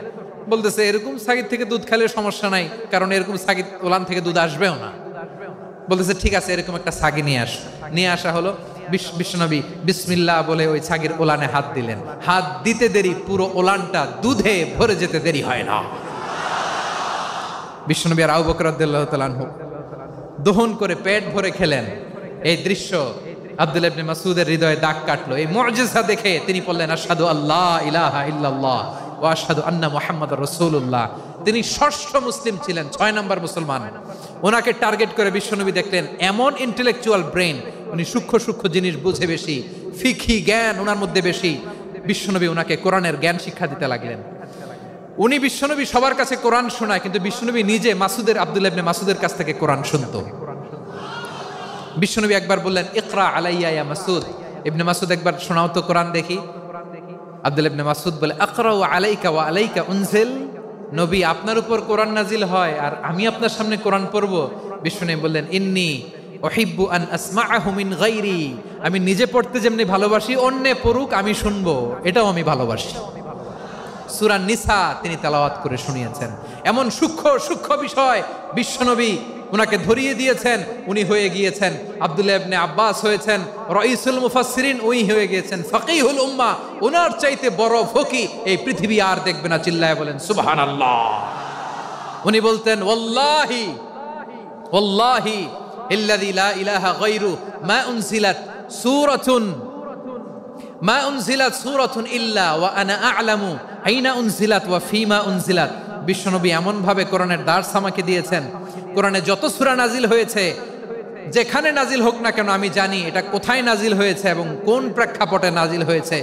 S1: বলতেছে, এরকম ছাগির থেকে দুধ খাইলে সমস্যা নাই, কারণ এরকম ছাগির ওলান থেকে দুধ আসবেও না। বলতেছে ঠিক আছে, এরকম একটা ছাগি নিয়ে আসা হলো। বিশ্বনবী বিসমিল্লাহ বলে ওই ছাগির ওলানে হাত দিলেন। হাত দিতে দেরি, পুরো ওলানটা দুধে ভরে যেতে দেরি হয় না। বিশ্বনবী আর আবু বকর রাদিয়াল্লাহু তাআলা আনহু দহন করে পেট ভরে খেলেন। এই দৃশ্য আব্দুল্লাহ ইবনে মাসউদের হৃদয়ে দাগ কাটলো। এই মুআজিজা দেখে তিনি বললেন, আশহাদু আল্লা ইলাহা ইল্লাল্লাহ ওয়া আশহাদু আন্না মুহাম্মাদুর রাসূলুল্লাহ। তিনি ষষ্ঠ মুসলিম ছিলেন, 6 নম্বর মুসলমান। ওনাকে টার্গেট করে বিশ্বনবী দেখলেন এমন ইন্টেলেকচুয়াল ব্রেন, উনি সূক্ষ্ম সূক্ষ্ম জিনিস বুঝে বেশি, ফিকহি জ্ঞান ওনার মধ্যে বেশি। বিশ্বনবী ওনাকে কোরআনের জ্ঞান শিক্ষা দিতে লাগলেন। উনি বিশ্বনবী সবার কাছে কোরআন শোনায়, কিন্তু বিশ্বনবী নিজে আব্দুল্লাহ ইবনে মাসউদের কাছ থেকে কোরআন শুনতো। বিশ্বনবী একবার বললেন, ইকরা আলাইয়া ইয়া মাসউদ। ইবনে মাসউদ একবার শোনাও তো কোরআন দেখি। আব্দুল্লাহ ইবনে মাসউদ বলে, আকরাউ আলাইকা ওয়া আলাইকা উনজিল। নবী, আপনার উপর কোরআন নাজিল হয় আর আমি আপনার সামনে কোরআন পড়ব। বিশ্বনবী বললেন, ইন্নী উহিব্বু আন আসমাআহু মিন গায়রি। আমি নিজে পড়তে যেমনি ভালোবাসি, অন্যে পড়ুক আমি শুনবো, এটাও আমি ভালোবাসি। সূরা নিসা তিনি তেলাওয়াত করে শুনিয়েছেন। এমন সূক্ষ্ম সূক্ষ্ম বিষয় বিশ্বনবী উনাকে ধরিয়ে দিয়েছেন। উনি হয়ে গিয়েছেন আব্দুল্লাহ ইবনে আব্বাস, হয়েছেন রাইসুল মুফাসসিরিন, উনি হয়ে গিয়েছেন ফাকিহুল উম্মাহ। ওনার চাইতে বড় ফকি এই পৃথিবী আর দেখবে না। চিল্লায় বলেন সুবহানাল্লাহ। উনি বলতেন, ওয়াল্লাহি ওয়াল্লাহি ইল্লাযী লা ইলাহা গায়রু মা উনজিলাত সূরাতুন ইল্লা ওয়া আনা আ'লামু আইনা উনজিলাত ওয়া ফীমা উনজিলাত। বিশ্বনবী এমন ভাবে কোরআনের দার্স আমাকে দিয়েছেন, কোরআনে যত সূরা নাজিল হয়েছে, যেখানে নাজিল হোক না কেন আমি জানি এটা কোথায় নাজিল হয়েছে এবং কোন প্রেক্ষাপটে নাজিল হয়েছে।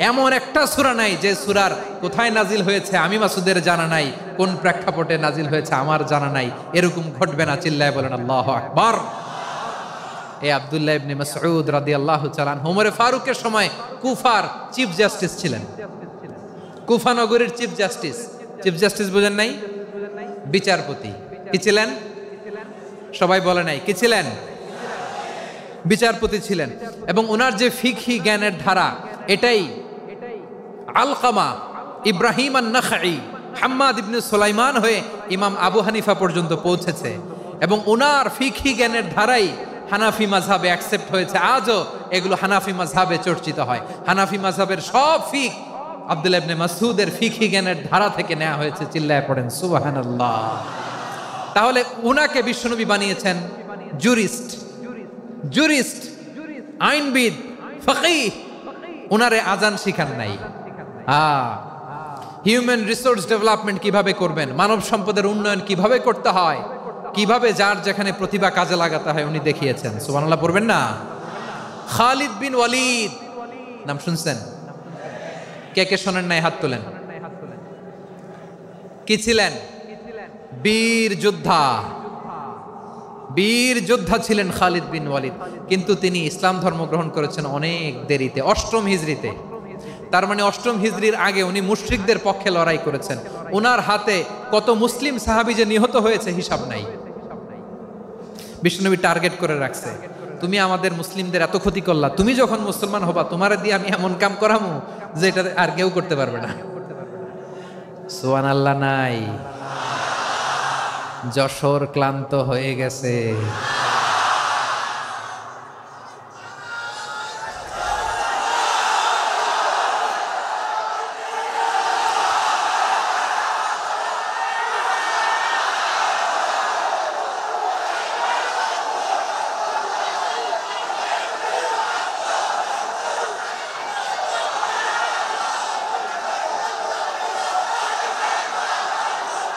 S1: এমন একটা সূরা নাই যে সূরার কোথায় নাজিল হয়েছে আমি মাসুদের জানা নাই, কোন প্রেক্ষাপটে নাজিল হয়েছে আমার জানা নাই। এরকম ঘটবে না। চিল্লায় বলেন আল্লাহু আকবার। এই আব্দুল্লাহ ইবনে মাসউদ রাদিয়াল্লাহু তাআলা আনহু ওমর ফারুকের সময় কুফার চিফ জাস্টিস ছিলেন। কুফা নগরীর চিফ জাস্টিস। চিফ জাস্টিস বুঝেন নাই? বিচারপতি। কি ছিলেন? সবাই বলে নাই, কি ছিলেন? বিচারপতি ছিলেন। এবং ওনার যে ফিকহি জ্ঞানের ধারা, এটাই আলকামা, ইব্রাহিম আন-নাখাই, হাম্মাদ ইবনে সুলাইমান হয়ে ইমাম আবু হানিফা পর্যন্ত পৌঁছেছে। এবং ওনার ফিকহি জ্ঞানের ধারাই হানাফি মাযহাবে অ্যাকসেপ্ট হয়েছে। আজও এগুলো হানাফি মাযহাবে চর্চিত হয়। হানাফি মাযহাবের সব ফিক আব্দুল্লাহ ইবনে মাসউদের ফিকহি জ্ঞানের ধারা থেকে নেওয়া হয়েছে। চিল্লায় পড়েন সুবহানাল্লাহ। তাহলে উনাকে বিশ্বনবী বানিয়েছেন জুরিস্ট, আইনবিদ, ফাকিহ। উনারে আজান শিখান নাই। হিউম্যান রিসোর্স ডেভেলপমেন্ট কিভাবে করবেন, মানব সম্পদের উন্নয়ন কিভাবে করতে হয়, কিভাবে যার যেখানে প্রতিভা কাজে লাগাতে হয় উনি দেখিয়েছেন। সুবহানাল্লাহ পড়বেন না? খালিদ বিন ওয়ালিদ নাম শুনছেন? কে কে শোনেন নাই হাত তোলেন। কি ছিলেন? বীর যোদ্ধা ছিলেন খালিদ বিন ওয়ালিদ। কিন্তু তিনি ইসলাম ধর্ম গ্রহণ করেছেন অনেক দেরিতে, 8ম হিজরিতে। তার মানে 8ম হিজরির আগে উনি মুশরিকদের পক্ষে লড়াই করেছেন। ওনার হাতে কত মুসলিম সাহাবী যে নিহত হয়েছে হিসাব নাই। বিশ্বনবী টার্গেট করে রাখছে, তুমি আমাদের মুসলিমদের এত ক্ষতি করলা, তুমি যখন মুসলমান হবা তোমার দিয়ে আমি এমন কাম করামু যে এটা আর কেউ করতে পারবে না। সুবহানাল্লাহ নাই? যশোর ক্লান্ত হয়ে গেছে।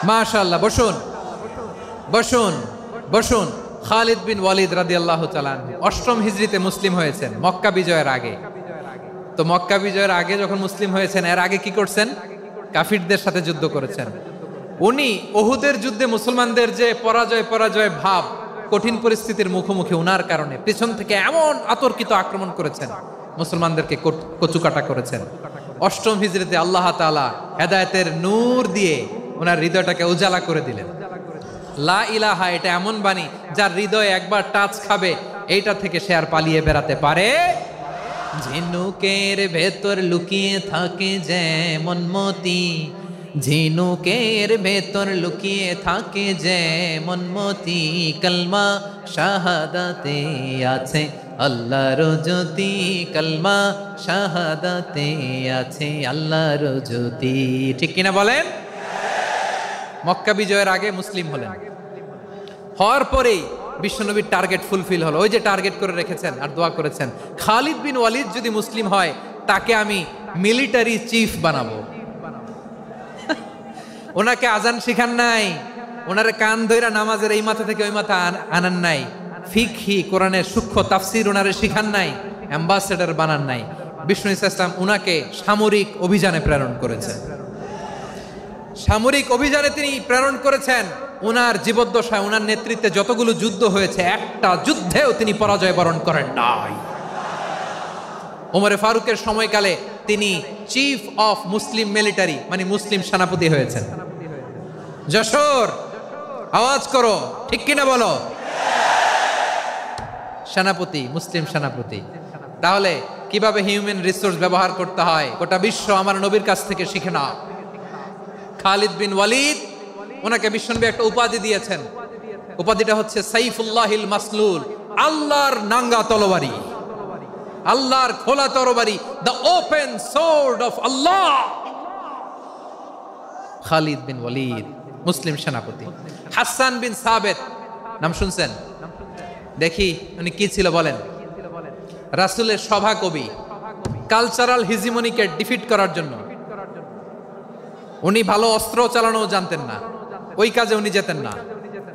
S1: মাশাআল্লাহ। বসুন। খালিদ বিন ওয়ালিদ রাদিয়াল্লাহু তাআলা 8ম হিজরিতে মুসলিম হয়েছেন, মক্কা বিজয়ের আগে। তো মক্কা বিজয়ের আগে যখন মুসলিম হয়েছেন, এর আগে কি করছেন? কাফিরদের সাথে যুদ্ধ করেছেন। উনি উহুদের যুদ্ধে মুসলমানদের যে পরাজয় ভাব, কঠিন পরিস্থিতির মুখোমুখি উনার কারণে পেছন থেকে এমন আতর্কিত আক্রমণ করেছেন, মুসলমানদেরকে কচুকাটা করেছেন। 8ম হিজরিতে আল্লাহ তাআলা হেদায়েতের নূর দিয়ে ওনার হৃদয়টাকে উজালা করে দিলেন। লা ইলাহা এটা এমন বাণী যার হৃদয়ে একবার টাচ খাবে, এইটা থেকে সে আর পালিয়ে বেড়াতে পারে। ঝিনুকের ভেতর লুকিয়ে থাকে যেমন মতি, ঝিনুকের ভেতর লুকিয়ে থাকে যেমন মতি, কলমা শাহাদাতে আছে আল্লাহর জ্যোতি, কলমা শাহাদাতে আছে আল্লাহর জ্যোতি। ঠিক কিনা বলেন? মক্কা বিজয়ের আগে মুসলিম হলেন, হওয়ার পরেই বিশ্বনবীর টার্গেট ফুলফিল হলো। ওই যে টার্গেট করে রেখেছেন আর দোয়া করেছেন, খালিদ বিন ওয়ালিদ যদি মুসলিম হয় তাকে আমি মিলিটারি চিফ বানাবো। ওনাকে আজান শিখান নাই, ওনারে কান ধইরা নামাজের এই মাথা থেকে ওই মাথা আনান নাই, ফিকহি কোরআনের সূক্ষ্ম তাফসীর ওনারে শিখান নাই, অ্যাম্বাসেডর বানান নাই। বিষ্ণু ইসলাম উনাকে সামরিক অভিযানে প্রেরণ করেছেন। সামরিক অভিযানে তিনি প্রেরণ করেছেন। উনার জীবদ্দশায় উনার নেতৃত্বে যতগুলো যুদ্ধ হয়েছে একটা যুদ্ধেও তিনি পরাজয় বরণ করেন নাই। ওমরে ফারুকের সময়কালে তিনি চিফ অফ মুসলিম মিলিটারি মানে মুসলিম সেনাপতি হয়েছেন। যশোর আওয়াজ করো, ঠিক কিনা বলো? সেনাপতি, মুসলিম সেনাপতি। তাহলে কিভাবে হিউম্যান রিসোর্স ব্যবহার করতে হয় গোটা বিশ্ব আমার নবীর কাছ থেকে শিখে নাও। খালিদ বিন ওয়ালিদ, ওনাকে বিশ্বনবী একটা উপাধি দিয়েছেন। উপাধিটা হচ্ছে সাইফুল্লাহিল মাসলুল, আল্লাহর নাঙ্গা তরবারি, আল্লাহর খোলা তরবারি, দ্য ওপেন সোর্ড অফ আল্লাহ। খালিদ বিন ওয়ালিদ মুসলিম সেনাপতি। হাসান বিন সাবেত নাম শুনছেন? দেখি উনি কি ছিল বলেন। রাসূলের সভা কবি, কালচারাল হিজিমনিকে ডিফিট করার জন্য উনি ভালো অস্ত্র চালানো জানতেন না, ওই কাজে উনি যেতেন না।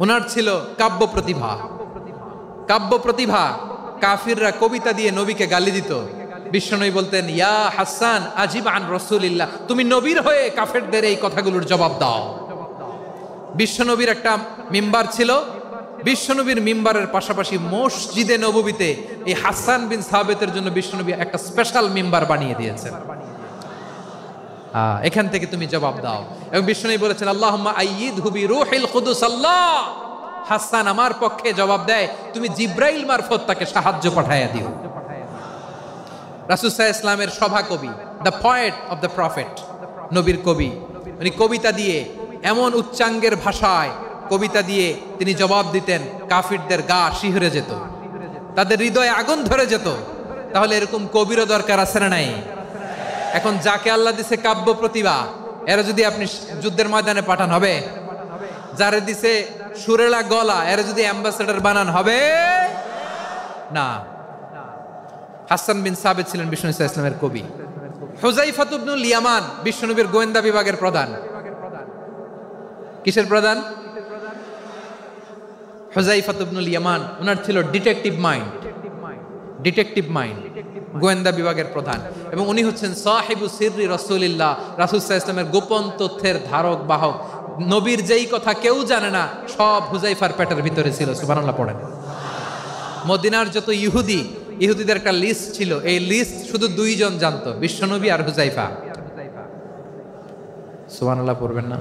S1: ওনার ছিল কাব্য প্রতিভা। কাব্য প্রতিভা, কাফিররা কবিতা দিয়ে নবীকে গালি দিত। বিশ্বনবী বলতেন, ইয়া হাসান আজিব আন রাসূলিল্লাহ, তুমি নবীর হয়ে কাফেরদের এই কথাগুলোর জবাব দাও। বিশ্বনবীর একটা মিম্বার ছিল। বিশ্বনবীর মিম্বারের পাশাপাশি মসজিদে নববীতে এই হাসান বিন সাবেতের জন্য বিশ্বনবী একটা স্পেশাল মিম্বার বানিয়ে দিয়েছেন। এখান থেকে তুমি জবাব দাও। এবং বিশ্বনবী বলেছেন, আল্লাহুম্মা আইয়িদহু বিরূহিল কুদুস। আল্লাহ, হাসান আমার পক্ষে জবাব দেয়, তুমি জিব্রাইল মারফত তাকে সাহায্য পাঠাইয়া দিও। রাসূল সাল্লাল্লাহু আলাইহি ওয়াসাল্লামের সভা কবি, the poet of the prophet, নবীর কবি। উনি কবিতা দিয়ে এমন উচ্চাঙ্গের ভাষায় কবিতা দিয়ে তিনি জবাব দিতেন, কাফিরদের গা শিহরে যেত, তাদের হৃদয়ে আগুন ধরে যেত। তাহলে এরকম কবিরও দরকার আছে না নাই? এখন যাকে আল্লাহ দিছে কাব্য প্রতিভা, এরা যদি আপনি যুদ্ধের ময়দানে পাঠান হবে? যারে দিছে সুরেলা গলা, এরা যদি অ্যাম্বাসেডর বানান হবে না। হাসান বিন সাবেত ছিলেন বিষ্ণু ইসলামের কবি। হুযায়ফা ইবনুল ইয়ামান বিশ্বনবীর গোয়েন্দা বিভাগের প্রধান। কিসের প্রধান? হুযায়ফা ইবনুল ইয়ামান। ওনার ছিল ডিটেকটিভ মাইন্ড, ডিটেকটিভ মাইন্ড, গোয়েন্দা বিভাগের প্রধান। এবং উনি হচ্ছেন সাহিবু সিররি রাসূলিল্লাহ, রাসূল সাল্লাল্লাহু আলাইহি ওয়াসাল্লামের গোপন তথ্যের ধারক বাহক। নবীর যেই কথা কেউ জানে না, সব হুযায়ফার পেটের ভিতরে ছিল। সুবহানাল্লাহ পড়েন। মদিনার যত ইহুদিদের একটা লিস্ট ছিল, এই লিস্ট শুধু দুইজন জানতো, বিশ্বনবী আর হুযায়ফা। সুবহানাল্লাহ পড়বেন না?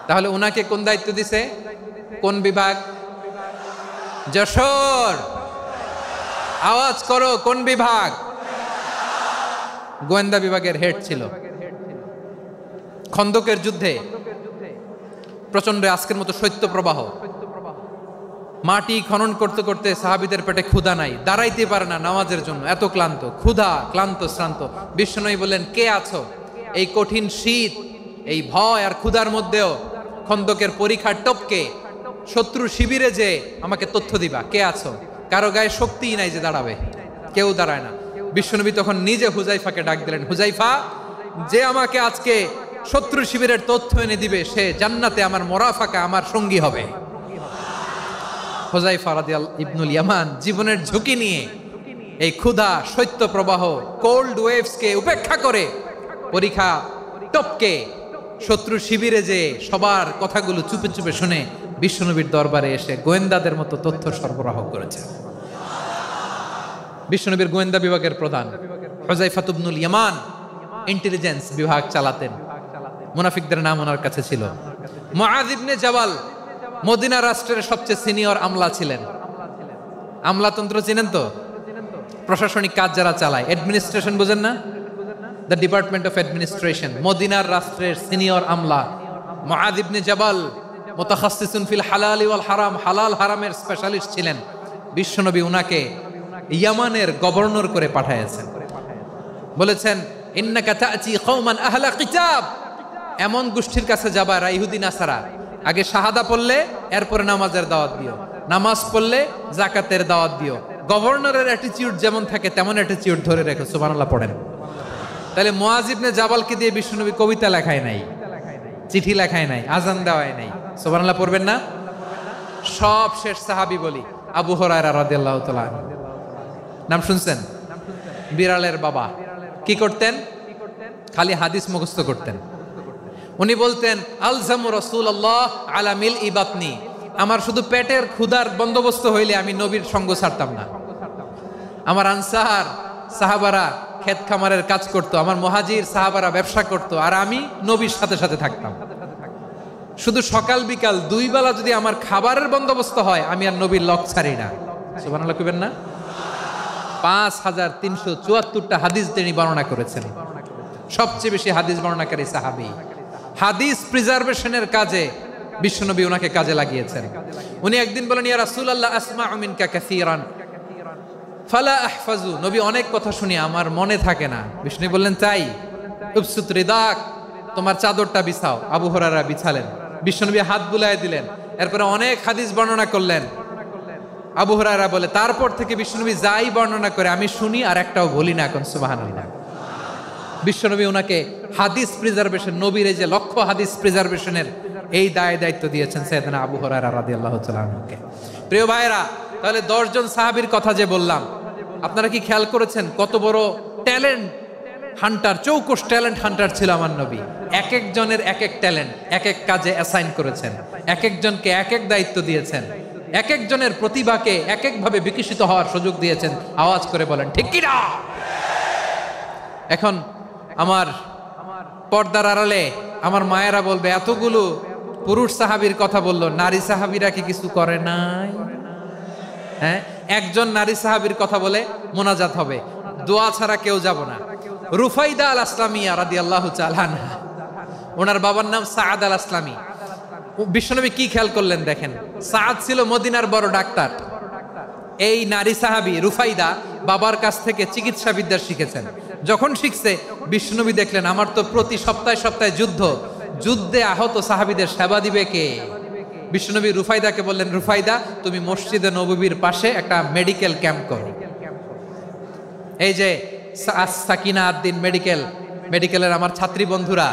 S1: তাহলে ওনাকে কোন দায়িত্ব দিছে? কোন বিভাগ? যশোর আওয়াজ করো, কোন বিভাগ? গোয়েন্দা বিভাগের হেড ছিল। খন্দকের যুদ্ধে প্রচন্ড আজকের মতো শৈত্য প্রবাহ, মাটি খনন করতে করতে সাহাবীদের পেটে ক্ষুধা নাই, দাঁড়াইতে পারে না নামাজের জন্য, এত ক্লান্ত, ক্ষুধা, ক্লান্ত, শ্রান্ত। বিশ্বনবী বললেন, কে আছো? এই কঠিন শীত, এই ভয় আর ক্ষুধার মধ্যেও খন্দকের পরীক্ষার টপকে শত্রু শিবিরে যে আমাকে তথ্য দিবা, কে আছো? কারো গায়ে শক্তিই নাই যে দাঁড়াবে, কেউ দাঁড়ায় না। বিশ্বনবী তখন নিজে হুযায়ফাকে ডাক দিলেন, হুযায়ফা, যে আমাকে আজকে শত্রু শিবিরের তথ্য এনে দিবে, সে জান্নাতে আমার মোরাফাকা, আমার সঙ্গী হবে। হুযায়ফা রাদিয়াল্লাহু ইবনুল ইয়ামান জীবনের ঝুঁকি নিয়ে এই ক্ষুধা, শৈত্য প্রবাহ, কোল্ড ওয়েভসকে উপেক্ষা করে পরীক্ষা টপকে শত্রু শিবিরে যে সবার কথাগুলো চুপে চুপে শুনে বিশ্বনবীর দরবারে এসে গোয়েন্দাদের মতো তথ্য সরবরাহ করেছে। বিশ্বনবীর গোয়েন্দা বিভাগের প্রধান হুযায়ফা ইবনুল ইয়ামান ইন্টেলিজেন্স বিভাগ চালাতেন। মুনাফিকদের নাম ওনার কাছে ছিল। মুআয ইবনে জাবাল মদিনা রাষ্ট্রের সবচেয়ে সিনিয়র আমলা ছিলেন। আমলাতন্ত্র চিনেন তো? প্রশাসনিক কাজ যারা চালায়, অ্যাডমিনিস্ট্রেশন বুঝেন না? দ্য ডিপার্টমেন্ট অফ অ্যাডমিনিস্ট্রেশন, মদিনার রাষ্ট্রের সিনিয়র আমলা মুআয ইবনে জাবাল, মুতাখাসসিসুন ফিল হালাল ওয়াল হারাম, হালাল হারামের স্পেশালিস্ট ছিলেন। বিশ্বনবী উনাকে ইয়ামানের গভর্নর করে পাঠাইছেন। বলেছেন ইন্নাকা তা'তি কওমান আহলা কিতাব, এমন গোষ্ঠীর কাছে যাবা এরা ইহুদি নাসারা, আগে শাহাদা পড়লে এরপরে নামাজের দাওয়াত দিও, নামাজ পড়লে যাকাতের দাওয়াত দিও। গভর্নরের অ্যাটিটিউড যেমন থাকে তেমন অ্যাটিটিউড ধরে রেখো। সুবহানাল্লাহ পড়েন। তাহলে মুআয ইবনে জাবালকে দিয়ে বিশ্বনবী কবিতা লেখায় নাই, চিঠি লেখায় নাই, আজান দেওয়ায় নাই। সুবহানাল্লাহ পড়বেন না? সব শেষ সাহাবী বলি আবু হুরায়রা রাদিয়াল্লাহু তাআলা, নাম শুনছেন? বিড়ালের বাবা। কি করতেন? খালি হাদিস মুখস্থ করতেন। উনি বলতেন আলজামু রাসূলুল্লাহ আলা মিল ইবাতনি, আমার শুধু পেটের ক্ষুধার বন্দোবস্ত হইলে আমি নবীর সঙ্গ ছাড়তাম না। আমার আনসার সাহাবারা ক্ষেত খামারের কাজ করতো, আমার মুহাজির সাহাবারা ব্যবসা করতো, আর আমি নবীর সাথে সাথে থাকতাম। শুধু সকাল বিকাল দুই বেলা যদি আমার খাবারের বন্দোবস্ত হয় আমি আর নবীর লক ছাড়ি না। সুবহানাল্লাহ কইবেন না? 5374টা হাদিস তিনি বর্ণনা করেছেন। সবচেয়ে বেশি হাদিস বর্ণনাকারী সাহাবী। হাদিস প্রিজার্ভেশনের কাজে বিশ্বনবী ওনাকে কাজে লাগিয়েছেন। উনি একদিন বলেন ইয়া রাসূলুল্লাহ আসমাউ মিনকা কাসীরান ফালা আহফাজু, নবী অনেক কথা শুনি আমার মনে থাকে না। বিষ্ণু বললেন তাই? উবসুত রিদাক, তোমার চাদরটা বিছাও। আবু হুরায়রা বিছালেন, বিশ্বনবী হাত বুলায় দিলেন, এরপরে অনেক হাদিস বর্ণনা করলেন। আবু হুরায়রা বলে তারপর থেকে বিশ্বনবী যাই বর্ণনা করে আমি শুনি আর একটাও বলি না। এখন সুবহানাল্লাহ। বিশ্বনবী ওনাকে হাদিস প্রিজার্ভেশন, নবীর এই যে লক্ষ্য হাদিস প্রিজার্ভেশনের এই দায়িত্ব দিয়েছেন সাইয়েদনা আবু হুরায়রা রাদিয়াল্লাহু তাআলা আনহুকে। প্রিয় ভাইরা, তাহলে 10 জন সাহাবীর কথা যে বললাম, আপনারা কি খেয়াল করেছেন কত বড় ট্যালেন্ট হান্টার, চৌকস ট্যালেন্ট হান্টার ছিল আমার নবী। এক একজনের এক এক ট্যালেন্ট, এক এক কাজে অ্যাসাইন করেছেন, এক একজনকে এক এক দায়িত্ব দিয়েছেন, এক একজনের প্রতিভাকে এক একভাবে বিকশিত হওয়ার সুযোগ দিয়েছেন। আওয়াজ করে বলেন ঠিক কি না? এখন আমার পর্দার আড়ালে আমার মায়েরা বলবে এতগুলো পুরুষ সাহাবীর কথা বললো, নারী সাহাবীরা কি কিছু করে নাই? হ্যাঁ, একজন নারী সাহাবীর কথা বলে মোনাজাত হবে, দোয়া ছাড়া কেউ যাব না। রুফাইদা আল আসলামিয়া রাদিয়াল্লাহু তাআলা আনহা, ওনার বাবার নাম সাআদ আল আসলামি। বিশ্বনবী কি খেয়াল করলেন দেখেন, সাআদ ছিল মদিনার বড় ডাক্তার। এই নারী সাহাবী রুফাইদা বাবার কাছ থেকে চিকিৎসা বিদ্যা শিখেছেন। যখন শিখছে বিশ্বনবী দেখলেন আমার তো প্রতি সপ্তাহে সপ্তাহে যুদ্ধে আহত সাহাবীদের সেবা দিবে কে? বিশ্বনবী রুফাইদাকে বললেন রুফাইদা তুমি মসজিদে নববীর পাশে একটা মেডিকেল ক্যাম্প করো। এই যে সাকিনা আদ্দিন মেডিকেলের আমার ছাত্রী বন্ধুরা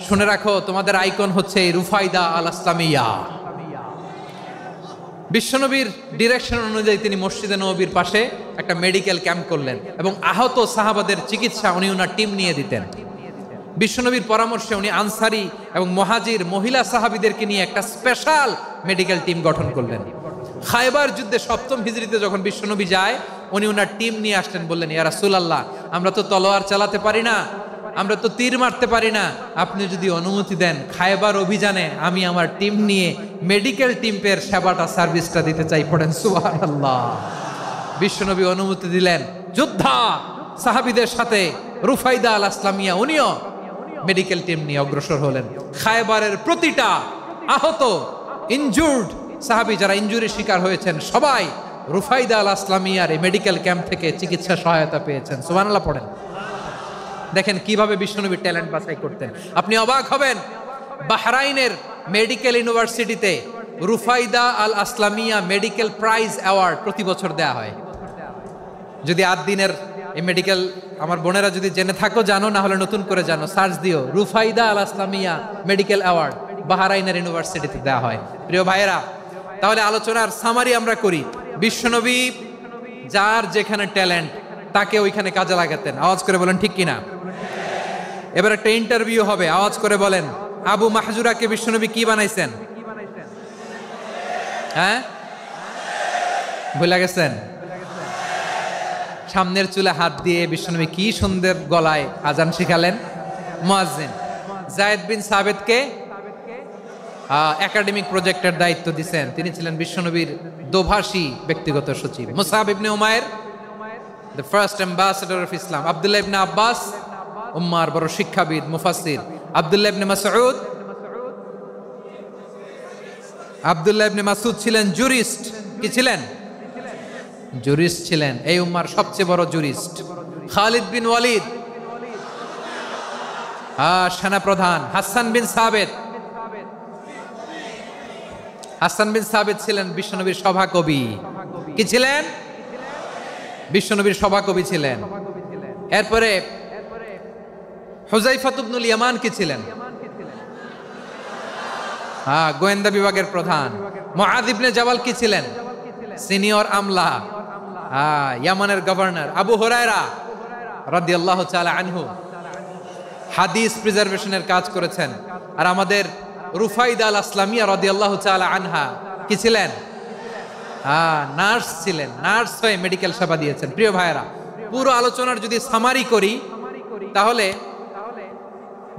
S1: শুনে রাখো, তোমাদের আইকন হচ্ছে রুফাইদা আল আসলামিয়া। বিশ্বনবীর ডিরেকশন অনুযায়ী তিনি মসজিদে নববীর পাশে একটা মেডিকেল ক্যাম্প করলেন এবং আহত সাহাবাদের চিকিৎসা উনি ওনার টিম নিয়ে দিতেন। বিশ্বনবীর পরামর্শে উনি আনসারি এবং মুহাজির মহিলা সাহাবীদেরকে নিয়ে একটা স্পেশাল মেডিকেল টিম গঠন করলেন। খায়বার যুদ্ধে 7ম হিজরিতে যখন বিশ্বনবী যায় উনি ওনার টিম নিয়ে আসলেন, বললেন ইয়া রাসূলুল্লাহ আমরা তো তলোয়ার চালাতে পারি না, আমরা তো তীর মারতে পারি না, আপনি যদি অনুমতি দেন খায়বার অভিযানে আমি আমার টিম নিয়ে মেডিকেল টিমের সেবাটা সার্ভিসটা দিতে চাই। পড়েন সুবহানাল্লাহ। বিশ্বনবী অনুমতি দিলেন, যোদ্ধা সাহাবীদের সাথে রুফাইদা আল আসলামিয়া উনিও মেডিকেল টিম নিয়ে অগ্রসর হলেন। খায়বারের প্রতিটা আহত ইনজুর্ড সাহাবী যারা ইনজুরির শিকার হয়েছেন সবাই রুফাইদা আল আসলামিয়ার এই মেডিকেল ক্যাম্প থেকে চিকিৎসা সহায়তা পেয়েছেন। সুবহানাল্লাহ পড়েন। দেখেন কিভাবে বিশ্বনবী ট্যালেন্ট বাছাই করতেন। আপনি অবাক হবেন, বাহরাইনের মেডিকেল ইউনিভার্সিটিতে রুফাইদা আল আসলামিয়া মেডিকেল প্রাইজ অ্যাওয়ার্ড প্রতি বছর দেয়া হয়। যদি 8 দিনের এই মেডিকেল আমার বোনেরা যদি জেনে থাকো জানো, না হলে নতুন করে জানো, সার্চ দিও রুফাইদা আল আসলামিয়া মেডিকেল অ্যাওয়ার্ড বাহরাইনের ইউনিভার্সিটিতে দেওয়া হয়। প্রিয় ভাইয়েরা, তাহলে আলোচনার সামারি আমরা করি। বিশ্বনবী যার যেখানে ট্যালেন্ট তাকে ওইখানে কাজে লাগাতেন। আওয়াজ করে বলেন ঠিক কিনা? এবার একটা ইন্টারভিউ হবে, আওয়াজ করে বলেন আবু মাহজুরাকে বিশ্বনবী কি বানাইছেন? হ্যাঁ, ভুলে গেছেন? সামনের চুলে হাত দিয়ে বিশ্বনবী কি সুন্দর গলায় আজান শিখালেন। মুয়াজ্জিন। যায়েদ বিন সাবিতকে একাডেমিক প্রজেক্টের দায়িত্ব দিয়েছেন, তিনি ছিলেন বিশ্বনবীর দোভাষী ব্যক্তিগত সচিব। Musab ibn Umair, the first ambassador of Islam. Abdullah ibn Abbas, উম্মার বড় শিক্ষাবিদ মুফাসসির আব্দুল্লাহ ইবনে মাসউদ। আব্দুল্লাহ ইবনে মাসউদ ছিলেন জুরিস্ট। কি ছিলেন? জুরিস্ট ছিলেন। এই উম্মার সবচেয়ে বড় জুরিস্ট খালিদ বিন ওয়ালিদ, সেনাপ্রধান হাসান বিন সাবেত। হাসান বিন সাবেত ছিলেন বিশ্বনবীর সভাকবি। কি ছিলেন? বিশ্বনবীর সভাকবি ছিলেন। এরপরে হুযায়ফা ইবনুল ইয়ামান কি ছিলেন? গোয়েন্দা বিভাগের প্রধান। মুআয ইবনে জাবাল কি ছিলেন? সিনিয়র আমলা, ইয়ামানের গভর্নর। আবু হুরায়রা রাদিয়াল্লাহু তাআলা আনহু হাদিস প্রিজার্ভেশনের কাজ করেছেন। আর আমাদের রুফাইদা আল আসলামিয়া রাদিয়াল্লাহু তাআলা আনহা কি ছিলেন? নার্স ছিলেন। নার্স হয়ে মেডিকেল সেবা দিয়েছেন। প্রিয় ভাইয়েরা, পুরো আলোচনার যদি সামারি করি তাহলে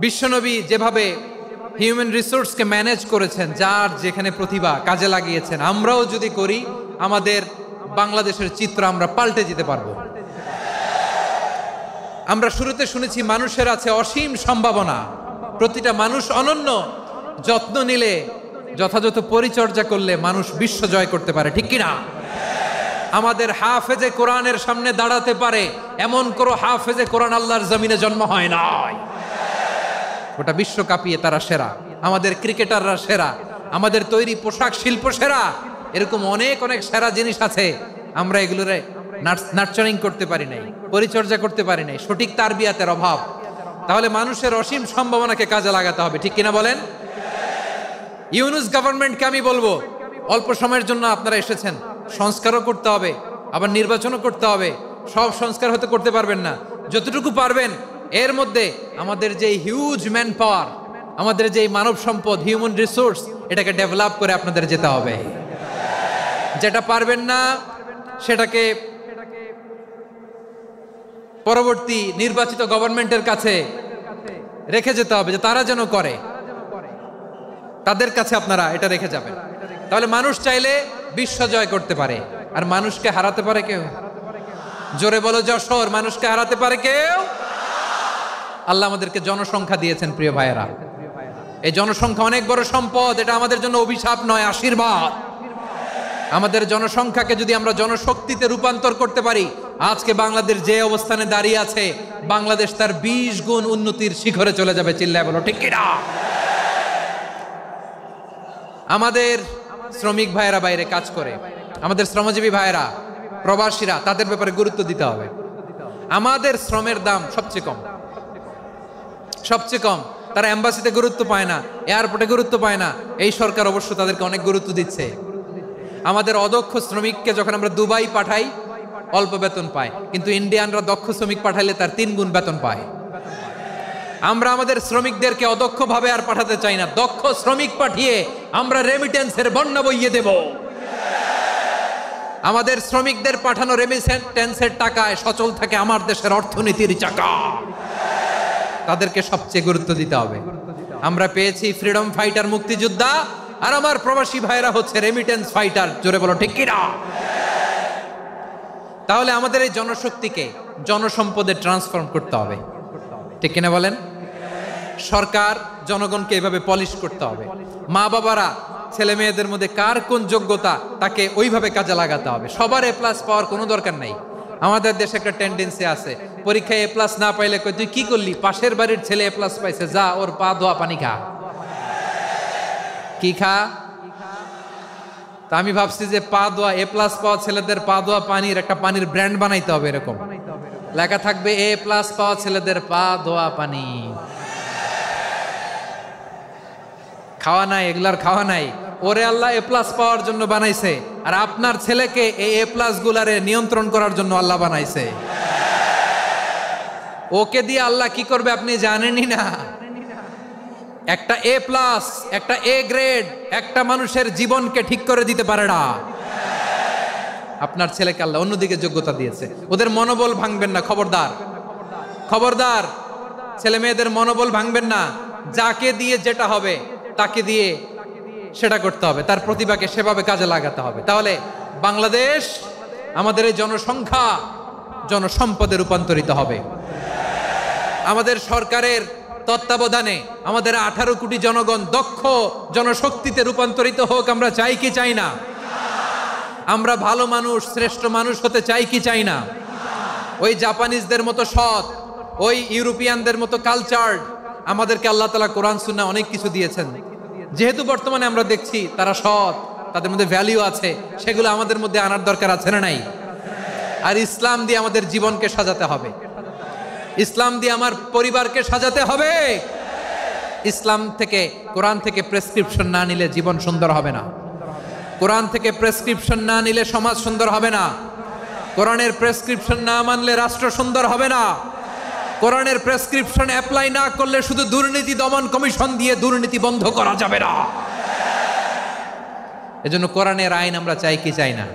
S1: বিশ্বনবী যেভাবে হিউম্যান রিসোর্সকে ম্যানেজ করেছেন, যার যেখানে প্রতিভা কাজে লাগিয়েছেন, আমরাও যদি করি আমাদের বাংলাদেশের চিত্র আমরা পাল্টে যেতে পারবো। আমরা শুরুতে শুনেছি মানুষের আছে অসীম সম্ভাবনা, প্রতিটা মানুষ অনন্য, যত্ন নিলে, যথাযথ পরিচর্যা করলে মানুষ বিশ্ব জয় করতে পারে। ঠিক কিনা? আমাদের হাফেজে কোরআনের সামনে দাঁড়াতে পারে এমন কোনো হাফেজে কোরআন আল্লাহর জমিনে জন্ম হয় নাই। গোটা বিশ্ব কাঁপিয়ে তারা সেরা। আমাদের ক্রিকেটাররা সেরা, আমাদের তৈরি পোশাক শিল্প সেরা। এরকম অনেক অনেক সেরা জিনিস আছে, আমরা এগুলোরে নার্চারিং করতে পারি নাই, পরিচর্যা করতে পারি নাই, সঠিক তারবিয়াতের অভাব। তাহলে মানুষের অসীম সম্ভাবনাকে কাজে লাগাতে হবে। ঠিক কিনা বলেন? ইউনুস গভর্নমেন্টকে আমি বলবো, অল্প সময়ের জন্য আপনারা এসেছেন, সংস্কারও করতে হবে, আবার নির্বাচনও করতে হবে। সব সংস্কার হয়তো করতে পারবেন না, যতটুকু পারবেন এর মধ্যে আমাদের যে হিউজ ম্যান পাওয়ার, আমাদের যে মানব সম্পদ, হিউম্যান রিসোর্স, এটাকে ডেভেলপ করে আপনাদের যেতে হবে। যেটা পারবেন না সেটাকে পরবর্তী নির্বাচিত গভর্নমেন্টের কাছে রেখে যেতে হবে, যে তারা যেন করে, তাদের কাছে আপনারা এটা রেখে যাবেন। তাহলে মানুষ চাইলে বিশ্ব জয় করতে পারে। আর মানুষকে হারাতে পারে কেউ? জোরে বলো যশোর, মানুষকে হারাতে পারে কেউ? আল্লাহ আমাদেরকে জনসংখ্যা দিয়েছেন প্রিয় ভাইয়েরা। এই জনসংখ্যা অনেক বড় সম্পদ, এটা আমাদের জন্য অভিশাপ নয়, আশীর্বাদ। আমাদের জনসংখ্যাকে যদি আমরা জনশক্তিতে রূপান্তর করতে পারি, আজকে বাংলাদেশ যে অবস্থানে দাঁড়িয়ে আছে, বাংলাদেশ তার 20 গুণ উন্নতির শিখরে চলে যাবে। চিল্লায় বলো ঠিক কিনা? আমাদের শ্রমিক ভাইয়েরা বাইরে কাজ করে, আমাদের শ্রমজীবী ভাইয়েরা, প্রবাসীরা, তাদের ব্যাপারে গুরুত্ব দিতে হবে। আমাদের শ্রমের দাম সবচেয়ে কম, সবচেয়ে কম। তারা এম্বাসিতে গুরুত্ব পায় না, এয়ারপোর্টে গুরুত্ব পায় না। এই সরকার অবশ্য তাদেরকে অনেক গুরুত্ব দিচ্ছে। আমাদের অদক্ষ শ্রমিককে যখন আমরা দুবাই পাঠাই, অল্প বেতন পায়, কিন্তু ইন্ডিয়ানরা দক্ষ শ্রমিক পাঠাইলে তার 3 গুণ বেতন পায়। আমরা আমাদের শ্রমিকদেরকে অদক্ষ ভাবে আর পাঠাতে চাই না, দক্ষ শ্রমিক পাঠিয়ে আমরা রেমিটেন্সের বন্যা বইয়ে দেব। আমাদের শ্রমিকদের পাঠানো রেমিটেন্সের টাকায় সচল থাকে আমার দেশের অর্থনীতির চাকা। তাদেরকে সবচেয়ে গুরুত্ব দিতে হবে। আমরা পেয়েছি ফ্রিডম ফাইটার, মুক্তিযোদ্ধা, আর আমার প্রবাসী ভাইরা হচ্ছে রেমিটেন্স ফাইটার। জোরে বলো ঠিক কিনা? তাহলে আমাদের এই জনশক্তিকে জনসম্পদে ট্রান্সফর্ম করতে হবে। ঠিক কিনা বলেন? সরকার জনগণকে এভাবে পলিশ করতে হবে। মা বাবারা ছেলে মেয়েদের মধ্যে কার কোন যোগ্যতা, তাকে ওইভাবে কাজে লাগাতে হবে। সবার এ প্লাস পাওয়ার কোনো দরকার নাই। আমাদের দেশে একটা টেন্ডেন্সি আছে, পরীক্ষায় এ প্লাস না পাইলে কই তুই কি করলি, পাশের বাড়ির ছেলে এ প্লাস পাইছে, যা ওর পা ধোয়া পানি খা। কি খা? তা আমি ভাবছি যে পা ধোয়া, এ প্লাস পাওয়া ছেলেদের পা ধোয়া পানির একটা পানির ব্র্যান্ড বানাইতে হবে। এরকম লেখা থাকবে, এ প্লাস পাওয়া ছেলেদের পা ধোয়া পানি। খাওয়া নাই, এগুলার খাওয়া নাই। ওরে আল্লাহ এ প্লাস পাওয়ার জন্য বানাইছে, আর আপনার ছেলেকে এই এ প্লাস গুলারে নিয়ন্ত্রণ করার জন্য আল্লাহ বানাইছে। ওকে দিয়ে আল্লাহ কি করবে আপনি জানেনই না। একটা এ প্লাস, একটা এ গ্রেড একটা মানুষের জীবনকে ঠিক করে দিতে পারে না। আপনার ছেলেকে আল্লাহ অন্যদিকে যোগ্যতা দিয়েছে। ওদের মনোবল ভাঙবেন না, খবরদার, খবরদার। ছেলে মেয়েদের মনোবল ভাঙবেন না। যাকে দিয়ে যেটা হবে তাকে দিয়ে সেটা করতে হবে, তার প্রতিভাকে সেভাবে কাজে লাগাতে হবে। তাহলে বাংলাদেশ, আমাদের এই জনসংখ্যা জনসম্পদে রূপান্তরিত হবে। আমাদের সরকারের তত্ত্বাবধানে আমাদের 18 কোটি জনগণ দক্ষ জনশক্তিতে রূপান্তরিত হোক, আমরা চাই কি চাই না? আমরা ভালো মানুষ, শ্রেষ্ঠ মানুষ হতে চাই কি চাই না? ওই জাপানিজদের মতো সৎ, ওই ইউরোপিয়ানদের মতো কালচার, আমাদেরকে আল্লাহ তাআলা কোরআন সুন্নাহ অনেক কিছু দিয়েছেন। যেহেতু বর্তমানে আমরা দেখছি তারা সৎ, তাদের মধ্যে ভ্যালু আছে, সেগুলো আমাদের মধ্যে আনার দরকার আছে না নাই? আর ইসলাম দিয়ে আমাদের জীবনকে সাজাতে হবে, ইসলাম দিয়ে আমার পরিবারকে সাজাতে হবে। ইসলাম থেকে, কোরআন থেকে প্রেসক্রিপশন না নিলে জীবন সুন্দর হবে না। কোরআন থেকে প্রেসক্রিপশন না নিলে সমাজ সুন্দর হবে না। কোরআনের প্রেসক্রিপশন না মানলে রাষ্ট্র সুন্দর হবে না। কোরআনের প্রেসক্রিপশন অ্যাপ্লাই না করলে শুধু দুর্নীতি দমন কমিশন দিয়ে দুর্নীতি বন্ধ করা যাবে না। এজন্য কোরআনের আইন আমরা চাই কি চাই না?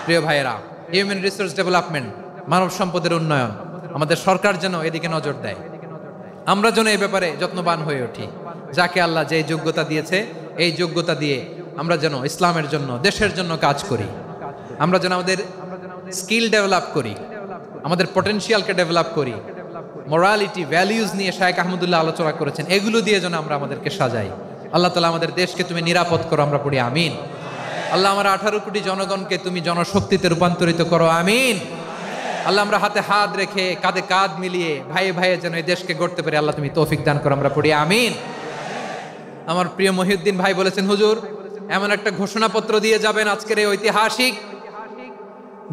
S1: প্রিয় ভাইয়েরা, হিউম্যান রিসোর্স ডেভেলপমেন্ট, মানব সম্পদের উন্নয়ন, আমাদের সরকার যেন এদিকে নজর দেয়। আমরা যেন এই ব্যাপারে যত্নবান হয়ে উঠি। যাকে আল্লাহ যে যোগ্যতা দিয়েছে, এই যোগ্যতা দিয়ে আমরা যেন ইসলামের জন্য, দেশের জন্য কাজ করি। আমরা যেন আমাদের স্কিল ডেভেলপ করি, আমাদের পটেনশিয়ালকে ডেভেলপ করি। মোরালিটি, ভ্যালিউজ নিয়ে শায়েখ আহমদুল্লাহ আলোচনা করেছেন, এগুলো দিয়ে যেন আমরা আমাদেরকে সাজাই। আল্লাহ তাআলা আমাদের দেশকে তুমি নিরাপদ করো, আমরা পড়ি আমিন। আল্লাহ আমার 18 কোটি জনগণকে তুমি জনশক্তিতে রূপান্তরিত করো, আমিন। আল্লাহ আমরা হাতে হাত রেখে, কাঁধে কাঁধ মিলিয়ে, ভাইয়ে ভাইয়ে যেন এই দেশকে গড়তে পারি, আল্লাহ তুমি তৌফিক দান করো, আমরা পড়ি আমিন। আমার প্রিয় মহিউদ্দিন ভাই বলেছেন, হুজুর এমন একটা ঘোষণাপত্র দিয়ে যাবেন আজকের এই ঐতিহাসিক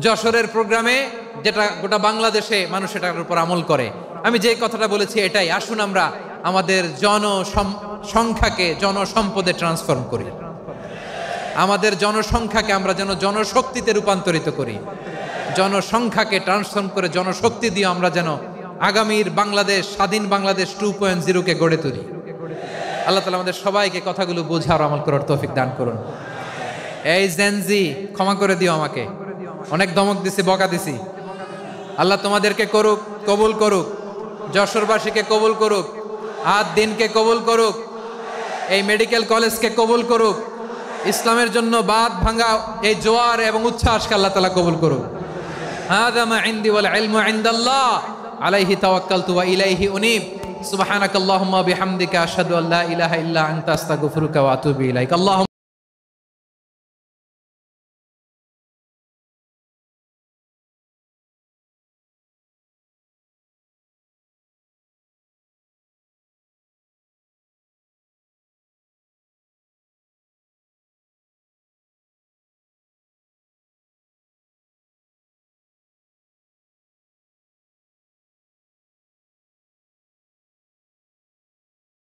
S1: যশোরের প্রোগ্রামে, যেটা গোটা বাংলাদেশে মানুষ এটার উপর আমল করে। আমি যে কথাটা বলেছি এটাই, আসুন আমরা আমাদের জনসংখ্যাকে জনসম্পদে ট্রান্সফর্ম করি। আমাদের জনসংখ্যাকে আমরা যেন জনশক্তিতে রূপান্তরিত করি। জনসংখ্যাকে ট্রান্সফর্ম করে জনশক্তি দিয়ে আমরা যেন আগামীর বাংলাদেশ, স্বাধীন বাংলাদেশ 2.0 কে গড়ে তুলি। আল্লাহ তাআলা আমাদের সবাইকে কথাগুলো বোঝার, আমল করার তৌফিক দান করুন। এই জেনজি, ক্ষমা করে দিও আমাকে, অনেক ধমক দিছি, বকা দিছি। আল্লাহ তোমাদেরকে করুক, কবুল করুক, যশোরবাসীকে কবুল করুক, আদ দিনকে কবুল করুক, এই মেডিকেল কলেজকে কবুল করুক, ইসলামের জন্য বাদ ভাঙা এই জোয়ার এবং উচ্ছ্বাসকে আল্লাহ তাআলা কবুল করুক। হাযা মা ইনদি ওয়াল ইলমু ইনদাল্লাহ আলাইহি তাওয়াক্কালতু ওয়া ইলাইহি উনীব। সুবহানাকাল্লাহুম্মা বিহামদিকা আশহাদু আল্লা ইলাহা ইল্লা আনতা আস্তাগফিরুকা ওয়া আতুবু ইলাইক।